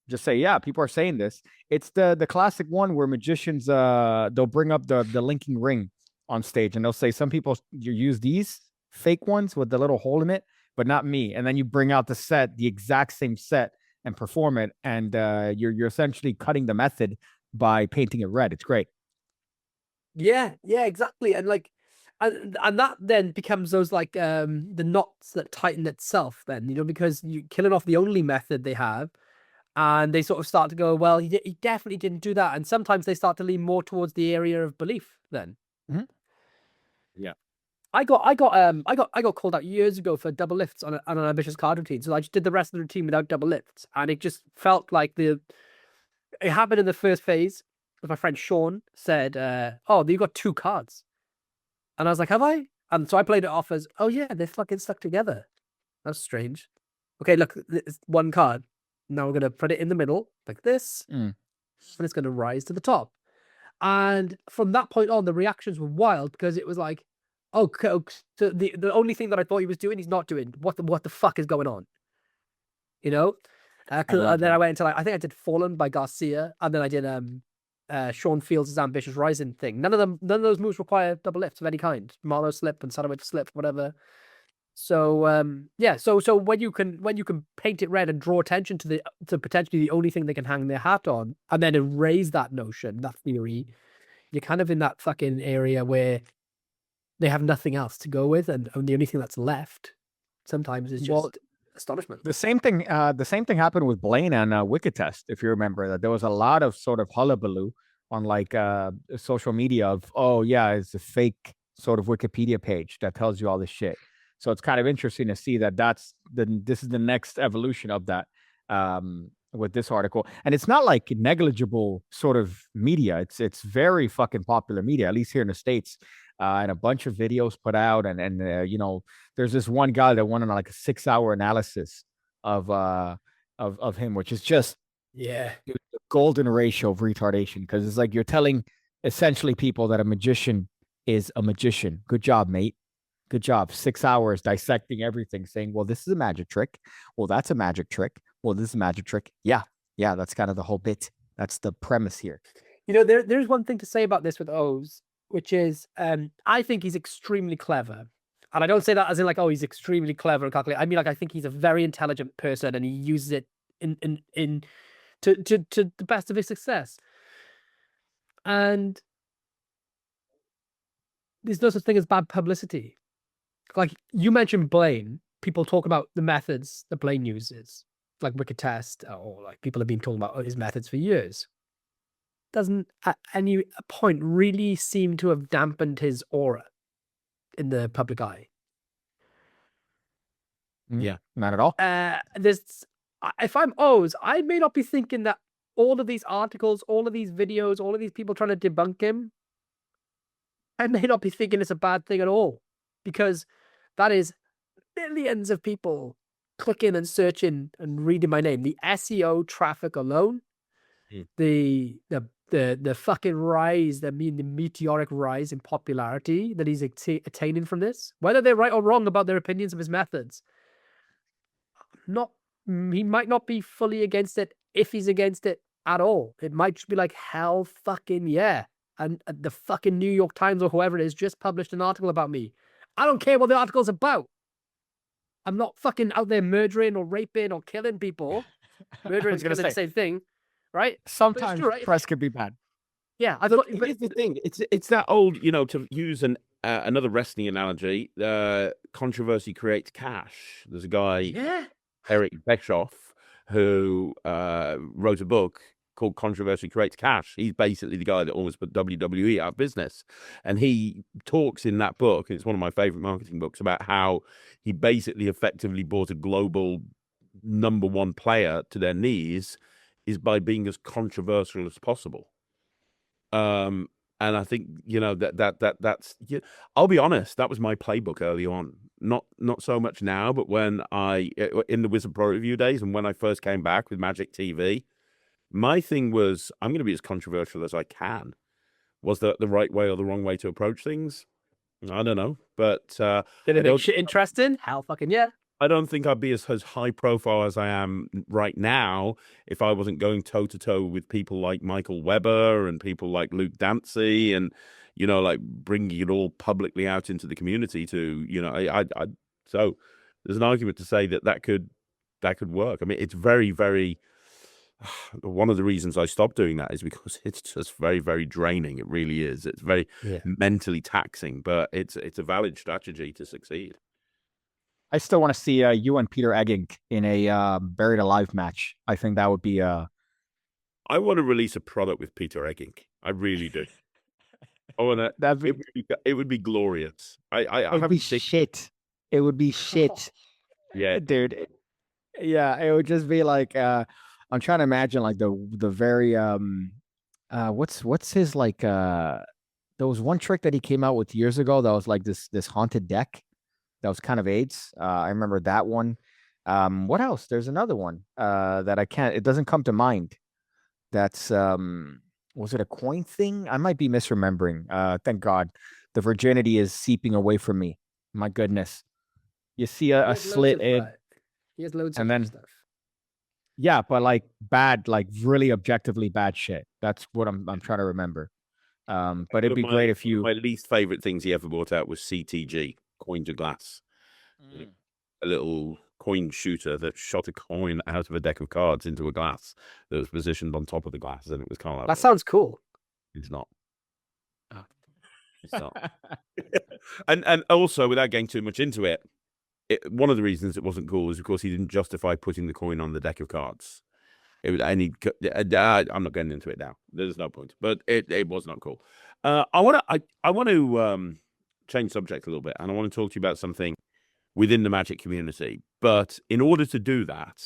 just say, yeah, people are saying this. It's the classic one where magicians, they'll bring up the linking ring on stage, and they'll say, some people you use these fake ones with the little hole in it, but not me. And then you bring out the exact same set, and perform it, and you're essentially cutting the method by painting it red. It's great. Yeah, exactly. And like, and that then becomes those like the knots that tighten itself then, because you're killing off the only method they have, and they sort of start to go, well, he definitely didn't do that. And sometimes they start to lean more towards the area of belief then. Yeah. I got called out years ago for double lifts on an ambitious card routine. So I just did the rest of the routine without double lifts, and it just felt like it happened in the first phase. My friend Sean said, "Oh, you got 2 cards," and I was like, "Have I?" And so I played it off as, "Oh yeah, they're fucking stuck together. That's strange." Okay, look, it's 1 card. Now we're gonna put it in the middle like this, and it's gonna rise to the top. And from that point on, the reactions were wild, because it was like, oh, so the only thing that I thought he was doing, he's not doing. What the fuck is going on? And then I went into, like, I think I did Fallen by Garcia, and then I did Sean Fields' ambitious rising thing. None of those moves require double lifts of any kind. Marlow slip and Sadowitz slip, whatever. So so when you can paint it red and draw attention to potentially the only thing they can hang their hat on, and then erase that notion, that theory, you're kind of in that fucking area where they have nothing else to go with, and the only thing that's left sometimes is just astonishment. The same thing happened with Blaine and Wicked Test. If you remember that, there was a lot of sort of hullabaloo on like social media of, oh yeah, it's a fake sort of Wikipedia page that tells you all this shit. So it's kind of interesting to see that this is the next evolution of that with this article. And it's not like negligible sort of media. It's very fucking popular media, at least here in the States. And a bunch of videos put out, and you know, there's this one guy that went on like a 6-hour analysis of him, which is just the golden ratio of retardation, because it's like you're telling essentially people that a magician is a magician. Good job, mate. Good job. 6 hours dissecting everything, saying, well, this is a magic trick. Well, that's a magic trick. Well, this is a magic trick. Yeah, that's kind of the whole bit. That's the premise here. You know, there's one thing to say about this with O's, which is I think he's extremely clever. And I don't say that as in like, oh, he's extremely clever and calculated. I mean, like, I think he's a very intelligent person, and he uses it to the best of his success. And there's no such thing as bad publicity. Like you mentioned Blaine, people talk about the methods that Blaine uses, like Wicked Test, or like people have been talking about his methods for years. Doesn't at any point really seem to have dampened his aura in the public eye. Yeah, not at all. If I'm O's, I may not be thinking that all of these articles, all of these videos, all of these people trying to debunk him, I may not be thinking it's a bad thing at all, because that is millions of people clicking and searching and reading my name. The SEO traffic alone, the fucking rise, the meteoric rise in popularity that he's attaining from this, whether they're right or wrong about their opinions of his methods, he might not be fully against it, if he's against it at all. It might just be like, hell fucking yeah. And the fucking New York Times or whoever it is just published an article about me. I don't care what the article's about. I'm not fucking out there murdering or raping or killing people. Murdering is the same thing, right? Sometimes press could be bad. Yeah, here's the thing. It's that old, you know, to use another wrestling analogy. Controversy creates cash. There's a guy, Eric Bischoff, who wrote a book called Controversy Creates Cash. He's basically the guy that almost put WWE out of business. And he talks in that book, and it's one of my favorite marketing books, about how he basically effectively brought a global #1 player to their knees is by being as controversial as possible. And I think, you know, that's I'll be honest, that was my playbook early on. Not so much now, but when in the Wizard Pro Review days, and when I first came back with Magic TV, my thing was, I'm going to be as controversial as I can. Was that the right way or the wrong way to approach things? I don't know. But did it make shit interesting? Hell fucking yeah. I don't think I'd be as high profile as I am right now if I wasn't going toe-to-toe with people like Michael Weber and people like Luke Dancy, and, you know, like bringing it all publicly out into the community to, you know, so there's an argument to say that could work. I mean, it's very, very... One of the reasons I stopped doing that is because it's just very, very draining. It really is. It's very mentally taxing, but it's a valid strategy to succeed. I still want to see you and Peter Egging in a Buried Alive match. I think that would be I want to release a product with Peter Egging. I really do. I want to. It would be glorious. It would be shit. It would be shit. Yeah, dude. Yeah, it would just be like. I'm trying to imagine like the very what's his like there was one trick that he came out with years ago that was like this haunted deck that was kind of AIDS. I remember that one. What else? There's another one that it doesn't come to mind. That's was it a coin thing? I might be misremembering. Thank God the virginity is seeping away from me. My goodness. You see a slit in. He has loads and of then stuff. Yeah, but like bad, like really objectively bad shit. That's what I'm trying to remember. But it'd be great if you. My least favorite things he ever brought out was CTG, coin to glass, a little coin shooter that shot a coin out of a deck of cards into a glass that was positioned on top of the glass, and it was kind of like That sounds cool. it's not. Oh. It's not. and also, without getting too much into it, one of the reasons it wasn't cool is because he didn't justify putting the coin on the deck of cards. It was I'm not getting into it now. There's no point. But it was not cool. I want to change subject a little bit, and I want to talk to you about something within the Magic community. But in order to do that,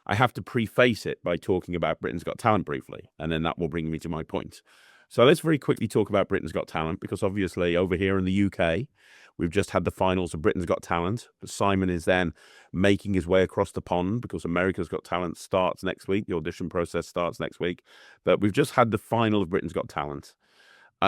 I have to preface it by talking about Britain's Got Talent briefly, and then that will bring me to my point. So let's very quickly talk about Britain's Got Talent, because obviously over here in the UK, we've just had the finals of Britain's Got Talent. Simon is then making his way across the pond because America's Got Talent starts next week. The audition process starts next week. But we've just had the final of Britain's Got Talent.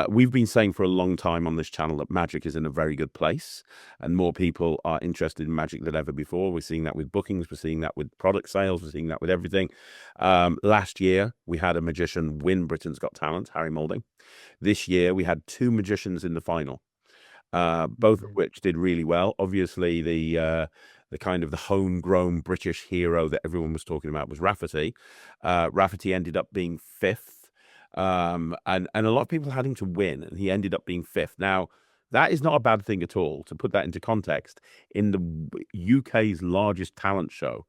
We've been saying for a long time on this channel that Magic is in a very good place and more people are interested in Magic than ever before. We're seeing that with bookings. We're seeing that with product sales. We're seeing that with everything. Last year, we had a magician win Britain's Got Talent, Harry Moulding. This year, we had 2 magicians in the final, both of which did really well. Obviously, the kind of the homegrown British hero that everyone was talking about was Rafferty. Rafferty ended up being 5th. And a lot of people had him to win, and he ended up being 5th. Now, that is not a bad thing at all. To put that into context, in the UK's largest talent show,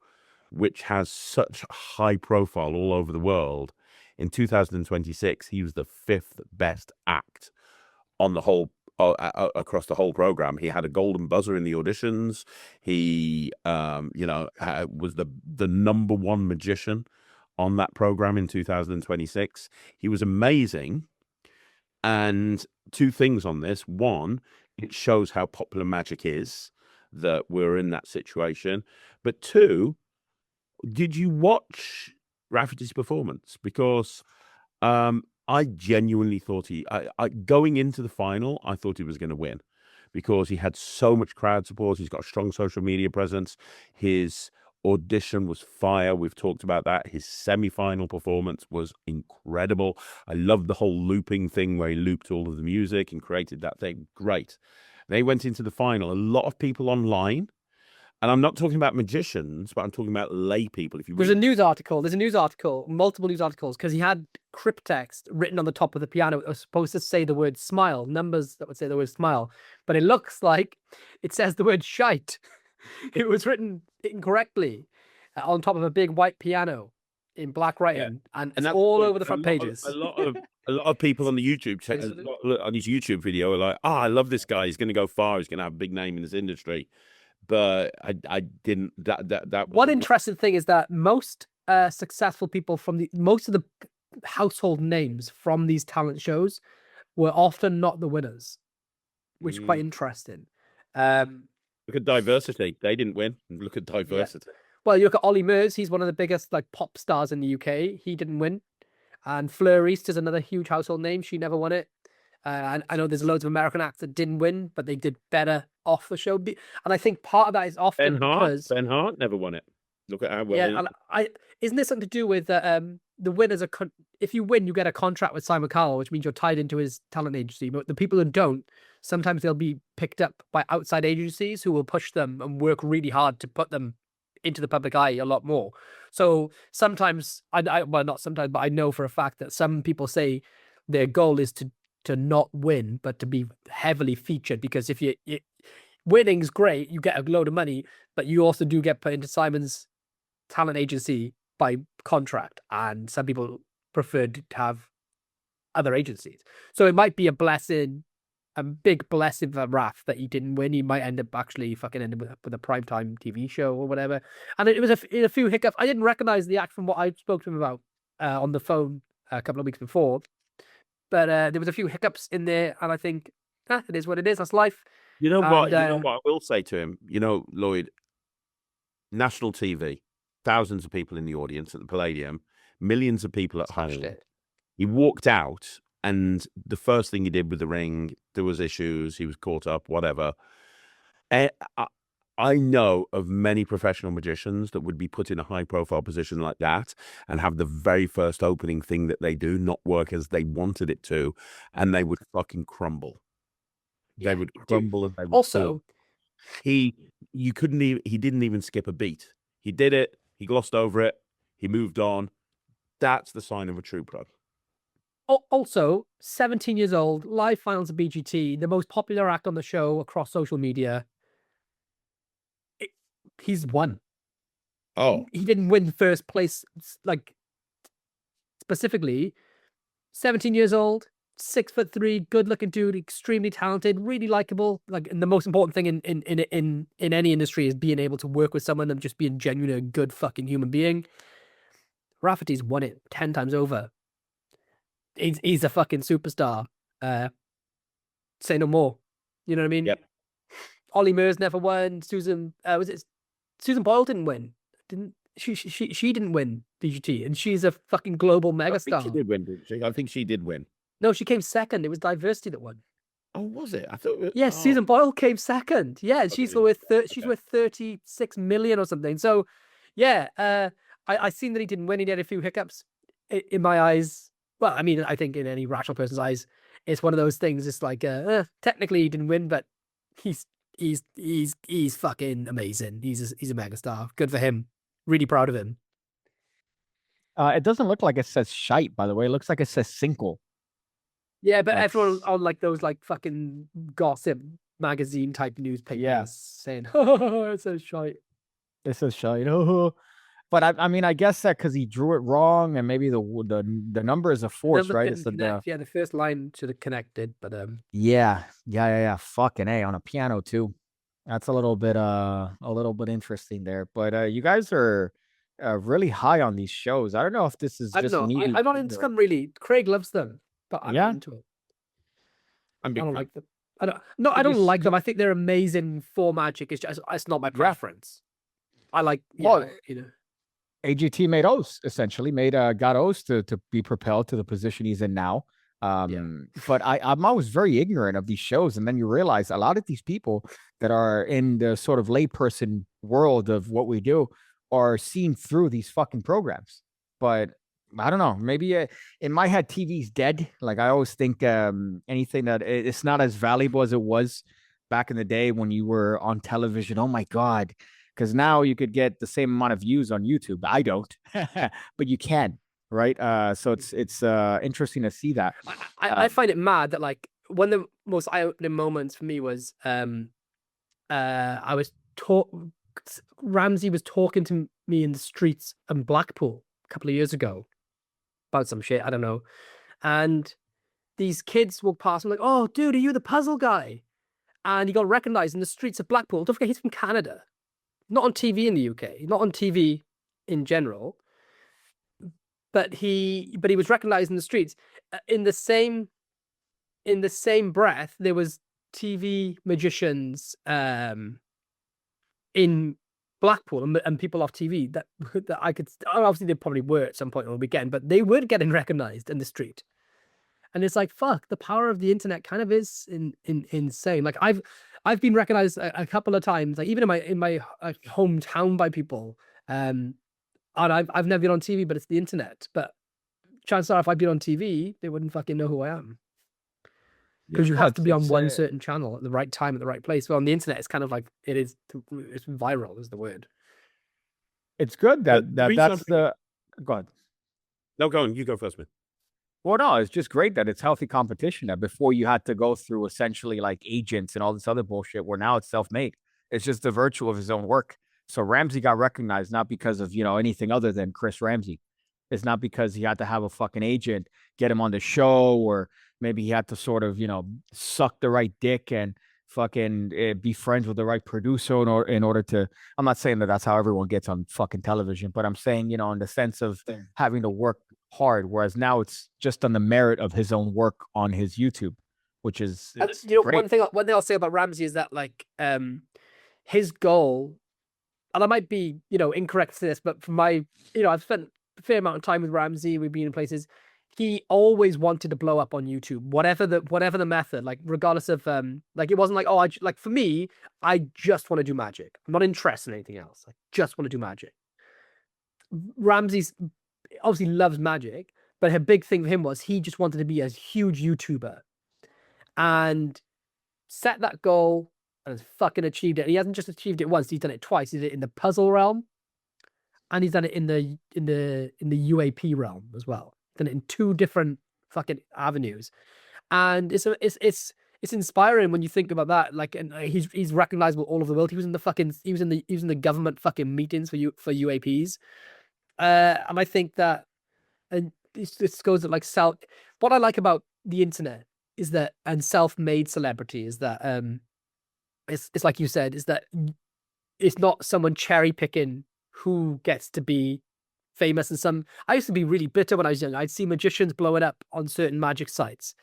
which has such high profile all over the world, in 2026, he was the 5th best act on the whole across the whole program. He had a golden buzzer in the auditions. He, was the number 1 magician on that program in 2026. He was amazing. And 2 things on this. One, it shows how popular Magic is that we're in that situation. But 2, did you watch Rafferty's performance? Because I genuinely thought going into the final, I thought he was going to win because he had so much crowd support. He's got a strong social media presence. His audition was fire. We've talked about that. His semi-final performance was incredible. I loved the whole looping thing where he looped all of the music and created that thing. Great. They went into the final. A lot of people online, and I'm not talking about magicians, but I'm talking about lay people. There's a news article, multiple news articles, because he had crypttext written on the top of the piano. It was supposed to say the word smile, numbers that would say the word smile, but it looks like it says the word shite. It was written incorrectly on top of a big white piano in black writing, and it's all over the front pages. A lot of people on the YouTube on his YouTube video are like, I love this guy. He's going to go far. He's going to have a big name in this industry. But I didn't. That one interesting thing is that most successful people from most of the household names from these talent shows were often not the winners, which is quite interesting. Look at diversity. They didn't win. Look at diversity. Yeah. Well, you look at Ollie Murs. He's one of the biggest like pop stars in the UK. He didn't win. And Fleur East is another huge household name. She never won it. And I know there's loads of American acts that didn't win, but they did better off the show. And I think part of that is often because Ben Hart never won it. Look at how well. Yeah, and isn't this something to do with the winners? If you win, you get a contract with Simon Cowell, which means you're tied into his talent agency. But the people who don't, sometimes they'll be picked up by outside agencies who will push them and work really hard to put them into the public eye a lot more. So sometimes, well, not sometimes, but I know for a fact that some people say their goal is to not win, but to be heavily featured. Because if winning's great, you get a load of money, but you also do get put into Simon's talent agency by contract, and some people preferred to have other agencies. So it might be a blessing, a big blessing for Raph that he didn't win. He might end up actually fucking ending with a primetime TV show or whatever. And it was a few hiccups. I didn't recognize the act from what I spoke to him about on the phone a couple of weeks before. But there was a few hiccups in there, and I think it is what it is. That's life. You know what? You know what I will say to him. Lloyd, national TV, thousands of people in the audience at the Palladium, millions of people at home. He walked out, and the first thing he did with the ring, there was issues. He was caught up, whatever. I I know of many professional magicians that would be put in a high profile position like that and have the very first opening thing that they do not work as they wanted it to, and they would fucking crumble. They would crumble and they would fall. Also, he didn't even skip a beat. He did it, he glossed over it, he moved on. That's the sign of a true pro. Also, 17 years old, live finals of BGT, the most popular act on the show across social media. He's won. Oh, He didn't win first place, like, specifically. 17 years old, 6'3", good-looking dude, extremely talented, really likable. Like, and the most important thing in any industry is being able to work with someone and just being genuinely a good fucking human being. Rafferty's won it 10 times over. He's a fucking superstar. Say no more. You know what I mean? Yep. Ollie Murs never won. Susan Boyle didn't win. She didn't win DGT, and she's a fucking global megastar. I think she did win, didn't she? I think she did win. No, she came second. It was Diversity that won. Oh, was it? I thought. Yes, Susan Boyle came second. Yeah, she's worth 36 million or something. So, yeah, I seen that he didn't win. He had a few hiccups in my eyes. Well, I mean, I think in any rational person's eyes, it's one of those things. It's like, technically he didn't win, but he's fucking amazing. He's a megastar. Good for him. Really proud of him. It doesn't look like it says shite, by the way. It looks like it says single. Yeah, but everyone on like those like fucking gossip magazine type newspapers saying, "Oh, it says shite." It says shite. Oh. But I mean, I guess that because he drew it wrong, and maybe the number is a force, right? It's the first line should have connected, but yeah. Fucking A on a piano too. That's a little bit interesting there. But you guys are really high on these shows. I don't know if this is just me. I'm not into them really. Craig loves them, but I'm not into it. I don't like them. I don't like them. I think they're amazing for Magic. It's not my preference. I like AGT made O's, essentially got O's to be propelled to the position he's in now. But I'm always very ignorant of these shows, and then you realize a lot of these people that are in the sort of layperson world of what we do are seen through these fucking programs. But I don't know, maybe in my head TV's dead. Like I always think anything that it's not as valuable as it was back in the day when you were on television. Oh my god, because now you could get the same amount of views on YouTube. I don't, but you can. Right. So it's interesting to see that. I find it mad that like one of the most eye-opening moments for me was Ramsey was talking to me in the streets in Blackpool a couple of years ago about some shit, I don't know. And these kids walked past him like, "Oh, dude, are you the puzzle guy?" And he got recognized in the streets of Blackpool. Don't forget, he's from Canada. Not on TV in the UK, not on TV in general. But he was recognized in the streets. In the same breath, there was TV magicians in Blackpool and people off TV that I could obviously they probably were at some point on the weekend, but they were getting recognized in the street. And it's like, fuck, the power of the internet kind of is insane. Like I've been recognized a couple of times, like even in my hometown by people. And I've never been on TV, but it's the internet. But chances are, if I'd been on TV, they wouldn't fucking know who I am. Because you have to be on one certain channel at the right time, at the right place. Well, on the internet, it's kind of like it's viral is the word. It's good that's the... Go ahead. No, go on. You go first, man. Well, no, it's just great that it's healthy competition. That before you had to go through essentially like agents and all this other bullshit, where now it's self-made. It's just the virtue of his own work. So Ramsey got recognized not because of, anything other than Chris Ramsey. It's not because he had to have a fucking agent get him on the show, or maybe he had to sort of, suck the right dick and fucking be friends with the right producer in order to, I'm not saying that that's how everyone gets on fucking television, but I'm saying, in the sense of having to work hard, whereas now it's just on the merit of his own work on his YouTube, which is great. One thing I'll say about Ramsey is that like his goal, and I might be, incorrect to this, but for my, I've spent a fair amount of time with Ramsey. We've been in places. he always wanted to blow up on YouTube, whatever the method, like regardless of like it wasn't like, oh, like for me, I just want to do magic. I'm not interested in anything else. I just want to do magic. Ramsey's obviously loves magic, but her big thing for him was he just wanted to be a huge YouTuber and set that goal and has fucking achieved it. He hasn't just achieved it once, he's done it twice. He did it in the puzzle realm and he's done it in the UAP realm as well. Done it in 2 different fucking avenues. And it's inspiring when you think about that. Like, and he's recognizable all over the world. He was in the government fucking meetings for UAPs. And I think that, and this goes to like what I like about the internet is that, and self-made celebrity is that, it's like you said, is that it's not someone cherry picking who gets to be famous. And I used to be really bitter when I was young. I'd see magicians blowing up on certain magic sites.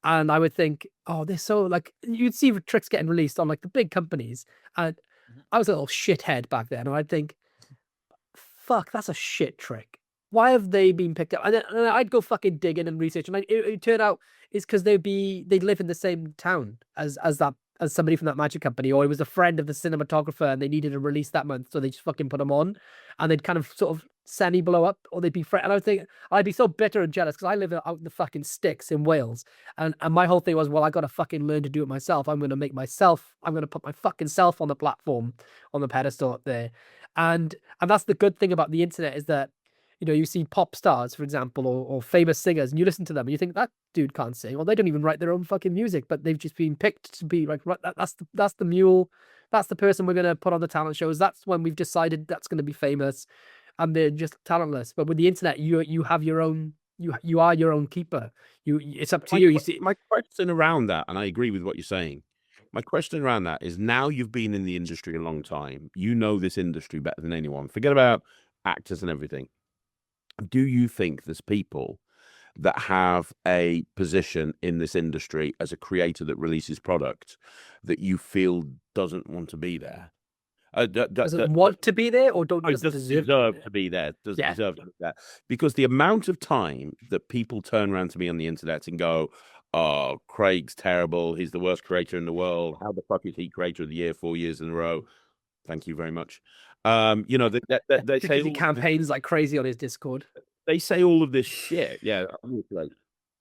And I would think, oh, they're so like, you'd see tricks getting released on like the big companies. And I was a little shithead back then. And I'd think, fuck, that's a shit trick. Why have they been picked up? And then I'd go fucking digging and research. And it turned out it's because they'd live in the same town as somebody from that magic company, or it was a friend of the cinematographer and they needed a release that month. So they just fucking put them on and they'd kind of sort of semi blow up, or they'd be and I would think I'd be so bitter and jealous because I live out in the fucking sticks in Wales. And my whole thing was, well, I got to fucking learn to do it myself. I'm going to put my fucking self on the platform, on the pedestal up there. And that's the good thing about the internet is that, you know, you see pop stars, for example, or famous singers, and you listen to them and you think that dude can't sing. Well, they don't even write their own fucking music, but they've just been picked to be like, that's the mule. That's the person we're going to put on the talent shows. That's when we've decided that's going to be famous, and they're just talentless. But with the internet, you have your own, you are your own keeper. It's up to you. You see, my question around that, and I agree with what you're saying. My question around that is, now you've been in the industry a long time. You know this industry better than anyone. Forget about actors and everything. Do you think there's people that have a position in this industry as a creator that releases product that you feel doesn't want to be there? Doesn't want to be there, or doesn't deserve to be there? Doesn't deserve to be there? Because the amount of time that people turn around to me on the internet and go, "Oh, Craig's terrible. He's the worst creator in the world. How the fuck is he creator of the year 4 years in a row?" Thank you very much. You know, they say he campaigns like crazy on his Discord. They say all of this shit, yeah.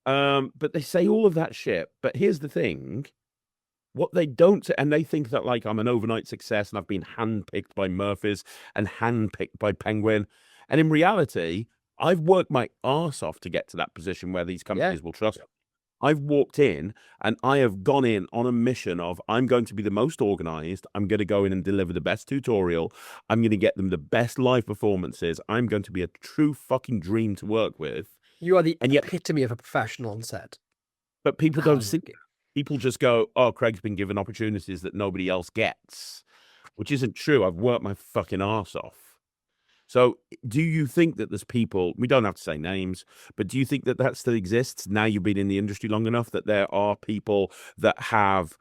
But they say all of that shit. But here's the thing: what they don't say, and they think that like I'm an overnight success and I've been handpicked by Murphy's and handpicked by Penguin, and in reality, I've worked my arse off to get to that position where these companies will trust me. I've walked in and I have gone in on a mission of, I'm going to be the most organized. I'm going to go in and deliver the best tutorial. I'm going to get them the best live performances. I'm going to be a true fucking dream to work with. You are the epitome of a professional on set. But people don't see it. People just go, oh, Craig's been given opportunities that nobody else gets, which isn't true. I've worked my fucking arse off. So do you think that there's people, we don't have to say names, but do you think that that still exists now you've been in the industry long enough, that there are people that have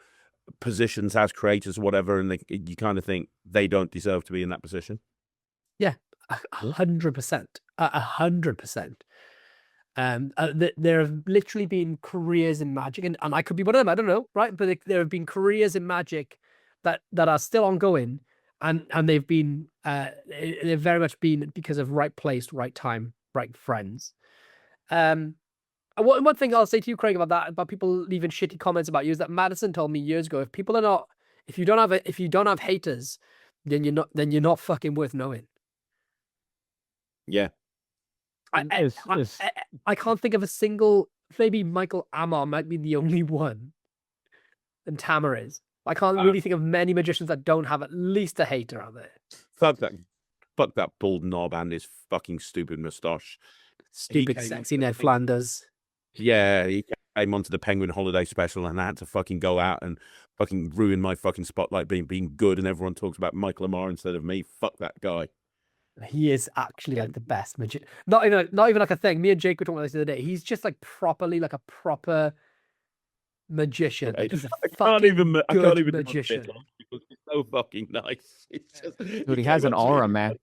positions as creators or whatever, and you kind of think they don't deserve to be in that position? Yeah, 100%. 100%. There have literally been careers in magic, and I could be one of them, I don't know, right? But there have been careers in magic that are still ongoing. And they've been they've very much been because of right place, right time, right friends. One thing I'll say to you, Craig, about people leaving shitty comments about you is that Madison told me years ago, if you don't have haters, then you're not fucking worth knowing. Yeah. I can't think of a single. Maybe Michael Amar might be the only one, and Tamar is. I can't really think of many magicians that don't have at least a hater out there. Fuck that bald knob and his fucking stupid moustache. Stupid, sexy Ned Flanders. Yeah, he came onto the Penguin holiday special and I had to fucking go out and fucking ruin my fucking spotlight being good, and everyone talks about Michael Amar instead of me. Fuck that guy. He is actually like the best magician. Not even like a thing. Me and Jake were talking about this the other day. He's just like properly like a proper magician. Right. He's a I can't even magician. Because he's so fucking nice. It's just, dude, he has an aura, man.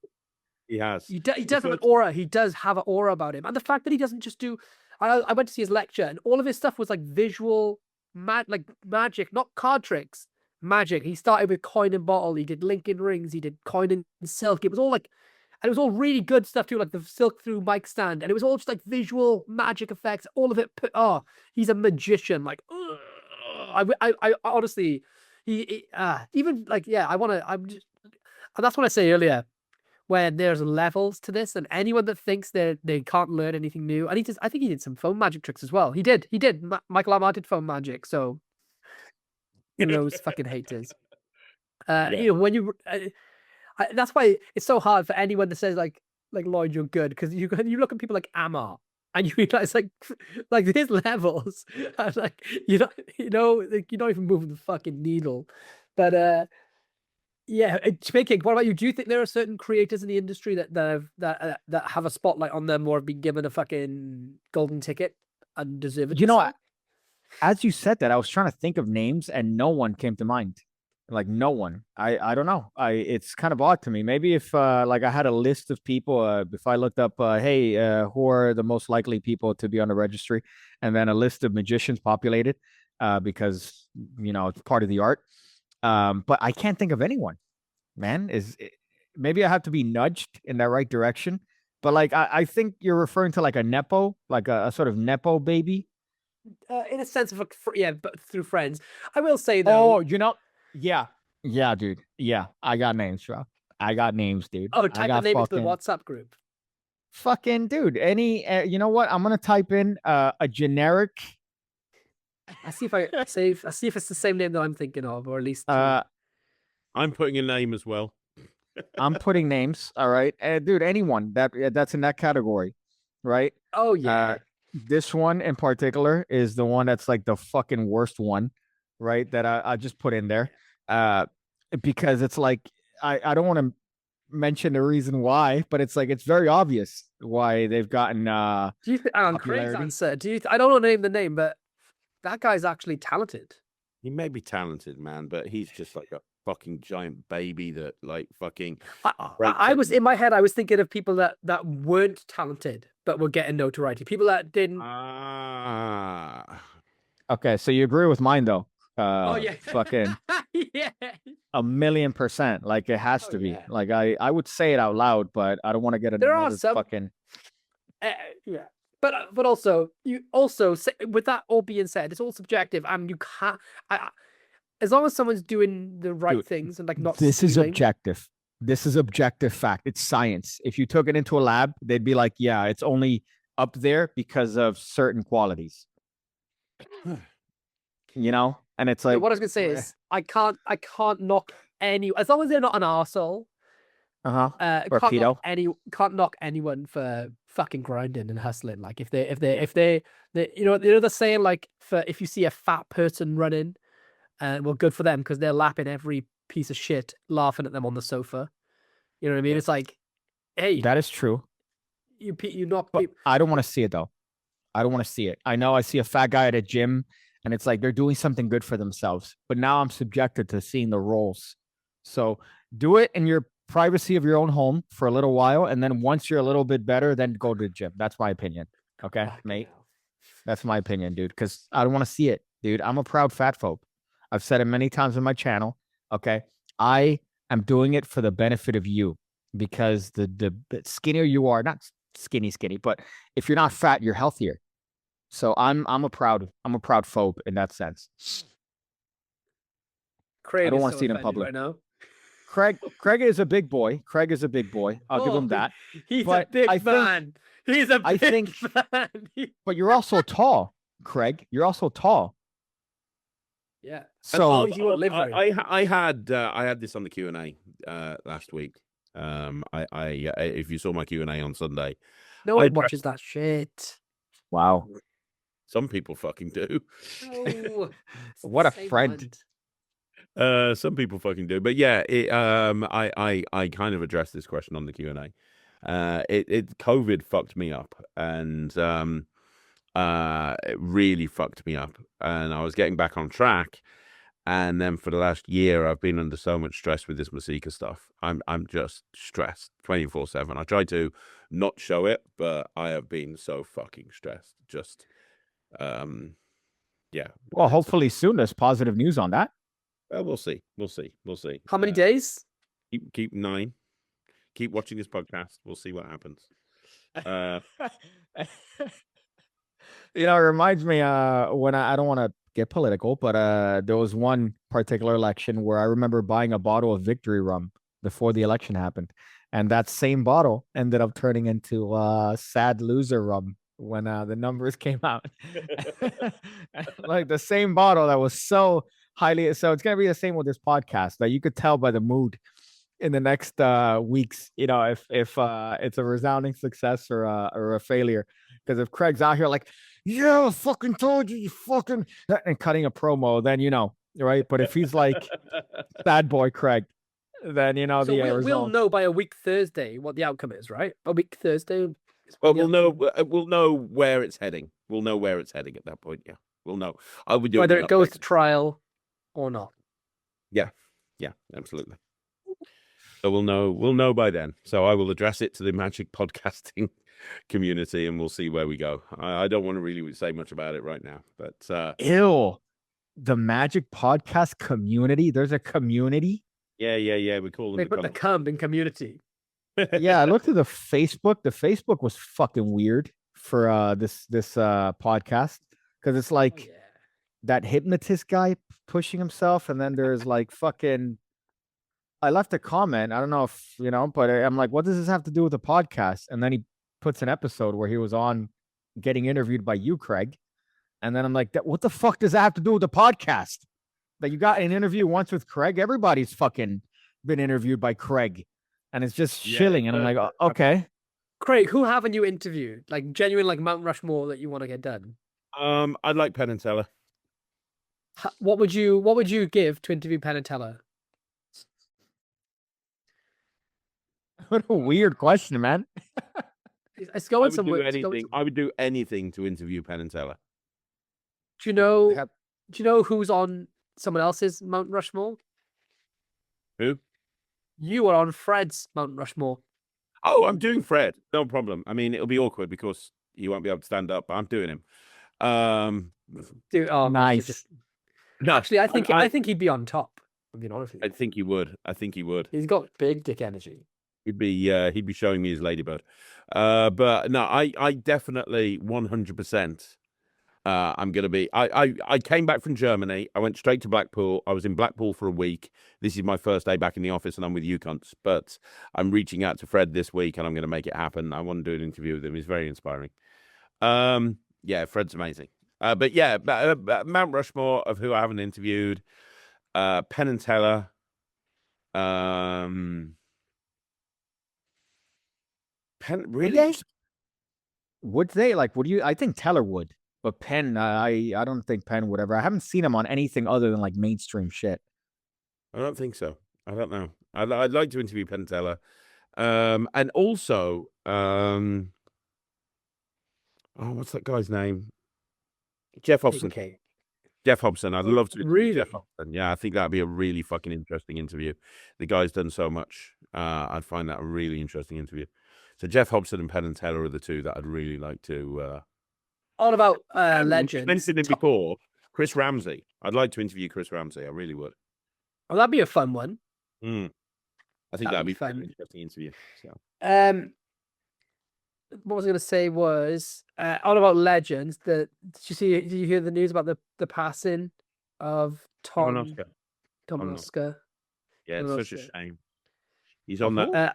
He has. He does have an aura. He does have an aura about him, and the fact that he doesn't just do I went to see his lecture, and all of his stuff was like visual, like magic, not card tricks, magic. He started with coin and bottle. He did Lincoln rings. He did coin and silk. It was all like, and it was all really good stuff too, like the silk through mic stand, and it was all just like visual magic effects. All of it. He's a magician. Like, I honestly, even like, yeah, I want to. I'm just, and that's what I say earlier. When there's levels to this, and anyone that thinks they can't learn anything new, and I think he did some phone magic tricks as well. He did. Michael Amar did phone magic, so those fucking haters. When you, that's why it's so hard for anyone that says like Lloyd, you're good, because you look at people like Amar, and you realize like his levels, and like like, you're not even moving the fucking needle, but. Yeah, Pigcake, what about you? Do you think there are certain creators in the industry that have a spotlight on them or have been given a fucking golden ticket undeservedly? You know, as you said that, I was trying to think of names and no one came to mind. Like no one. I don't know. It's kind of odd to me. Maybe if like I had a list of people, if I looked up, hey, who are the most likely people to be on the registry, and then a list of magicians populated, because it's part of the art. But I can't think of anyone, man. Maybe I have to be nudged in that right direction. But like, I think you're referring to like a Nepo, like a sort of Nepo baby. In a sense of but through friends. I will say though. Oh, yeah, dude. Yeah, I got names, bro. I got names, dude. Oh, type a name into the WhatsApp group. Fucking dude. You know what? I'm gonna type in a generic. I see if it's the same name that I'm thinking of, or at least. I'm putting a name as well. I'm putting names. All right, dude. Anyone that's in that category, right? Oh yeah. This one in particular is the one that's like the fucking worst one, right? That I just put in there, because it's like I don't want to mention the reason why, but it's like it's very obvious why they've gotten. Do you think? Craig's answer. I don't want to name the name, but. That guy's actually talented. He may be talented, man, but he's just like a fucking giant baby that like fucking. I was in my head. I was thinking of people that weren't talented but were getting notoriety. People that didn't. Okay, so you agree with mine though? Oh yeah, fucking yeah, 1,000,000%. Like it has to be. Yeah. Like I would say it out loud, but I don't want to get another fucking. Yeah. But also, you also say, with that all being said, it's all subjective, and you can't. As long as someone's doing the right things and like not. This is objective. This is objective fact. It's science. If you took it into a lab, they'd be like, "Yeah, it's only up there because of certain qualities." And it's like what I was gonna say is, I can't knock any as long as they're not an arsehole. Or can't knock anyone for fucking grinding and hustling. Like if they the saying, like, for if you see a fat person running, well, good for them because they're lapping every piece of shit, laughing at them on the sofa. You know what I mean? Yeah. It's like, hey, that is true. You knock. But I don't want to see it though. I don't want to see it. I know I see a fat guy at a gym, and it's like they're doing something good for themselves. But now I'm subjected to seeing the rolls. So do it in your privacy of your own home for a little while, and then once you're a little bit better, then go to the gym. That's my opinion. Okay, mate. That's my opinion, dude. Because I don't want to see it, dude. I'm a proud fat phobe. I've said it many times on my channel. Okay, I am doing it for the benefit of you, because the skinnier you are, not skinny, but if you're not fat, you're healthier. So I'm a proud phobe in that sense. Craig, I don't want to see it in public right now. Craig is a big boy. I'll give him that. He's a big man. He's a big man. But you're also tall, Craig. You're also tall. Yeah. So I had this on the Q&A last week. If you saw my Q&A on Sunday. No one watches that shit. Wow. Some people fucking do. Oh, what a friend. Some people fucking do, but yeah, I kind of addressed this question on the Q&A. COVID fucked me up, and it really fucked me up, and I was getting back on track, And then for the last year, I've been under so much stress with this Masika stuff. I'm just stressed 24/7. I try to not show it, but I have been so fucking stressed. Just, yeah. Well, hopefully soon there's positive news on that. Well, we'll see. We'll see. How many days? Keep 9. Keep watching this podcast. We'll see what happens. It reminds me when I don't want to get political, but there was one particular election where I remember buying a bottle of Victory rum before the election happened, and that same bottle ended up turning into sad loser rum when the numbers came out. Like the same bottle that was so highly. So it's gonna be the same with this podcast. That you could tell by the mood in the next weeks, if it's a resounding success or a failure. Because if Craig's out here like, yeah, I fucking told you, you fucking, and cutting a promo, then right? But if he's like bad boy Craig, then So we'll result. know by a week Thursday what the outcome is, right? A week Thursday. Well, we'll know where it's heading. We'll know where it's heading at that point. Yeah, we'll know. I would do whether it goes to trial or not. Yeah, absolutely. So we'll know by then. So I will address it to the Magic podcasting community, and we'll see where we go. I don't want to really say much about it right now, but Ew, the Magic podcast community. There's a community. Yeah. We call them. They put the cum in community. Yeah, I looked at the Facebook. The Facebook was fucking weird for this podcast because it's like that hypnotist guy pushing himself, and then there's like fucking. I left a comment. I don't know if but I'm like, what does this have to do with the podcast? And then he puts an episode where he was on getting interviewed by you, Craig. And then I'm like, what the fuck does that have to do with the podcast? That you got an interview once with Craig? Everybody's fucking been interviewed by Craig. And it's just chilling. And I'm like, okay. Craig, who haven't you interviewed? Like genuine, like Mount Rushmore that you want to get done? I'd like Penn and Teller. What would you give to interview Penn and Teller? What a weird question, man. It's going somewhere. I would do anything to interview Penn and Teller. Do you know who's on someone else's Mount Rushmore? Who? You are on Fred's Mount Rushmore. Oh, I'm doing Fred. No problem. I mean, it'll be awkward because he won't be able to stand up, but I'm doing him. Dude, nice. No, actually, I think he'd be on top. I'm being honest with you. I think he would. He's got big dick energy. He'd be showing me his ladybird. But no, I definitely 100%. I'm gonna be. I came back from Germany. I went straight to Blackpool. I was in Blackpool for a week. This is my first day back in the office, and I'm with you cunts. But I'm reaching out to Fred this week, and I'm gonna make it happen. I want to do an interview with him. He's very inspiring. Yeah, Fred's amazing. But yeah, Mount Rushmore of who I haven't interviewed. Penn and Teller. Penn, really? Would they would you? I think Teller would, but Penn, I don't think Penn would ever. I haven't seen him on anything other than like mainstream shit. I don't think so. I don't know. I'd like to interview Penn and Teller, and also, what's that guy's name? Jeff Hobson. Pigcake. Jeff Hobson. I'd love to really. Jeff Hobson. Yeah, I think that'd be a really fucking interesting interview. The guy's done so much. I'd find that a really interesting interview. So Jeff Hobson and Penn and Teller are the two that I'd really like to. All about legends. I mentioned him before. Chris Ramsey. I'd like to interview Chris Ramsey. I really would. Oh, that'd be a fun one. I think that'd be fun. an interesting interview. So. What I was going to say was all about legends. Did you hear the news about the passing of Tom Oscar? Yeah, it's such a shame. He's on that.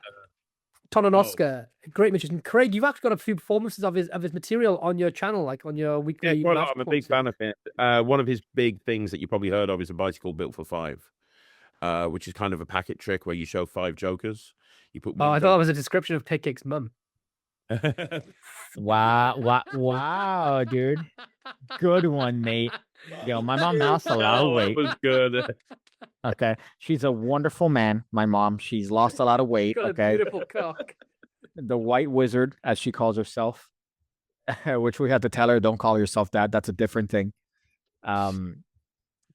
Tom Oscar, great magician. Craig, you've actually got a few performances of his material on your channel, like on your weekly. Yeah, I'm a big fan of it. One of his big things that you probably heard of is a bicycle built for 5, which is kind of a packet trick where you show 5 jokers. You put. I thought it was a description of Pigcake's mum. Wow, dude. Good one, mate. Yo, my mom lost a lot of weight. That was good. Okay. She's a wonderful man, my mom. She's lost a lot of weight. Got okay. A beautiful cock. The white wizard, as she calls herself, which we had to tell her, don't call yourself that. That's a different thing.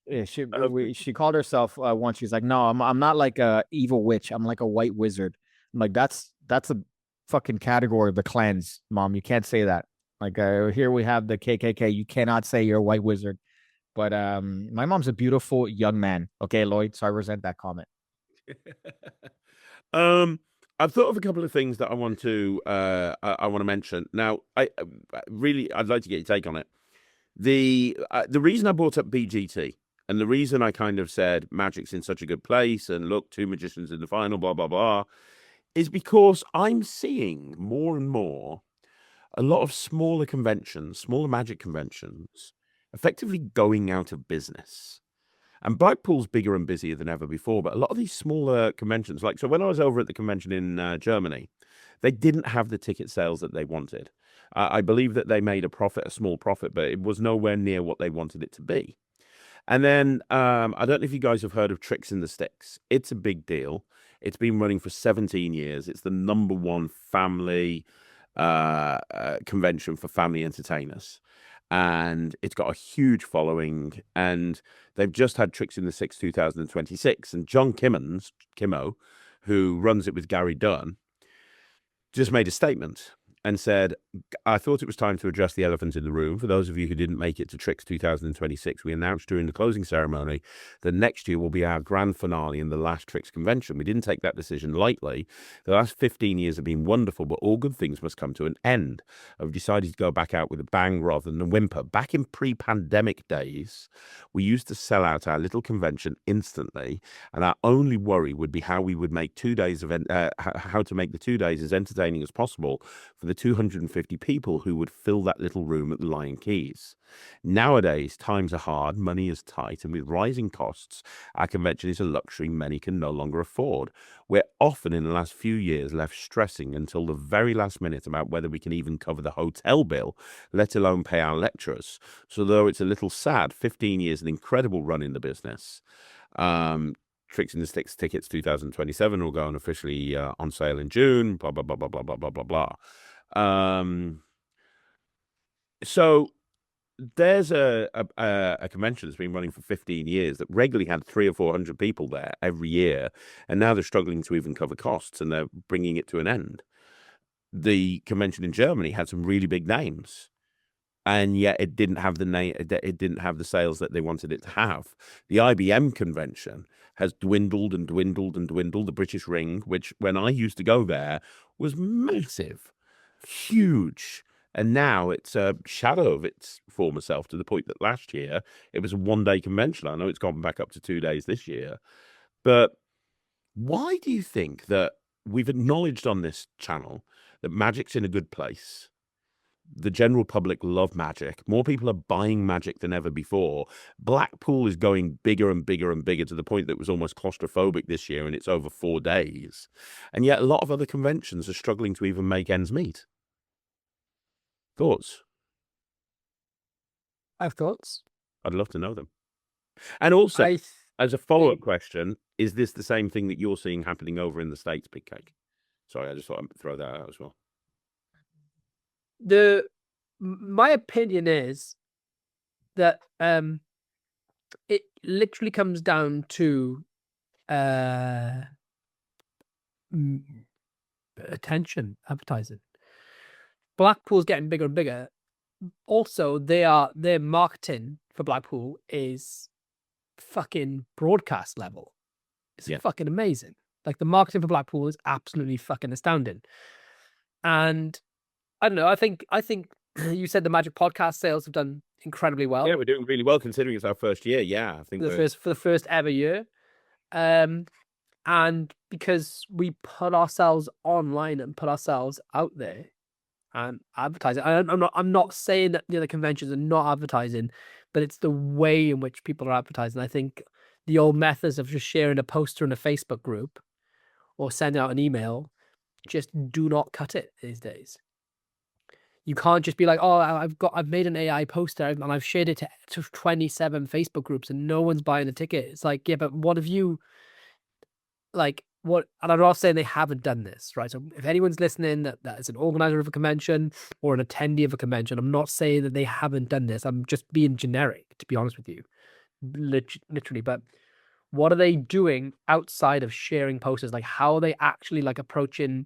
Yeah, she called herself once. She's like, "No, I'm not like a evil witch. I'm like a white wizard." I'm like, that's a fucking category of the clans, Mom. You can't say that. Like, here we have the KKK. You cannot say you're a white wizard. But my mom's a beautiful young man. Okay, Lloyd. So I resent that comment. I've thought of a couple of things that I want to I want to mention. Now, I'd like to get your take on it. The reason I brought up BGT and the reason I kind of said Magic's in such a good place and look, two magicians in the final, blah blah blah, is because I'm seeing more and more a lot of smaller conventions, smaller Magic conventions, effectively going out of business. And Blackpool's bigger and busier than ever before, but a lot of these smaller conventions, like, so when I was over at the convention in Germany, they didn't have the ticket sales that they wanted. I believe that they made a small profit, but it was nowhere near what they wanted it to be. And then I don't know if you guys have heard of Tricks in the Sticks. It's a big deal. It's been running for 17 years. It's the #1 family convention for family entertainers. And it's got a huge following. And they've just had Tricks in the Sticks 2026. And John Kimmo, who runs it with Gary Dunn, just made a statement and said, I thought it was time to address the elephant in the room. For those of you who didn't make it to Tricks 2026, we announced during the closing ceremony that next year will be our grand finale and the last Tricks convention. We didn't take that decision lightly. The last 15 years have been wonderful, but all good things must come to an end. I've decided to go back out with a bang rather than a whimper. Back in pre-pandemic days, we used to sell out our little convention instantly, and our only worry would be how we would make 2 days of how to make the 2 days as entertaining as possible for the 250 people who would fill that little room at the Lion Keys. Nowadays, times are hard, money is tight, and with rising costs, our convention is a luxury many can no longer afford. We're often in the last few years left stressing until the very last minute about whether we can even cover the hotel bill, let alone pay our lecturers. So though it's a little sad, 15 years, an incredible run in the business. Tricks in the Sticks tickets 2027 will go on officially on sale in June, blah, blah, blah, blah, blah, blah, blah, blah, blah. So there's a convention that's been running for 15 years that regularly had 300 or 400 people there every year, and now they're struggling to even cover costs, and they're bringing it to an end. The convention in Germany had some really big names, and yet it didn't have the name. It didn't have the sales that they wanted it to have. The IBM convention has dwindled and dwindled and dwindled. The British Ring, which when I used to go there was massive, huge, and now it's a shadow of its former self, to the point that last year it was a one-day convention. I know it's gone back up to 2 days this year, but why do you think that we've acknowledged on this channel that Magic's in a good place? The general public love Magic. More people are buying Magic than ever before. Blackpool is going bigger and bigger and bigger, to the point that it was almost claustrophobic this year, and it's over 4 days. And yet a lot of other conventions are struggling to even make ends meet. Thoughts? I have thoughts. I'd love to know them. And also, as a follow-up question, is this the same thing that you're seeing happening over in the States, Pigcake? Sorry, I just thought I'd throw that out as well. My opinion is that it literally comes down to attention, advertising. Blackpool's getting bigger and bigger. Also, their marketing for Blackpool is fucking broadcast level. It's fucking amazing. Like, the marketing for Blackpool is absolutely fucking astounding. And I don't know. I think you said the Magic podcast sales have done incredibly well. Yeah, we're doing really well considering it's our first year. Yeah, I think for the first ever year, and because we put ourselves online and put ourselves out there and advertising. I'm not saying that the other conventions are not advertising, but it's the way in which people are advertising. I think the old methods of just sharing a poster in a Facebook group or sending out an email just do not cut it these days. You can't just be like, oh, I've made an AI poster and I've shared it to 27 Facebook groups and no one's buying the ticket. It's like, yeah, but what have you, like, what? And I'm not saying they haven't done this, right? So if anyone's listening that is an organizer of a convention or an attendee of a convention, I'm not saying that they haven't done this. I'm just being generic, to be honest with you. literally, but what are they doing outside of sharing posters? Like, how are they actually like approaching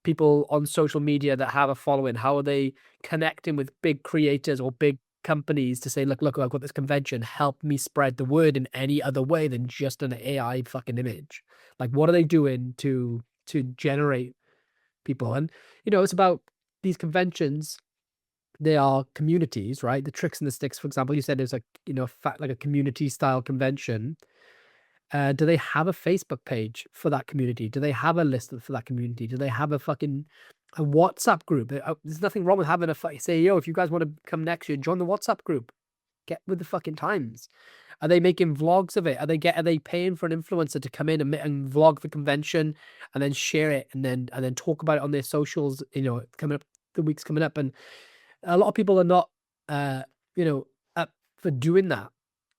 people on social media that have a following? How are they connecting with big creators or big companies to say, look, I've got this convention, help me spread the word in any other way than just an AI fucking image? Like, what are they doing to generate people? And it's about these conventions. They are communities, right? The Tricks and the Sticks, for example, you said there's like a community style convention. Do they have a Facebook page for that community? Do they have a list for that community? Do they have a WhatsApp group? There's nothing wrong with having say, yo, if you guys want to come next year, join the WhatsApp group. Get with the fucking times. Are they making vlogs of it? Are they paying for an influencer to come in and vlog the convention and then share it and then talk about it on their socials? Coming up, the weeks coming up, and a lot of people are not, up for doing that.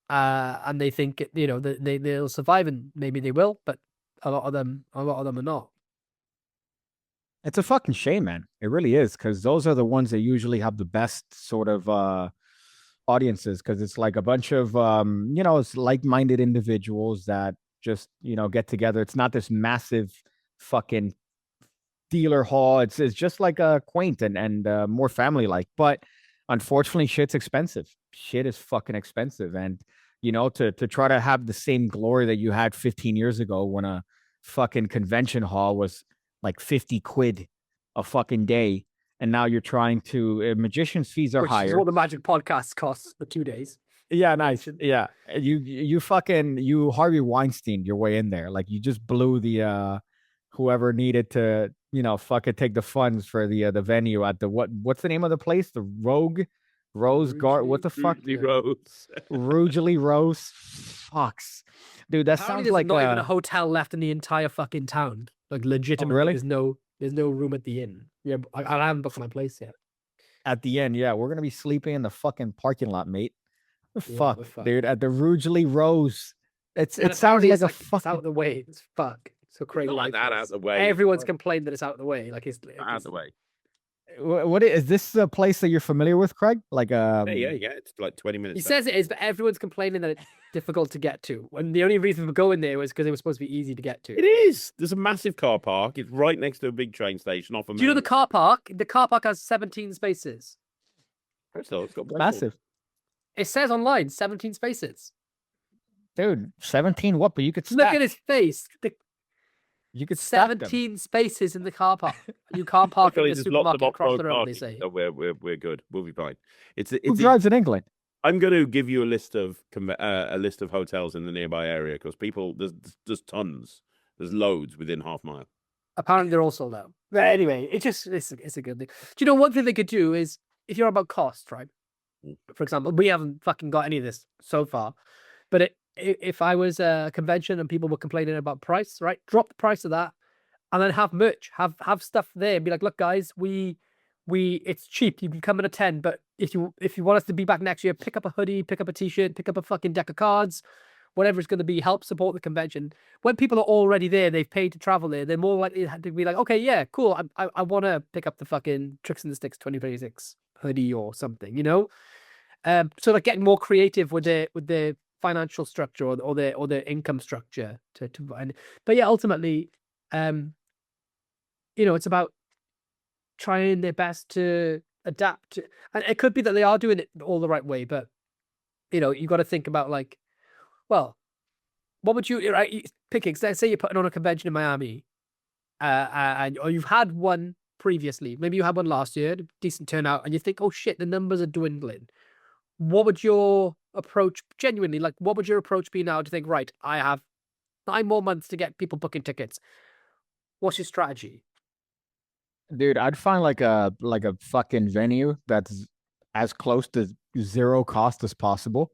And they think they'll survive, and maybe they will, but a lot of them are not. It's a fucking shame, man. It really is, because those are the ones that usually have the best sort of audiences, because it's like a bunch of it's like-minded individuals that just get together. It's not this massive fucking dealer hall. It's just like a quaint and more family-like. But unfortunately, shit's expensive. Shit is fucking expensive. And to try to have the same glory that you had 15 years ago when a fucking convention hall was like 50 quid a fucking day, and now you're trying to magician's fees are higher. Which is what the Magic podcast costs for 2 days. Yeah, nice. Yeah, you Harvey Weinstein your way in there. Like, you just blew the whoever needed to fucking take the funds for the venue at the what's the name of the place? The Rose Garden. What the fuck? Rugeley Rose. Fucks. Dude, that Apparently sounds like not even a hotel left in the entire fucking town. Like, legitimately, really? There's no room at the inn. Yeah, I haven't booked my place yet. At the end, yeah, we're gonna be sleeping in the fucking parking lot, mate. Fuck, fuck. dude, at the Rugeley Rose. It sounds like a fucking... It's out of the way. It's fuck. So Craig like that out of the way. Everyone's complained that it's out of the way. Like, it's out of the way. What is this a place that you're familiar with, Craig? Like yeah, it's like 20 minutes. He says it is, but everyone's complaining that it's difficult to get to. And the only reason for going there was because it was supposed to be easy to get to. It is. There's a massive car park. It's right next to a big train station. Do you know the car park? The car park has 17 spaces. It's got massive. It says online 17 spaces. Dude, 17 what? But you could stack. Look at his face. You could 17 spaces in the car park. You can't park in the supermarket across the road, they say. So we're good. We'll be fine. Who drives in England? I'm going to give you a list of hotels in the nearby area, because there's tons. There's loads within half mile. Apparently they're all sold out. But anyway, it's a good thing. Do you know one thing they could do is, if you're about cost, right? For example, we haven't fucking got any of this so far, but if I was a convention and people were complaining about price, right? Drop the price of that, and then have merch, have stuff there, and be like, look, guys, it's cheap. You can come and attend, but if you want us to be back next year, pick up a hoodie, pick up a t-shirt, pick up a fucking deck of cards, whatever it's going to be. Help support the convention. When people are already there, they've paid to travel there, they're more likely to be like, okay, yeah, cool. I want to pick up the fucking Tricks and the Sticks 2026 hoodie or something, So like getting more creative with their financial structure or their income structure but yeah, ultimately, it's about trying their best to adapt, and it could be that they are doing it all the right way, but you got to think about, like, well, what would you, right? Pigcake, let's say you're putting on a convention in Miami, or you've had one previously, maybe you had one last year, decent turnout, and you think, oh shit, the numbers are dwindling. What would your approach, genuinely, like, what would your approach be now to think, right, I have 9 more months to get people booking tickets? What's your strategy? Dude, I'd find like a fucking venue that's as close to zero cost as possible.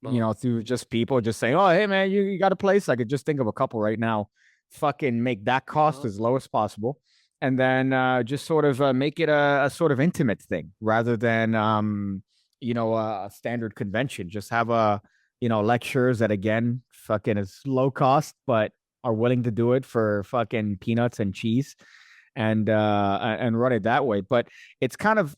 Through just people just saying, oh, hey man, you got a place? I could just think of a couple right now. Fucking make that cost as low as possible. And then just sort of make it a sort of intimate thing rather than a standard convention. Just have lectures that, again, fucking is low cost, but are willing to do it for fucking peanuts and cheese, and run it that way. But it's kind of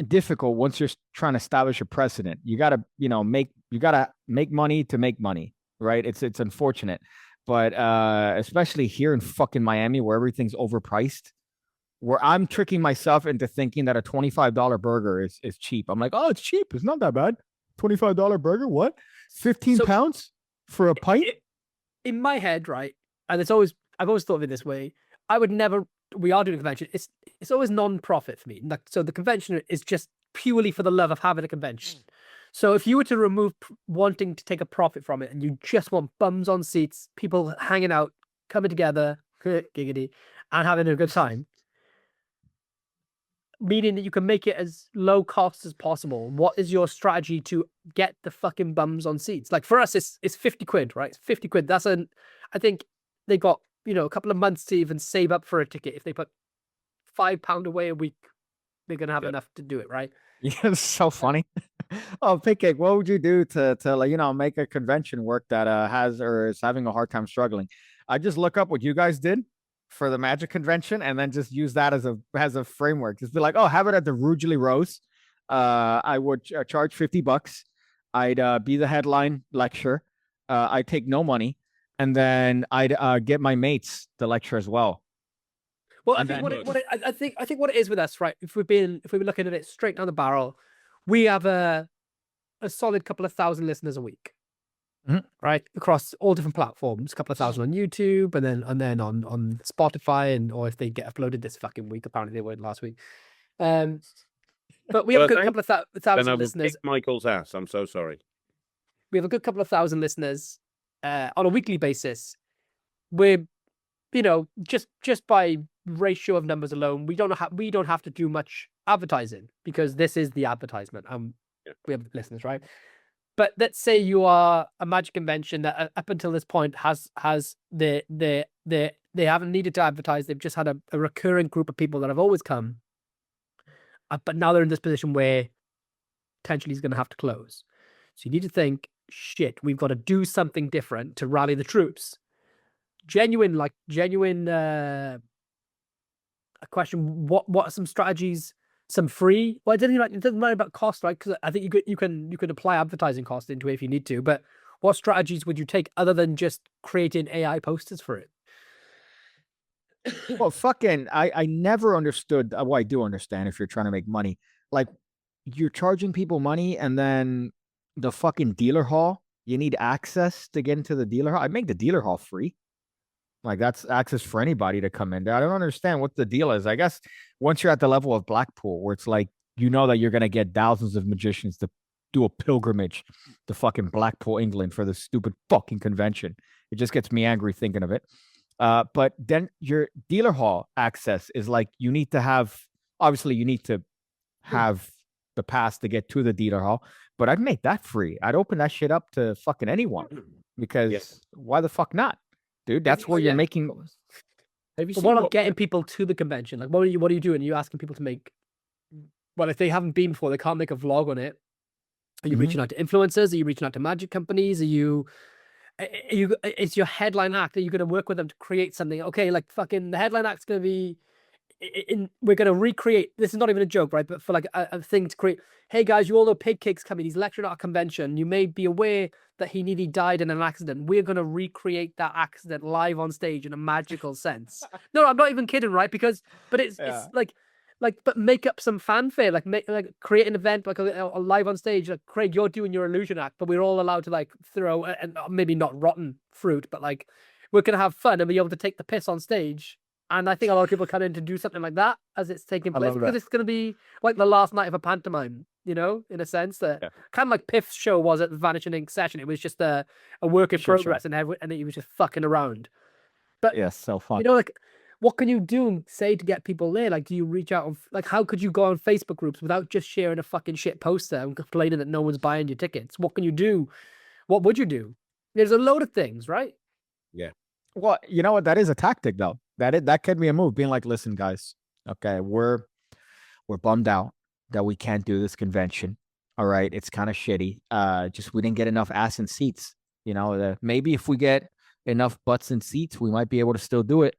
difficult once you're trying to establish a precedent. You got to, make You gotta make money to make money, right? It's unfortunate, but especially here in fucking Miami, where everything's overpriced, where I'm tricking myself into thinking that a $25 burger is cheap. I'm like, oh, it's cheap. It's not that bad. $25 burger? What? 15 So- pounds for a pint? In my head, right, and I've always thought of it this way. I would never. We are doing a convention. It's always non-profit for me. Like, so the convention is just purely for the love of having a convention. So if you were to remove wanting to take a profit from it, and you just want bums on seats, people hanging out, coming together, giggity, and having a good time, meaning that you can make it as low cost as possible. What is your strategy to get the fucking bums on seats? Like, for us, it's 50 quid, right? It's 50 quid. I think they got, a couple of months to even save up for a ticket. If they put £5 away a week, they're gonna have enough to do it, right? Yeah, it's so funny. Oh, Pigcake, what would you do to make a convention work that has or is having a hard time struggling? I just look up what you guys did for the Magic convention and then just use that as a framework. Just be like, oh, have it at the Rugeley Rose. I would charge $50. I'd be the headline lecturer. I'd take no money, and then I'd get my mates to lecture as well. Well, I think what it is with us, right? If we're looking at it straight down the barrel, we have a solid couple of thousand listeners a week, right, across all different platforms. A couple of thousand on YouTube, and then on Spotify, or if they get uploaded this fucking week, apparently they weren't last week. But we have a good couple of thousand listeners. Michael's ass. I'm so sorry. We have a good couple of thousand listeners on a weekly basis. We're, just by ratio of numbers alone, we don't have to do much advertising, because this is the advertisement. We have listeners, right? But let's say you are a Magic convention that up until this point they haven't needed to advertise. They've just had a recurring group of people that have always come. But now they're in this position where potentially he's going to have to close. So you need to think, shit, we've got to do something different to rally the troops. Genuine a question. What are some strategies? Some free? Well, it doesn't matter about cost, right? Because I think you can apply advertising cost into it if you need to. But what strategies would you take other than just creating AI posters for it? Well, I never understood. Well, I do understand if you're trying to make money. Like, you're charging people money, and then the fucking dealer hall, you need access to get into the dealer hall. I make the dealer hall free. Like, that's access for anybody to come in there. I don't understand what the deal is. I guess once you're at the level of Blackpool, where it's like, that you're going to get thousands of magicians to do a pilgrimage to fucking Blackpool, England for this stupid fucking convention. It just gets me angry thinking of it. But then your dealer hall access is like, you need to have the pass to get to the dealer hall, but I'd make that free. I'd open that shit up to fucking anyone, because why the fuck not? Dude, that's where you're making. Have you seen what about getting people to the convention? Like, what are you doing? Are you asking people to make? Well, if they haven't been before, they can't make a vlog on it. Are you reaching out to influencers? Are you reaching out to magic companies? It's your headline act. Are you going to work with them to create something? Okay, like fucking the headline act's going to be. We're going to recreate. This is not even a joke, right? But for like a thing to create. Hey guys, you all know Pigcake's coming. He's lecturing at our convention. You may be aware that he nearly died in an accident. We're going to recreate that accident live on stage in a magical sense. No, I'm not even kidding, right? But it's like, but make up some fanfare, like create an event like a live on stage. Like, Craig, you're doing your illusion act, but we're all allowed to like throw and maybe not rotten fruit, but like we're going to have fun and be able to take the piss on stage. And I think a lot of people come in to do something like that as it's taking place, because it's going to be like the last night of a pantomime, in a sense that kind of like Piff's show was at the Vanishing Ink session. It was just a work in progress, and he was just fucking around. But so fun. Like, what can you do, say, to get people there? Like, do you reach out like, how could you go on Facebook groups without just sharing a fucking shit poster and complaining that no one's buying your tickets? What can you do? What would you do? There's a load of things, right? Yeah. Well, you know what? That is a tactic, though. That could be a move, being like, listen, guys, okay, we're bummed out that we can't do this convention. All right, it's kind of shitty. Just we didn't get enough ass and seats. Maybe if we get enough butts and seats, we might be able to still do it.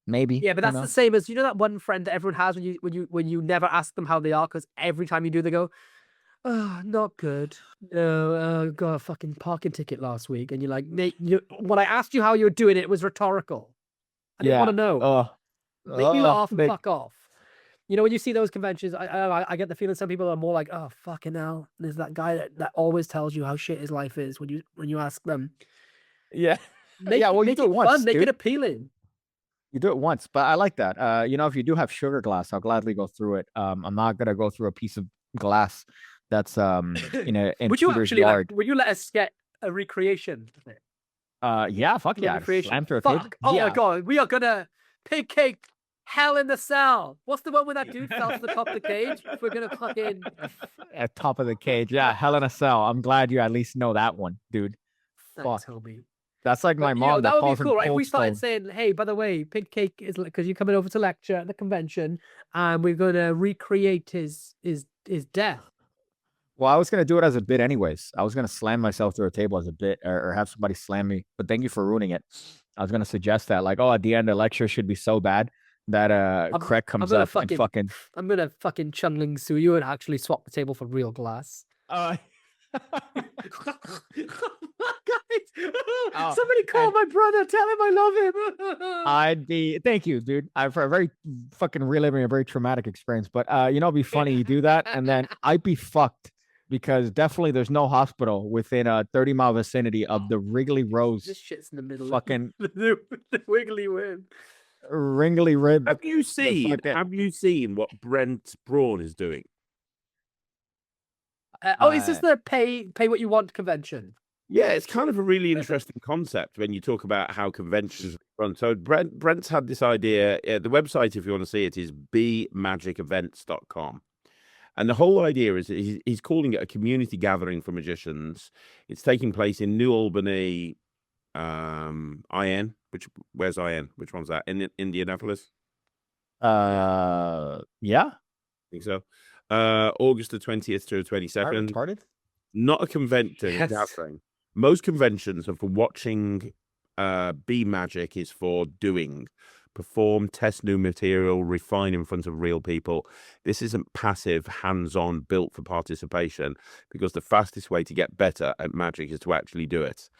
Maybe. Yeah, but that's the same as that one friend that everyone has when you never ask them how they are, because every time you do, they go, Not good. No, got a fucking parking ticket last week, and you're like, Nate, when I asked you how you were doing, it was rhetorical. I didn't want to know. Leave me off and fuck off. You know, when you see those conventions, I get the feeling some people are more like, oh, fucking hell. There's that guy that always tells you how shit his life is when you ask them. Yeah. Make you it do it once, fun, make dude. it appealing. You do it once, but I like that. You know, if you do have sugar glass, I'll gladly go through it. I'm not gonna go through a piece of glass that's in Would you Peter's actually yard. would you let us get a recreation of it? Yeah, fuck yeah. Slam through a table. Fuck. Oh yeah. my god, we are gonna Pigcake Hell in the Cell. What's the one where that dude fell to the top of the cage? We're gonna fucking At top of the cage. Yeah, Hell in a Cell. I'm glad you at least know that one, dude. Thanks, Fuck. homie. That's like my But, mom that that would be falls in cool, right? If we Cold started Stone. saying, hey, by the way, Pigcake is because you're coming over to lecture at the convention and we're gonna recreate his death. Well, I was gonna do it as a bit anyways. I was gonna slam myself through a table as a bit, or have somebody slam me. But thank you for ruining it. I was gonna suggest that, like, at the end the lecture should be so bad that Craig comes up and fucking. I'm gonna fucking Chun-Ling sue you and actually swap the table for real glass. Guys, somebody call my brother. Tell him I love him. Thank you, dude. For a very fucking reliving a very traumatic experience. But it'd be funny you do that, and then I'd be fucked because definitely there's no hospital within a 30-mile vicinity of the Wrigley Rose. This shit's in the middle. Fucking the Wiggly Win. Wrigley Rib. Have you seen what Brent Braun is doing? Is this the pay what you want convention? Yeah, it's kind of a really interesting concept when you talk about how conventions run. So Brent's had this idea. The website, if you want to see it, is bmagicevents.com. And the whole idea is he's calling it a community gathering for magicians. It's taking place in New Albany, IN. Where's IN? Which one's that? In Indianapolis? Yeah. I think so. August the 20th to the 22nd. Retarded? Not a convention gathering. Most conventions are for watching. B Magic is for doing. Perform, test new material, refine in front of real people. This isn't passive, hands-on, built for participation, because the fastest way to get better at magic is to actually do it.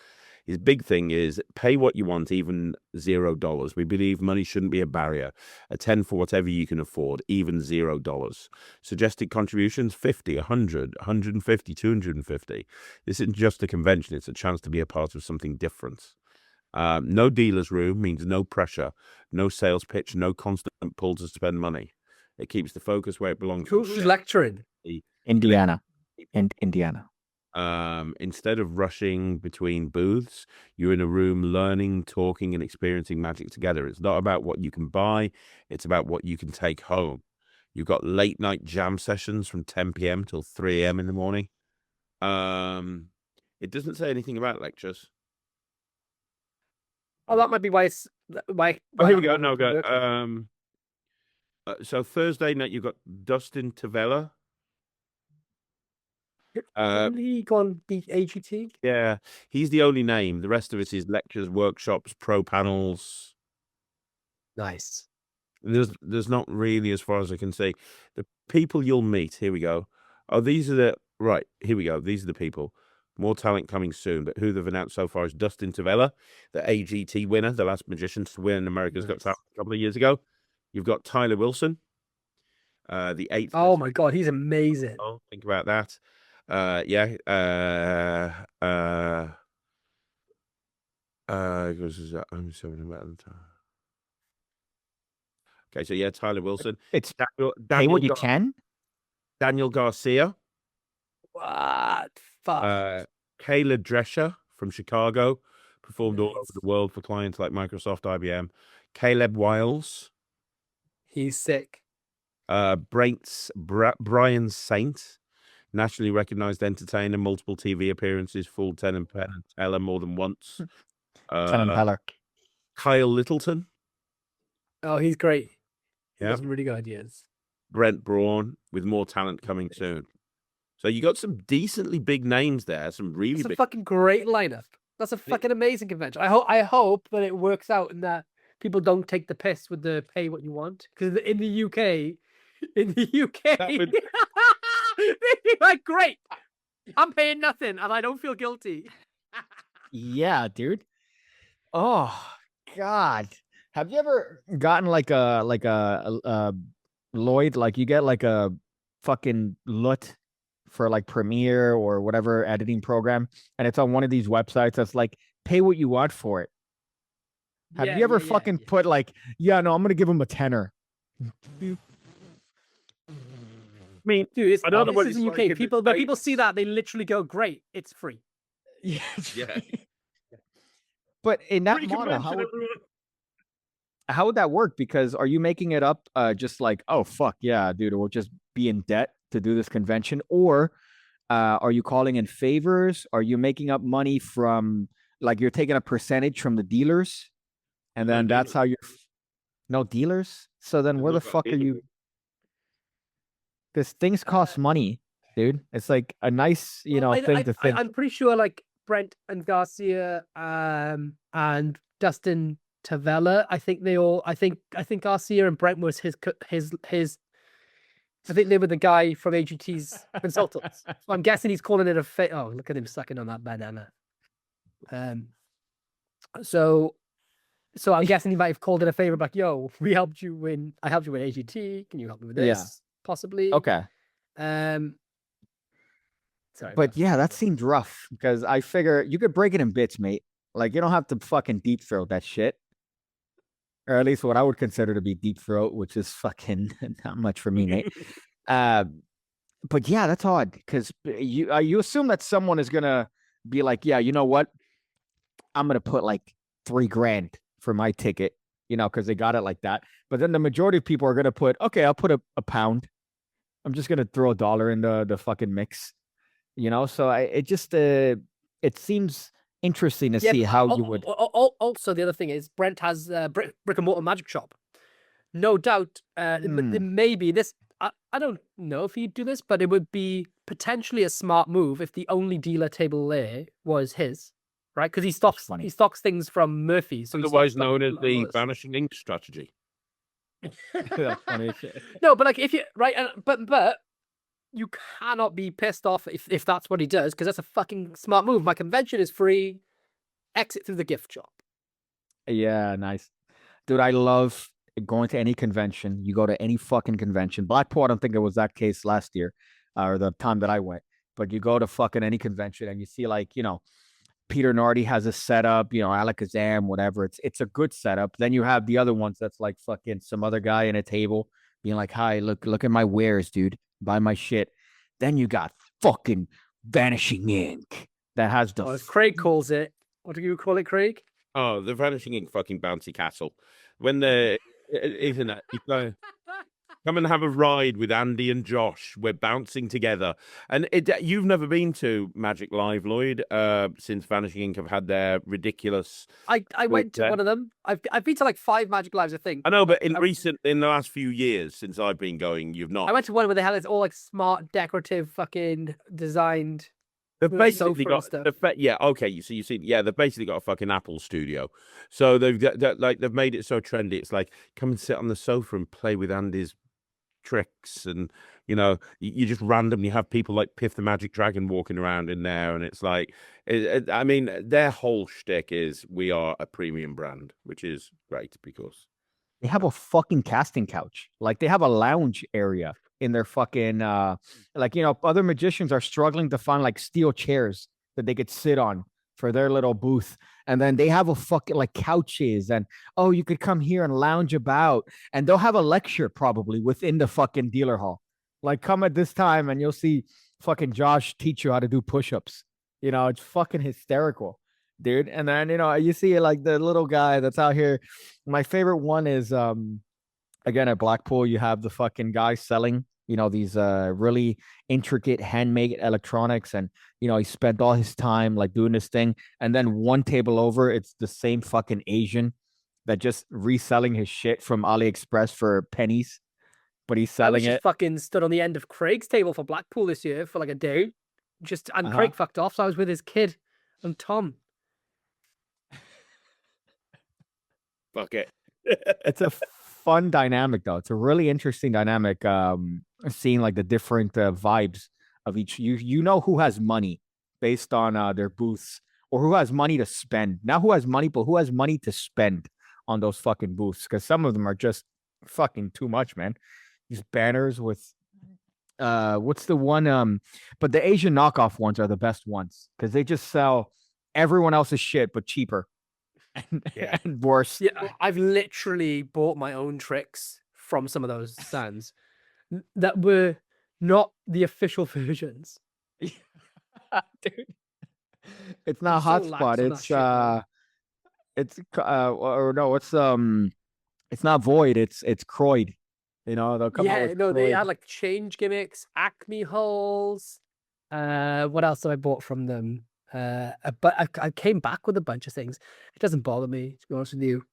His big thing is pay what you want, even $0. We believe money shouldn't be a barrier. Attend for whatever you can afford, even $0. Suggested contributions, 50, 100, 150, 250. This isn't just a convention. It's a chance to be a part of something different. No dealer's room means no pressure, no sales pitch, no constant pull to spend money. It keeps the focus where it belongs. Who's lecturing? Indiana. Indiana. Instead of rushing between booths, you're in a room learning, talking, and experiencing magic together. It's not about what you can buy. It's about what you can take home. You've got late night jam sessions from 10 p.m. till 3 a.m. in the morning. It doesn't say anything about lectures. Oh, that might be why it's why. Oh, here we go. No, go. So Thursday night you've got Dustin Tavella. Didn't he go on the AGT? Yeah, he's the only name. The rest of it is lectures, workshops, pro panels. Nice. There's not really, as far as I can see. The people you'll meet. Here we go. Oh, these are the right. Here we go. These are the people. More talent coming soon, but who they've announced so far is Dustin Tavella, the AGT winner, the last magician to win America's Got Talent a couple of years ago. You've got Tyler Wilson, the 8th. Oh my God, he's amazing. Oh, think about that. Okay, so yeah, Tyler Wilson. It's Daniel pay what you can. Daniel Garcia. What? Fuck. Kayla Drescher from Chicago, performed all over the world for clients like Microsoft, IBM. Caleb Wiles. He's sick. Brian Saint, nationally recognized entertainer, multiple TV appearances, fooled Penn and Teller more than once. Penn and Teller. Kyle Littleton. Oh, he's great. He Yeah. has some really good ideas. Brent Braun, with more talent coming soon. So you got some decently big names there. Some really It's a big. fucking great lineup. That's a fucking amazing convention. I hope that it works out and that people don't take the piss with the pay what you want. Because in the UK, That would- They'd be like, great. I'm paying nothing and I don't feel guilty. Yeah, dude. Oh God. Have you ever gotten like a Lloyd, like you get like a fucking LUT for like Premiere or whatever editing program, and it's on one of these websites that's like pay what you want for it. Have you ever fucking put like, yeah, no, I'm gonna give him a tenner. I mean, dude, I don't know what this it's is like UK. in the People, but people States. see that, they literally go, great, it's free. Yeah. Yeah. But in that Free model, convention, everyone. how would that work? Because are you making it up just like, oh fuck yeah, dude, we'll just be in debt to do this convention? Or are you calling in favors? Are you making up money from, like, you're taking a percentage from the dealers, and then that's how you're no dealers? So then where the fuck are you? Because things cost money, dude. It's like a nice, thing to think. I'm pretty sure like Brent and Garcia and Dustin Tavella, I think Garcia and Brent was his I think they were the guy from AGT's consultants. So I'm guessing he's calling it a oh, look at him sucking on that banana. So I'm guessing he might have called it a favor, like, yo, I helped you win AGT. Can you help me with this? Yeah. Possibly. Okay. Sorry. But yeah, that seemed rough because I figure you could break it in bits, mate. Like, you don't have to fucking deep throat that shit. Or at least what I would consider to be deep throat, which is fucking not much for me, mate. But yeah, that's odd because you assume that someone is gonna be like, yeah, you know what? I'm gonna put like $3,000 for my ticket, because they got it like that. But then the majority of people are gonna put, okay, I'll put a pound. I'm just gonna throw $1 in the fucking mix, So it seems interesting to see how you would. Also, the other thing is Brent has brick and mortar magic shop. No doubt, maybe this. I don't know if he'd do this, but it would be potentially a smart move if the only dealer table there was his, right? Because he stocks things from Murphy, so otherwise known as the Vanishing Ink strategy. That's funny. No, but like if you but you cannot be pissed off if that's what he does, because that's a fucking smart move. My convention is free. Exit through the gift shop. Yeah, nice. Dude, I love going to any convention. You go to any fucking convention. Blackpool, I don't think it was that case last year or the time that I went. But you go to fucking any convention and you see like, Peter Nardi has a setup, Alakazam, whatever. It's a good setup. Then you have the other ones that's like fucking some other guy in a table being like, hi, look at my wares, dude. Buy my shit. Then you got fucking Vanishing Ink that has the. As Craig calls it. What do you call it, Craig? Oh, the Vanishing Ink fucking bouncy castle. When the isn't it? Come and have a ride with Andy and Josh. We're bouncing together. And you've never been to Magic Live, Lloyd, since Vanishing Ink have had their ridiculous. I went to one of them. I've been to like 5 Magic Lives, I think. I know, but in the last few years since I've been going, you've not. I went to one where they had this all like smart, decorative, fucking designed. They've basically got they've basically got a fucking Apple studio. So they've made it so trendy. It's like, come and sit on the sofa and play with Andy's tricks, and you just randomly have people like Piff the Magic Dragon walking around in there, and it's like, I mean, their whole shtick is we are a premium brand, which is great because they have a fucking casting couch. Like they have a lounge area in their fucking other magicians are struggling to find like steel chairs that they could sit on for their little booth. And then they have a fucking like couches and, oh, you could come here and lounge about, and they'll have a lecture probably within the fucking dealer hall. Like, come at this time and you'll see fucking Josh teach you how to do push-ups. It's fucking hysterical, dude. And then, you see like the little guy that's out here. My favorite one is, again, at Blackpool, you have the fucking guy selling, these really intricate handmade electronics. And, he spent all his time like doing this thing. And then one table over, it's the same fucking Asian that just reselling his shit from AliExpress for pennies. But he's selling it. Fucking stood on the end of Craig's table for Blackpool this year for like a day. Craig fucked off. So I was with his kid and Tom. Fuck it. It's a fun dynamic, though. It's a really interesting dynamic. Seeing like the different vibes of each. You know who has money based on their booths, or who has money to spend. Not who has money, but who has money to spend on those fucking booths. Because some of them are just fucking too much, man. These banners with what's the one? But the Asian knockoff ones are the best ones because they just sell everyone else's shit but cheaper and worse. Yeah, I've literally bought my own tricks from some of those stands that were not the official versions. Dude. It's not I'm so lax hotspot. on that shit, man. Or no, it's not void. It's Croyd. You know, they'll come out Yeah, with no, they Croyd. had like change gimmicks, Acme holes. What else have I bought from them? But I came back with a bunch of things. It doesn't bother me, to be honest with you.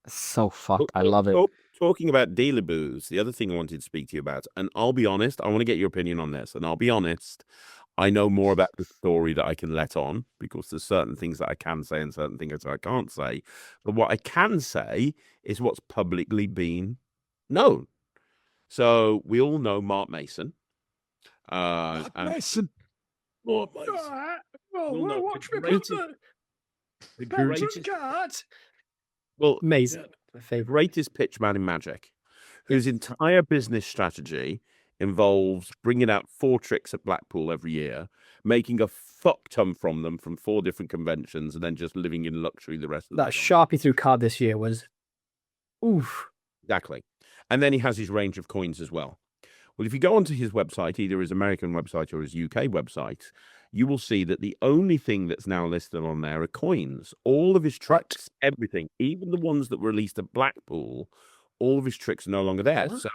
So fucked. I love it. Talking about dealer booths, the other thing I wanted to speak to you about, and I'll be honest, I want to get your opinion on this, and I'll be honest, I know more about the story that I can let on because there's certain things that I can say and certain things that I can't say. But what I can say is what's publicly been known. So we all know Mark Mason. Mark Mason. Mark Mason. Watch me greatest- put The the greatest, card. well, Amazing. My the favorite. greatest pitchman in Magic, whose entire business strategy involves bringing out 4 tricks at Blackpool every year, making a fuck ton from them from 4 different conventions, and then just living in luxury the rest of the That time. Sharpie through card this year was oof. Exactly. And then he has his range of coins as well. Well, if you go onto his website, either his American website or his UK website, you will see that the only thing that's now listed on there are coins. All of his tricks, everything, even the ones that were released at Blackpool, all of his tricks are no longer there. What? So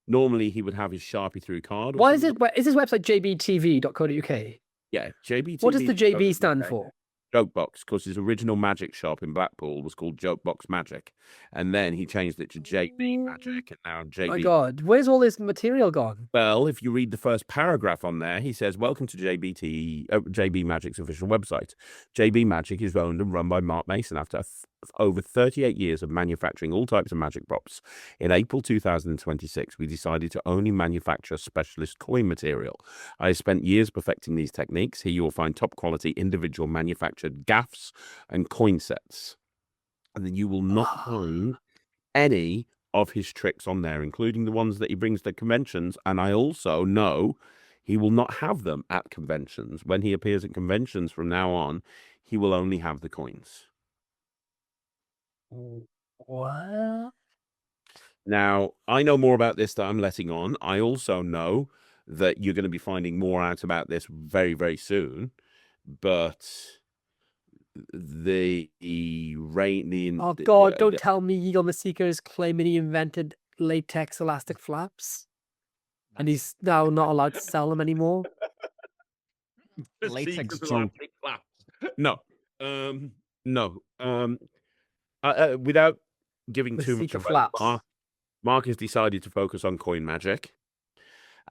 normally he would have his Sharpie through card. Why is it? Is his website jbtv.co.uk? Yeah, JBT. What does the JB stand for? Jokebox, because his original magic shop in Blackpool was called Jokebox Magic, and then he changed it to JB Magic, and now JB. My God, where's all this material gone? Well, if you read the first paragraph on there, he says, "Welcome to JB Magic's official website. JB Magic is owned and run by Mark Mason after over 38 years of manufacturing all types of magic props. In April 2026, we decided to only manufacture specialist coin material. I spent years perfecting these techniques. Here you will find top quality individual manufactured gaffs and coin sets. And then you will not find any of his tricks on there, including the ones that he brings to conventions. And I also know he will not have them at conventions. When he appears at conventions from now on, he will only have the coins." What? Now, I know more about this that I'm letting on. I also know that you're going to be finding more out about this very, very soon. But Oh God! Don't tell me Eagle the Seeker is claiming he invented latex elastic flaps, and he's now not allowed to sell them anymore. Latex No, no. Without giving The too much Seeker away, flaps. Mark has decided to focus on coin magic,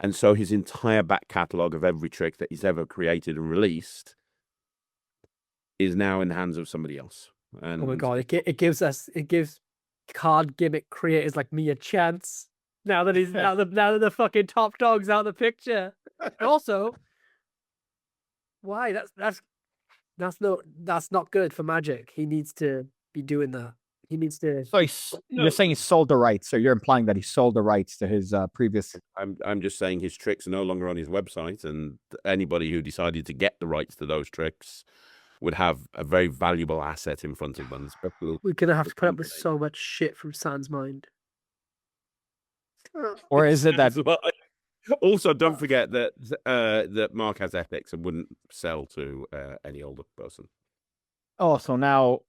and so his entire back catalogue of every trick that he's ever created and released is now in the hands of somebody else. And Oh my God! It gives card gimmick creators like me a chance now that he's now that the fucking top dog's out of the picture. And also, why? That's not good for Magic. He needs to be doing that. He needs to. So you're saying he sold the rights, so you're implying that he sold the rights to his previous. I'm just saying his tricks are no longer on his website, and anybody who decided to get the rights to those tricks would have a very valuable asset in front of them. We're gonna have to put up with so much shit from Sans mind. Or is it that Also, don't forget that that Mark has ethics and wouldn't sell to any older person. Oh, so now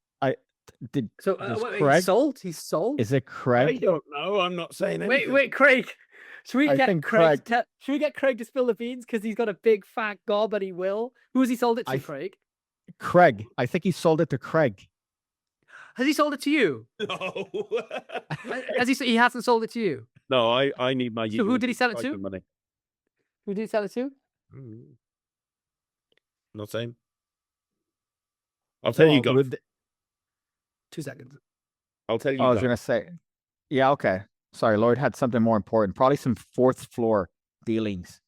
does Wait, Craig? He's sold. Is it I Craig? don't know. I'm not saying anything. Wait, Craig. Should we I get think Craig? Craig- Should we get Craig to spill the beans because he's got a big fat gob and he will? Who has he sold it to, I- Craig? Craig. I think he sold it to Craig. Has he sold it to you? No. He hasn't sold it to you. No, I need my. So who did he sell it to? Money. Who did he sell it to? Not saying. I'll tell you. Oh, 2 seconds. I'll tell you. I was gonna say Yeah, okay. Sorry, Lloyd had something more important. Probably some fourth floor dealings.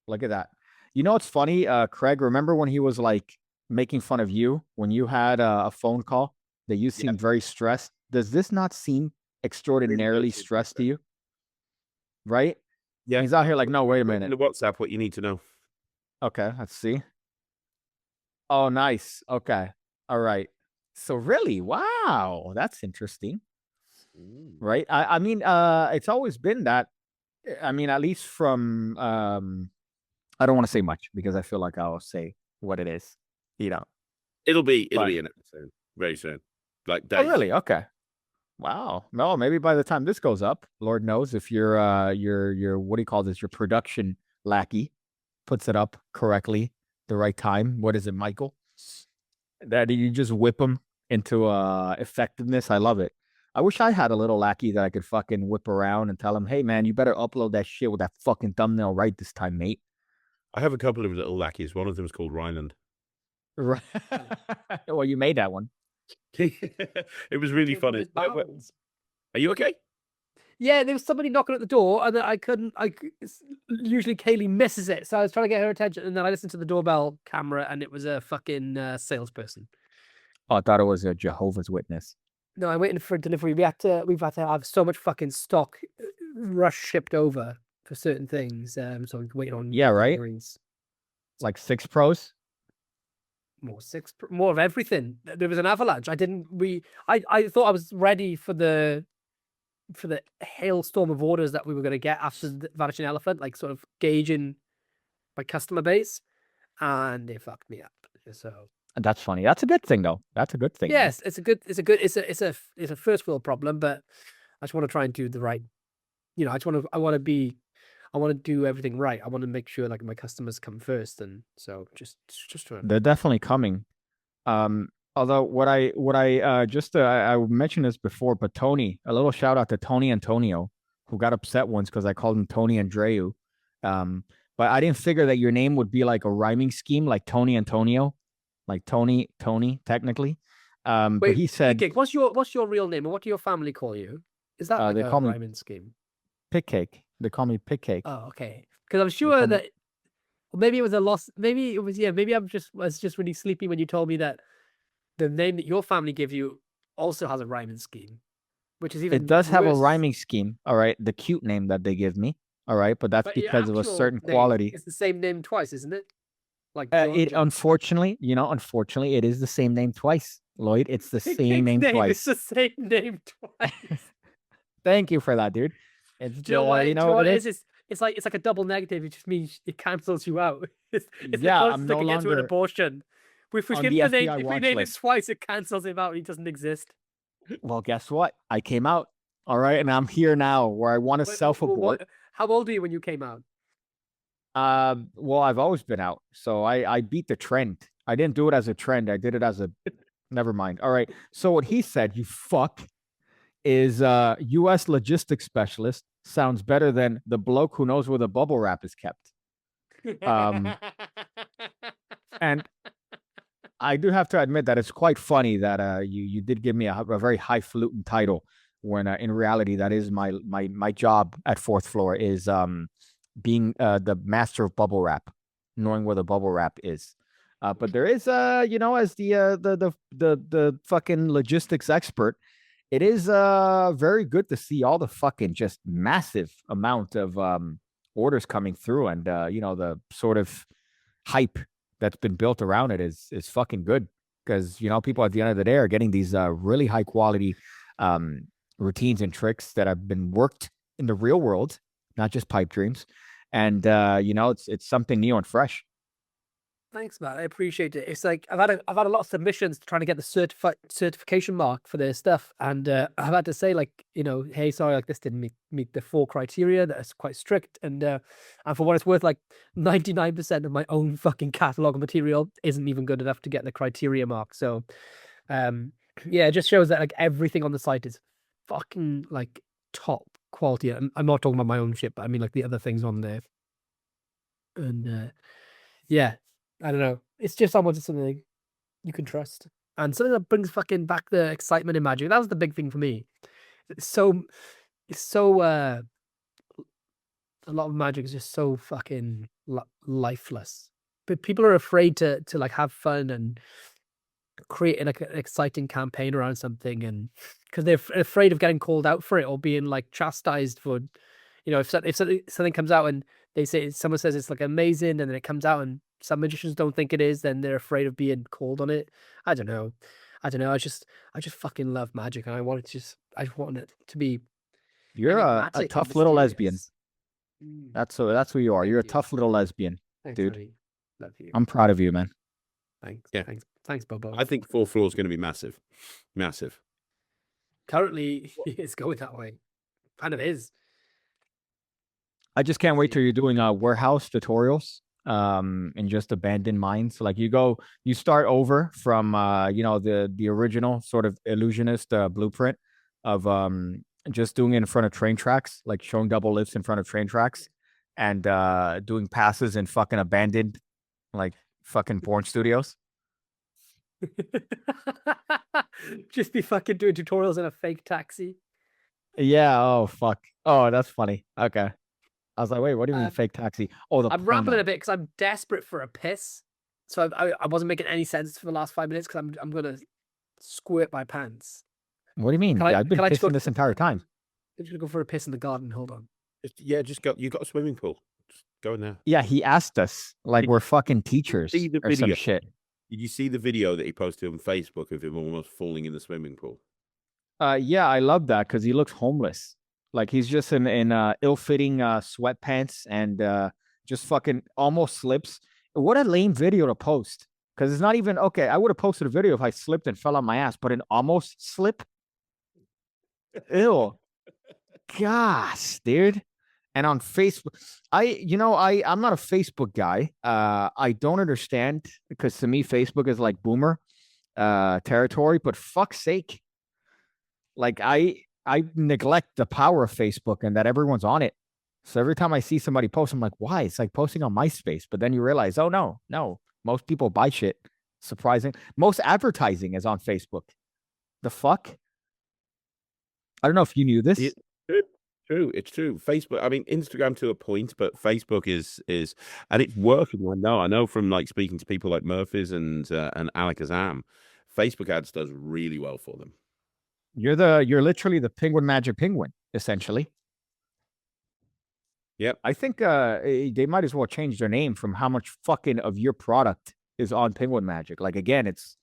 Look at that. You know what's funny, Craig? Remember when he was like making fun of you when you had a phone call that you Yeah. seemed very stressed? Does this not seem extraordinarily stressed to you? Right? Yeah. He's out here like, no, wait a In minute. the WhatsApp, what you need to know. Okay, let's see. Oh, nice. Okay. All right. So really, wow, that's interesting. Right? I mean, it's always been that. I mean, at least from I don't want to say much because I feel like I'll say what it is. You know. It'll be But in it soon, very soon, like oh, days. really? Okay. Wow. No, maybe by the time this goes up, Lord knows if your what do you call this? Your production lackey puts it up correctly, the right time. What is it, Michael? That you just whip them into effectiveness. I love it. I wish I had a little lackey that I could fucking whip around and tell him, hey man, you better upload that shit with that fucking thumbnail right this time, mate. I have a couple of little lackeys. One of them is called Ryland. Right. Well, you made that one. It was really funny. Are you okay? Yeah, there was somebody knocking at the door, and then I couldn't. Usually Kaylee misses it, so I was trying to get her attention, and then I listened to the doorbell camera, and it was a fucking salesperson. Oh, I thought it was a Jehovah's Witness. No, I'm waiting for delivery. We've had to have so much fucking stock rush shipped over for certain things. So I'm waiting on right? deliveries. Like 6 Pros. More of everything. There was an avalanche. I thought I was ready for the hailstorm of orders that we were going to get after the Vanishing Elephant, like sort of gauging my customer base, and it fucked me up. So That's funny. That's a good thing, though. That's a good thing. yes, it's a first world problem, but I just want to try and do the right. I want to do everything right. I want to make sure like my customers come first, and so just trying. They're definitely coming. Although what I just I mentioned this before, but Tony, a little shout out to Tony Antonio, who got upset once because I called him Tony Andreu. But I didn't figure that your name would be like a rhyming scheme, like Tony Antonio, like Tony technically. Wait, but he said, Pigcake, what's your real name, and what do your family call you? Is that like they a call me rhyming scheme? Pigcake. They call me Pigcake. Oh, okay. Because I'm sure that maybe it was a loss. Maybe it was, yeah. Maybe was just really sleepy when you told me that the name that your family give you also has a rhyming scheme, which is even It does have a worse. rhyming scheme. All right, the cute name that they give me. All right, but that's But your because of a actual certain name quality. is the same name twice, isn't it? Like It unfortunately, unfortunately, it is the same name twice, Lloyd. It's the same name twice. It's the same name twice. Thank you for that, dude. It's Do you know what? you know what it is? It's like a double negative. It just means it cancels you out. It's Yeah, the I'm closest no they can get to an longer abortion. If we on skip the the name, FBI if we watch name it list. twice, it cancels him out and he doesn't exist. Well, guess what? I came out. All right, and I'm here now where I want to self-abort. How old are you when you came out? Well, I've always been out, so I beat the trend. I didn't do it as a trend. I did it as a. Never mind. All right. So what he said, you fuck, is U.S. logistics specialist sounds better than the bloke who knows where the bubble wrap is kept. And I do have to admit that it's quite funny that you did give me a very highfalutin title when in reality that is my job at fourth floor is being the master of bubble wrap, knowing where the bubble wrap is. But there is as the fucking logistics expert, it is very good to see all the fucking just massive amount of orders coming through, and the sort of hype that's been built around it is fucking good, because people at the end of the day are getting these really high quality routines and tricks that have been worked in the real world, not just pipe dreams, and it's something new and fresh. Thanks, man. I appreciate it. It's like I've had a lot of submissions trying to get the certification mark for their stuff, and I've had to say, like, hey, sorry, like this didn't meet the 4 criteria. That's quite strict, and for what it's worth, like 99% of my own fucking catalog of material isn't even good enough to get the criteria mark. So, yeah, it just shows that like everything on the site is fucking like top quality. I'm not talking about my own shit, but I mean like the other things on there, and yeah. I don't know. It's just almost something you can trust, and something that brings fucking back the excitement in Magic. That was the big thing for me. So it's so a lot of magic is just so fucking lifeless. But people are afraid to like have fun and create like an exciting campaign around something, and because they're afraid of getting called out for it or being like chastised for, if something comes out and someone says it's like amazing, and then it comes out and some magicians don't think it is, then they're afraid of being called on it. I don't know. I just fucking love magic, and I want it to be. You're a enigmatic and tough little lesbian. mysterious. That's who you are. Thank You're a you. tough little lesbian, Thanks, dude. buddy. Love you. I'm proud of you, man. Thanks. Yeah. Thanks, Bobo. I think 4th floor is going to be massive. Massive. Currently it's going that way. Kind of is. I just can't wait till you're doing warehouse tutorials in just abandoned mines. Like you start over from the original sort of illusionist blueprint of just doing it in front of train tracks, like showing double lifts in front of train tracks, and doing passes in fucking abandoned like fucking porn studios. Just be fucking doing tutorials in a fake taxi. Yeah. Oh fuck. Oh, that's funny. Okay. I was like, wait, what do you mean fake taxi? Oh, I'm rambling a bit because I'm desperate for a piss. So I wasn't making any sense for the last 5 minutes because I'm gonna squirt my pants. What do you mean? I've been pissing this entire time. I'm just gonna go for a piss in the garden. Hold on. Just go. You got a swimming pool. Just go in there. Yeah, he asked us like we're fucking teachers see the or some video? shit. Did you see the video that he posted on Facebook of him almost falling in the swimming pool? Yeah, I love that because he looks homeless. Like he's just in ill-fitting sweatpants and just fucking almost slips. What a lame video to post. Because it's not even okay. I would have posted a video if I slipped and fell on my ass, but an almost slip. Ew. Gosh, dude. And on Facebook, I'm not a Facebook guy. I don't understand because to me, Facebook is like boomer territory, but fuck's sake. Like I neglect the power of Facebook and that everyone's on it. So every time I see somebody post, I'm like, why? It's like posting on MySpace. But then you realize, oh no, most people buy shit. Surprising. Most advertising is on Facebook. The fuck? I don't know if you knew this. It's true. Facebook, I mean, Instagram to a point, but Facebook is, and it's working. I know from like speaking to people like Murphy's and Alakazam, Facebook ads does really well for them. You're literally the Penguin Magic Penguin, essentially. Yep. I think they might as well change their name from how much fucking of your product is on Penguin Magic. Like again, it's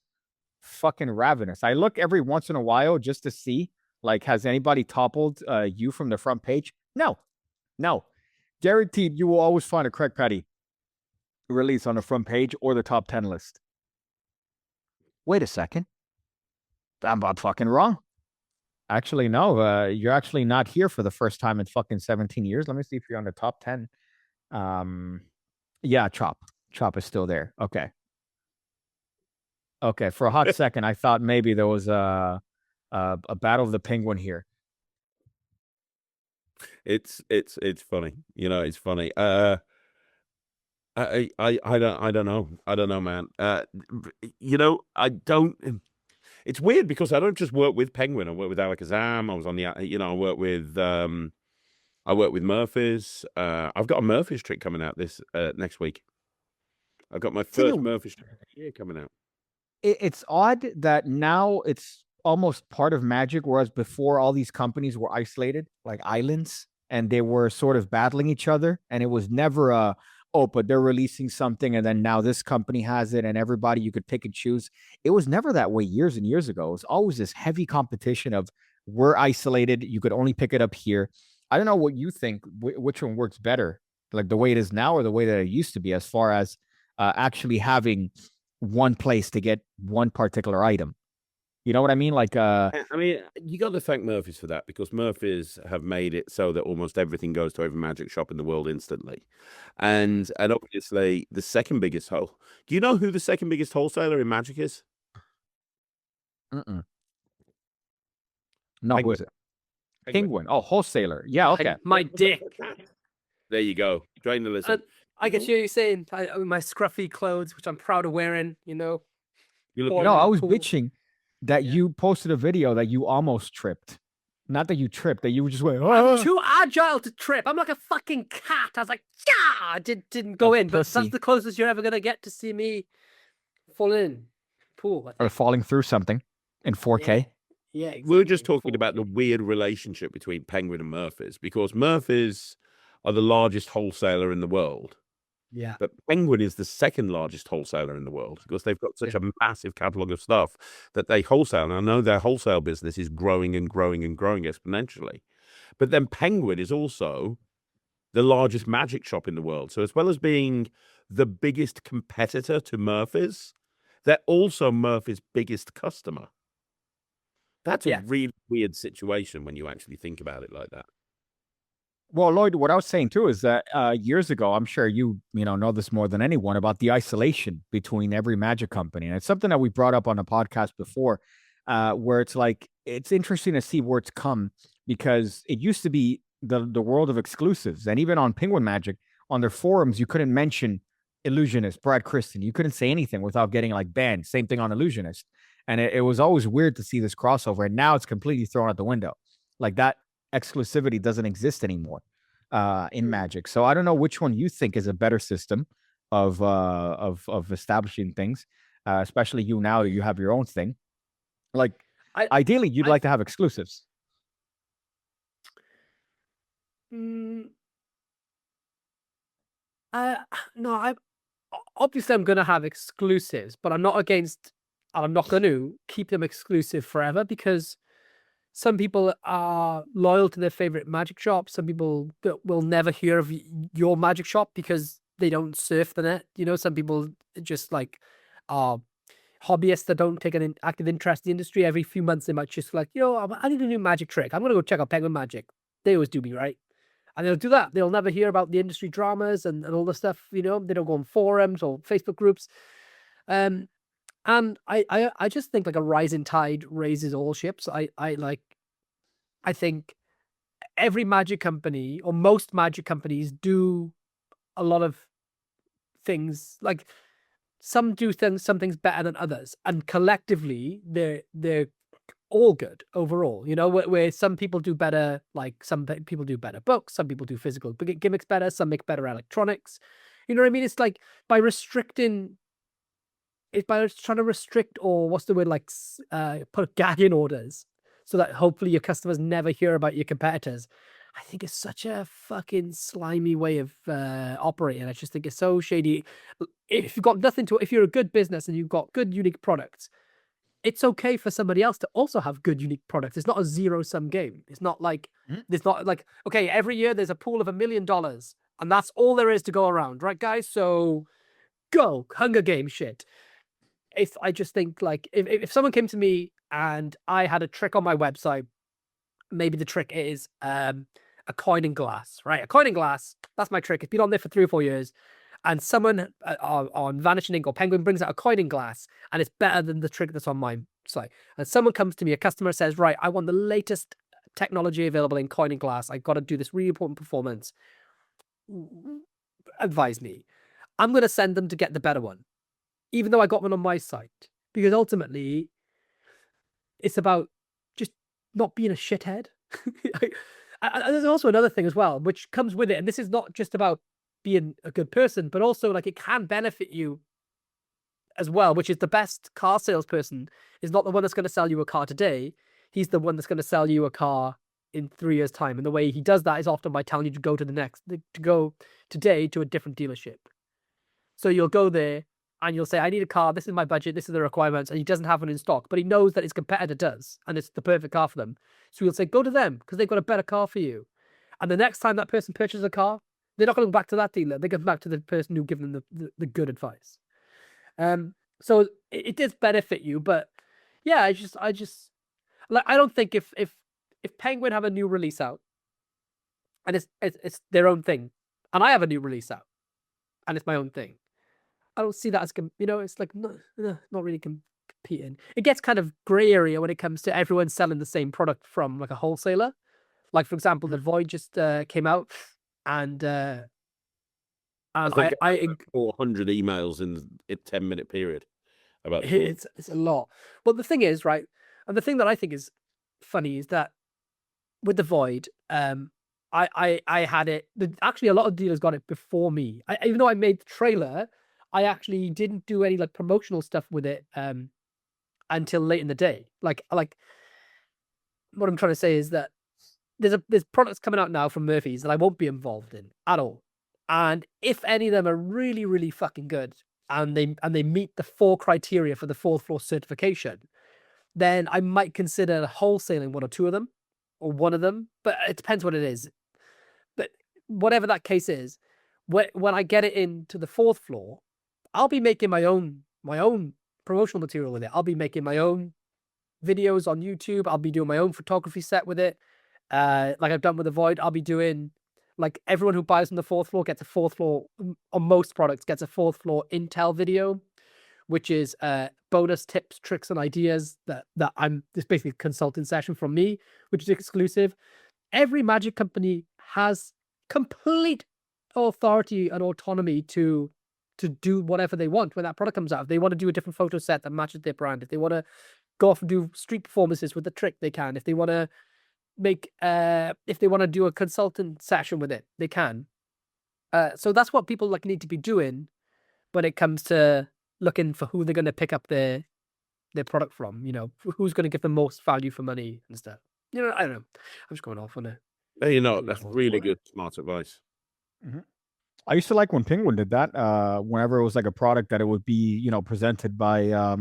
fucking ravenous. I look every once in a while just to see. Like, has anybody toppled you from the front page? No. Guaranteed, you will always find a Craig Petty release on the front page or the top 10 list. Wait a second. I'm fucking wrong. Actually, no. You're actually not here for the first time in fucking 17 years. Let me see if you're on the top 10. Yeah, Chop is still there. Okay. For a hot second, I thought maybe there was a battle of the penguin here. It's funny. It's funny. I don't know, man. It's weird because I don't just work with Penguin. I work with Alakazam. I was on the, I work with Murphy's. I've got a Murphy's trick coming out this next week. I've got my first Murphy's trick here coming out. It's odd that now it's almost part of Magic, whereas before all these companies were isolated, like islands, and they were sort of battling each other, and it was never but they're releasing something, and then now this company has it, and everybody you could pick and choose. It was never that way years and years ago. It was always this heavy competition of we're isolated, you could only pick it up here. I don't know what you think, which one works better, like the way it is now or the way that it used to be, as far as actually having one place to get one particular item. You know what I mean? Like, I mean, you got to thank Murphy's for that, because Murphy's have made it so that almost everything goes to every Magic shop in the world instantly. And obviously, the second biggest do you know who the second biggest wholesaler in Magic is? No, who is it? Penguin. Oh, wholesaler. Yeah, okay. My dick. There you go. Trying to listen. I get you saying my scruffy clothes, which I'm proud of wearing, You look No, I was bitching that you posted a video that you almost tripped. Not that you tripped, that you just went, I'm too agile to trip. I'm like a fucking cat. I was like, yeah, I didn't go in, but pussy. that's the closest you're ever gonna get to see me fall in pool. I or think. falling through something in 4K. Yeah, We were just exactly. talking about the weird relationship between Penguin and Murphy's, because Murphy's are the largest wholesaler in the world. Yeah. But Penguin is the second largest wholesaler in the world because they've got such a massive catalog of stuff that they wholesale. And I know their wholesale business is growing and growing and growing exponentially. But then Penguin is also the largest magic shop in the world. So as well as being the biggest competitor to Murphy's, they're also Murphy's biggest customer. That's a really weird situation when you actually think about it like that. Well, Lloyd, what I was saying too is that years ago, I'm sure you know this more than anyone about the isolation between every magic company, and it's something that we brought up on the podcast before, where it's like it's interesting to see where it's come, because it used to be the world of exclusives, and even on Penguin Magic on their forums, you couldn't mention Illusionist, Brad Kristen, you couldn't say anything without getting like banned. Same thing on Illusionist, and it was always weird to see this crossover, and now it's completely thrown out the window, like that exclusivity doesn't exist anymore in Magic. So I don't know which one you think is a better system of establishing things, especially you now that you have your own thing. Like, ideally, you'd like to have exclusives. No, obviously I'm gonna have exclusives, but I'm not against, and I'm not going to keep them exclusive forever, because some people are loyal to their favorite magic shop. Some people will never hear of your magic shop because they don't surf the net. You know, some people just like are hobbyists that don't take an active interest in the industry. Every few months, they might just like, I need a new magic trick. I'm going to go check out Penguin Magic. They always do me right. And they'll do that. They'll never hear about the industry dramas and all the stuff, they don't go on forums or Facebook groups. And I just think like a rising tide raises all ships. I think every magic company, or most magic companies, do a lot of things. Like some do some things better than others, and collectively they're all good overall. Where some people do better, like some people do better books, some people do physical gimmicks better, some make better electronics. You know what I mean? It's like by trying to restrict, or what's the word, like put gagging orders so that hopefully your customers never hear about your competitors. I think it's such a fucking slimy way of operating. I just think it's so shady. If you've got nothing to, if you're a good business and you've got good, unique products, it's okay for somebody else to also have good, unique products. It's not a zero-sum game. It's not like, okay, every year there's a pool of $1 million and that's all there is to go around, right, guys? So go, Hunger Game shit. I just think like if someone came to me and I had a trick on my website, maybe the trick is a coin in glass, right? A coin in glass, that's my trick. It's been on there for 3 or 4 years, and someone on Vanishing Ink or Penguin brings out a coin in glass, and it's better than the trick that's on my site. And someone comes to me, a customer says, right, I want the latest technology available in coin in glass. I've got to do this really important performance. Advise me. I'm going to send them to get the better one, even though I got one on my site, because ultimately it's about just not being a shithead. There's also another thing as well, which comes with it. And this is not just about being a good person, but also like it can benefit you as well, which is the best car salesperson is not the one that's going to sell you a car today. He's the one that's going to sell you a car in 3 years' time. And the way he does that is often by telling you to go today to a different dealership. So you'll go there and you'll say, I need a car. This is my budget. This is the requirements. And he doesn't have one in stock, but he knows that his competitor does. And it's the perfect car for them. So he'll say, go to them because they've got a better car for you. And the next time that person purchases a car, they're not going to go back to that dealer. They go back to the person who gave them the good advice. So it does benefit you, but yeah, I just like, I don't think if Penguin have a new release out and it's their own thing, and I have a new release out and it's my own thing, I don't see that as it's like not really competing. It gets kind of gray area when it comes to everyone selling the same product from like a wholesaler. Like for example, the Void just came out, and I 400 emails in a 10-minute period about it's a lot. But the thing is, right, and the thing that I think is funny is that with the Void, I had it. Actually, a lot of dealers got it before me. Even though I made the trailer, I actually didn't do any like promotional stuff with it until late in the day. Like what I'm trying to say is that there's products coming out now from Murphy's that I won't be involved in at all. And if any of them are really, really fucking good and they meet the 4 criteria for the 4th floor certification, then I might consider wholesaling 1 or 2 of them or 1 of them. But it depends what it is. But whatever that case is, when I get it into the 4th floor, I'll be making my own promotional material with it. I'll be making my own videos on YouTube. I'll be doing my own photography set with it. Like I've done with the Void, I'll be doing like everyone who buys from the 4th floor gets a 4th floor on most products gets a 4th floor Intel video, which is bonus tips, tricks, and ideas that I'm this basically a consulting session from me, which is exclusive. Every magic company has complete authority and autonomy to do whatever they want when that product comes out. If they want to do a different photo set that matches their brand, if they want to go off and do street performances with the trick, they can. If they want to do a consultant session with it, they can. So that's what people like need to be doing when it comes to looking for who they're going to pick up their product from. You know, who's going to give the most value for money and stuff. You know, I don't know. I'm just going off on it. You know, that's really good, smart advice. Mm-hmm. I used to like when Penguin did that. Whenever it was like a product that it would be, you know, presented by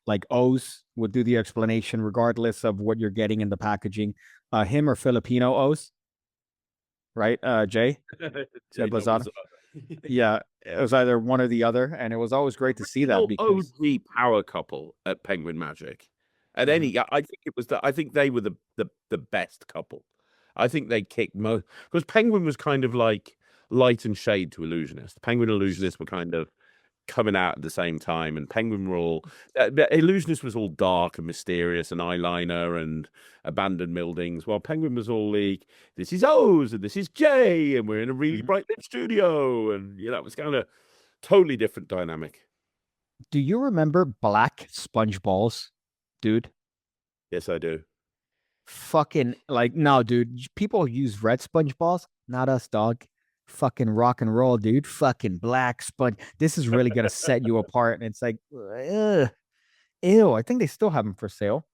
like O's would do the explanation regardless of what you're getting in the packaging. Him or Filipino O's, right? Jay? Yeah, it was either one or the other, and it was always great to see that because OG power couple at Penguin Magic. At I think it was I think they were the best couple. I think they kicked most because Penguin was kind of like light and shade to Illusionist. Penguin and Illusionist were kind of coming out at the same time, and Penguin were all Illusionist was all dark and mysterious and eyeliner and abandoned buildings, while Penguin was all like, this is O's and this is J, and we're in a really bright lit studio, and you know, it was kind of totally different dynamic. Do you remember black sponge balls, dude? Yes, I do. Fucking like no, dude. People use red sponge balls, not us, dog. Fucking rock and roll, dude. Fucking black sponge. This is really gonna set you apart. And it's like, ugh, ew. I think they still have them for sale.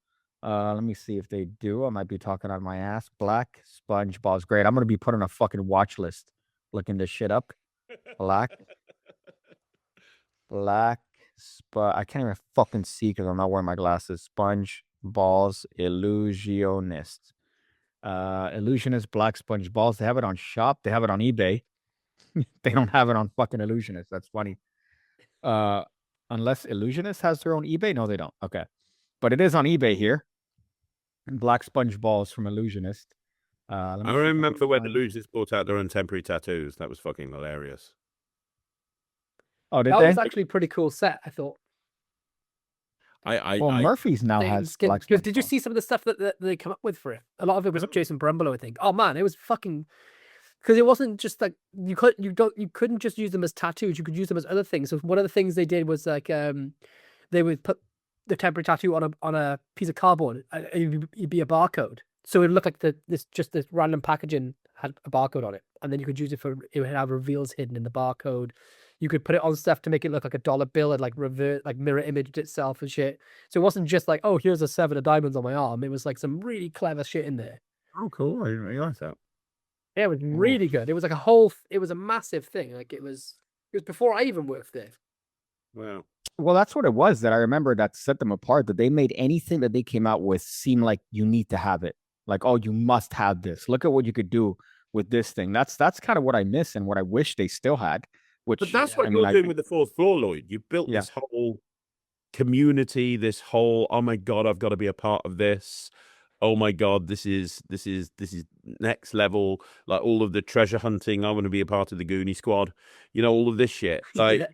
Let me see if they do. I might be talking out of my ass. Black sponge balls, great. I'm gonna be put on a fucking watch list, looking this shit up. Black I can't even fucking see because I'm not wearing my glasses. Sponge balls, Illusionist. Illusionist black sponge balls. They have it on shop. They have it on eBay. They don't have it on fucking Illusionist. That's funny. Unless Illusionist has their own eBay. No, they don't. Okay, but it is on eBay here. And black sponge balls from Illusionist. I remember when Illusionists brought out their own temporary tattoos. That was fucking hilarious. Oh, did that they? was actually a pretty cool set, I thought. Murphy's now has black sponge Did you see some of the stuff that they come up with for it? A lot of it was Jason Brumbelow, I think. Oh man, it was fucking because it wasn't just like you couldn't just use them as tattoos. You could use them as other things. So one of the things they did was like they would put the temporary tattoo on a piece of cardboard. It'd be a barcode. So it looked like this random packaging had a barcode on it, and then you could use it it would have reveals hidden in the barcode. You could put it on stuff to make it look like a dollar bill and like mirror imaged itself and shit. So it wasn't just like, oh, here's a 7 of diamonds on my arm. It was like some really clever shit in there. Oh, cool! I didn't realize that. Yeah, it was really good. It was like it was a massive thing. Like it was before I even worked there. Wow. Well, that's what it was that I remember that set them apart. That they made anything that they came out with seem like you need to have it. Like, oh, you must have this. Look at what you could do with this thing. That's kind of what I miss and what I wish they still had. But that's what you're doing with the 4th floor, Lloyd. You built this whole community, this whole, oh my God, I've got to be a part of this. Oh my God, this is next level. Like all of the treasure hunting. I want to be a part of the Goonie squad. You know, all of this shit. Like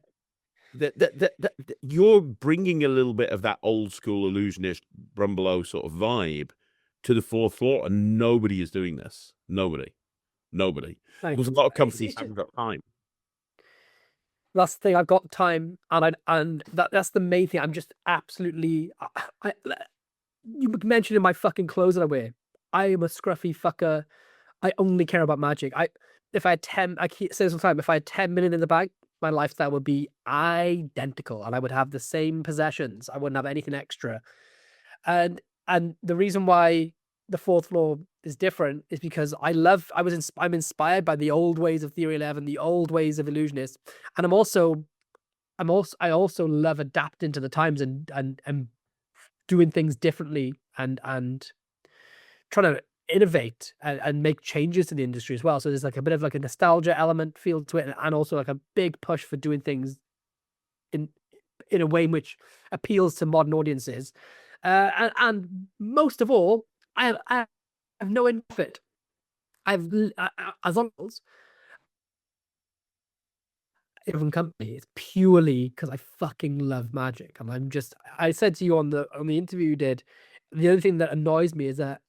you're bringing a little bit of that old school illusionist Brumbelow sort of vibe to the 4th floor, and nobody is doing this. Nobody. Because a lot of companies haven't got time. That's the thing. I've got time, and that's the main thing. I'm just absolutely. You mentioned in my fucking clothes that I wear. I am a scruffy fucker. I only care about magic. If I had 10, I say this all the time, if I had 10 million in the bank, my lifestyle would be identical and I would have the same possessions. I wouldn't have anything extra. And the reason why the fourth floor is different is because I'm inspired by the old ways of Theory 11, the old ways of Illusionists. And I also love adapting to the times and doing things differently and trying to innovate and make changes to the industry as well. So there's like a bit of like a nostalgia element feel to it, and also like a big push for doing things in a way in which appeals to modern audiences. And most of all, I have no end of it. As long as different company, it's purely because I fucking love magic. And I said to you on the interview you did, the only thing that annoys me is that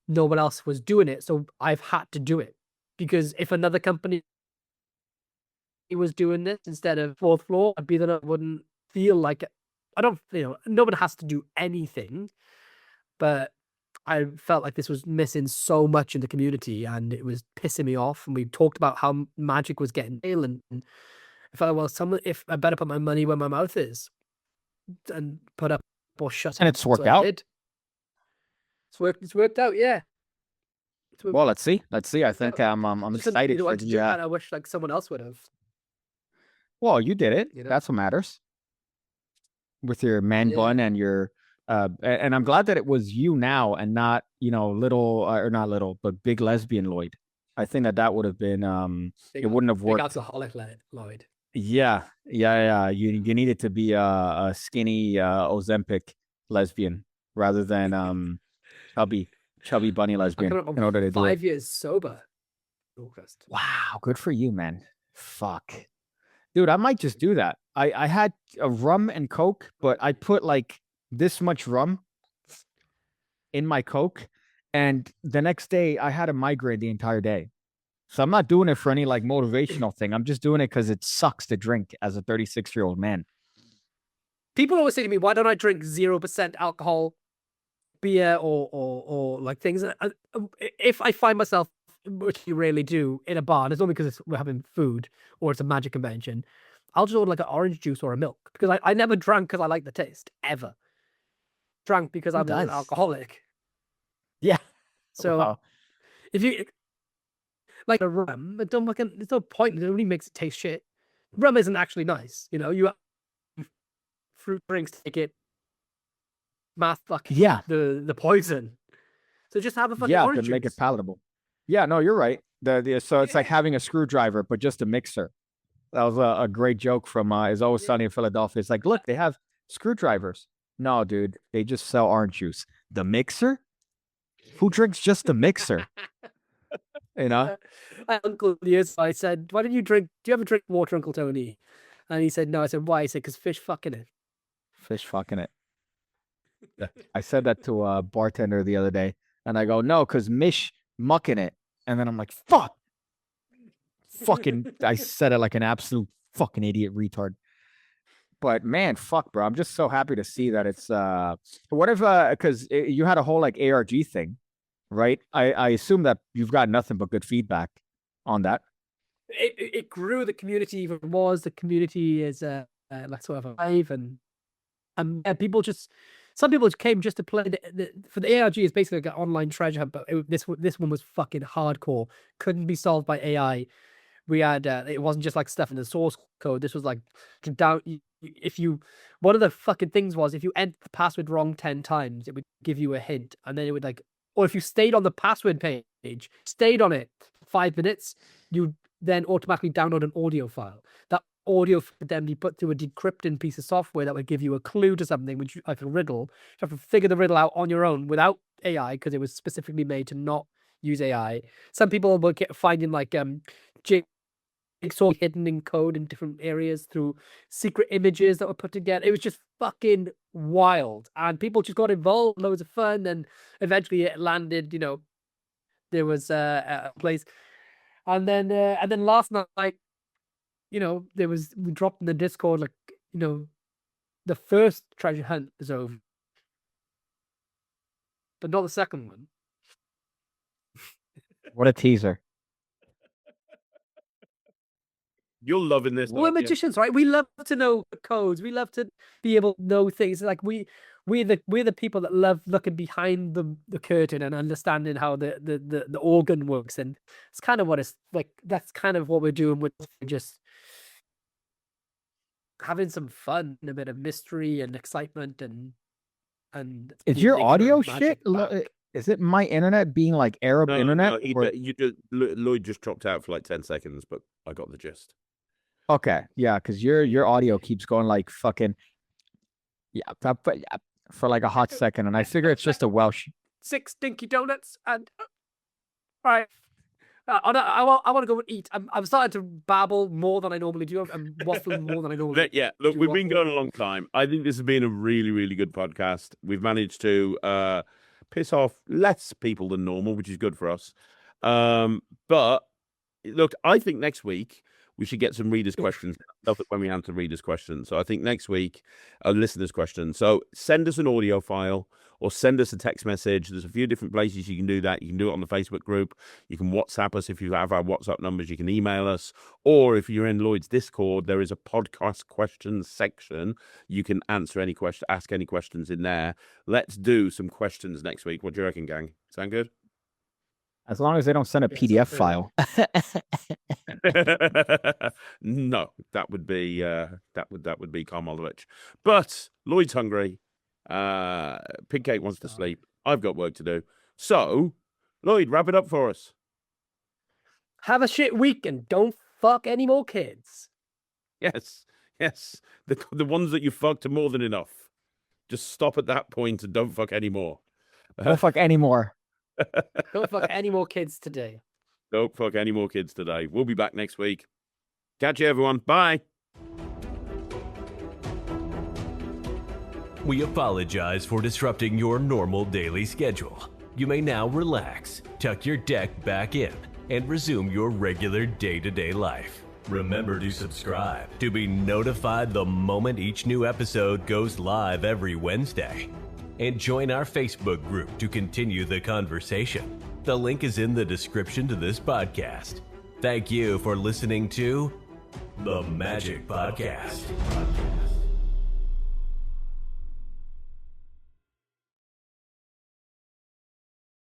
no one else was doing it, so I've had to do it. Because if another company was doing this instead of fourth floor, I'd be that I wouldn't feel like it. I don't, no one has to do anything, but I felt like this was missing so much in the community and it was pissing me off. And we talked about how magic was getting ill, and I felt, well, if I better put my money where my mouth is and put up or shut And up. it's worked out. It's worked out, yeah. Well, let's see. I think I'm excited for the. And I wish like someone else would have. Well, you did it. That's what matters. With your man bun and your and I'm glad that it was you now and not little or not little but big lesbian Lloyd. I think that would have been it wouldn't have worked. Big alcoholic Lloyd. Yeah. You needed to be a skinny Ozempic lesbian rather than chubby bunny lesbian in order to do 5 years sober. August. Wow, good for you, man. Fuck. Dude, I might just do that. I had a rum and Coke, but I put like this much rum in my Coke, and the next day I had a migraine the entire day. So I'm not doing it for any like motivational thing. I'm just doing it because it sucks to drink as a 36-year-old man. People always say to me, why don't I drink 0% alcohol beer or like things? If I find myself, which you rarely do, in a bar, and it's only because we're having food or it's a magic convention, I'll just order like an orange juice or a milk, because I never drank because I like the taste, ever. Drank because I'm an alcoholic. Yeah. So if you like a rum, there's no point. It only makes it taste shit. Rum isn't actually nice. You have fruit drinks take it. Math fucking the poison. So just have a fucking orange juice. To make it palatable. Yeah, no, you're right. So it's like having a screwdriver, but just a mixer. That was a great joke from It's Always Sunny in Philadelphia. It's like, look, they have screwdrivers. No, dude, they just sell orange juice. The mixer? Who drinks just the mixer? My uncle years I said, why don't you drink? Do you ever drink water, Uncle Tony? And he said, no. I said, why? He said, because fish fucking it. Fish fucking it. I said that to a bartender the other day, and I go, no, because Mish mucking it. And then I'm like, fuck. Fucking, I said it like an absolute fucking idiot retard. But man, fuck, bro. I'm just so happy to see that it's, what if, because you had a whole like ARG thing, right? I assume that you've got nothing but good feedback on that. It grew the community even more. The community is like sort of alive, and some people came just to play for the ARG is basically like an online treasure hunt, but this one was fucking hardcore. Couldn't be solved by AI. We had it wasn't just like stuff in the source code. This was like down. One of the fucking things was if you entered the password wrong 10 times, it would give you a hint, and then it would like, or if you stayed on the password page, stayed on it for 5 minutes, you then automatically download an audio file. That audio would then be put through a decrypting piece of software that would give you a clue to something, which like a riddle. You have to figure the riddle out on your own without AI, because it was specifically made to not use AI. Some people were finding like jigsaw hidden in code in different areas through secret images that were put together. It was just fucking wild, and people just got involved. Loads of fun, and eventually it landed. There was a place, and then last night, we dropped in the Discord, like, the first treasure hunt is over, but not the second one. What a teaser. You're loving this. We're magicians, right? We love to know codes. We love to be able to know things. Like we're the people that love looking behind the curtain and understanding how the organ works. And it's kind of what it's like. That's kind of what we're doing with just having some fun, a bit of mystery and excitement and Is the your enigma audio of magic shit? back. Is it my internet being like Arab internet? No, Lloyd just dropped out for like 10 seconds, but I got the gist. Okay, yeah, because your audio keeps going like fucking for like a hot second, and I figure it's just a Welsh. 6 stinky donuts and right. I want to go and eat. I'm starting to babble more than I normally do. I'm waffling more than I normally do. Yeah, look, we've been going a long time. I think this has been a really, really good podcast. We've managed to piss off less people than normal, which is good for us. But look, I think next week we should get some readers' questions. I love it when we answer readers' questions. So I think next week, listeners' questions. So send us an audio file or send us a text message. There's a few different places you can do that. You can do it on the Facebook group. You can WhatsApp us if you have our WhatsApp numbers. You can email us. Or if you're in Lloyd's Discord, there is a podcast questions section. You can answer any question, ask any questions in there. Let's do some questions next week. What do you reckon, gang? Sound good? As long as they don't send a PDF file. No, that would be Karmolovich. But Lloyd's hungry. Pigcake wants to sleep. I've got work to do. So, Lloyd, wrap it up for us. Have a shit week and don't fuck any more kids. Yes. The ones that you fucked are more than enough. Just stop at that point and don't fuck anymore. Don't fuck anymore. Don't fuck any more kids today. Don't fuck any more kids today. We'll be back next week. Catch you, everyone. Bye. We apologize for disrupting your normal daily schedule. You may now relax, tuck your deck back in, and resume your regular day-to-day life. Remember to subscribe to be notified the moment each new episode goes live every Wednesday. And join our Facebook group to continue the conversation. The link is in the description to this podcast. Thank you for listening to The Magic Podcast.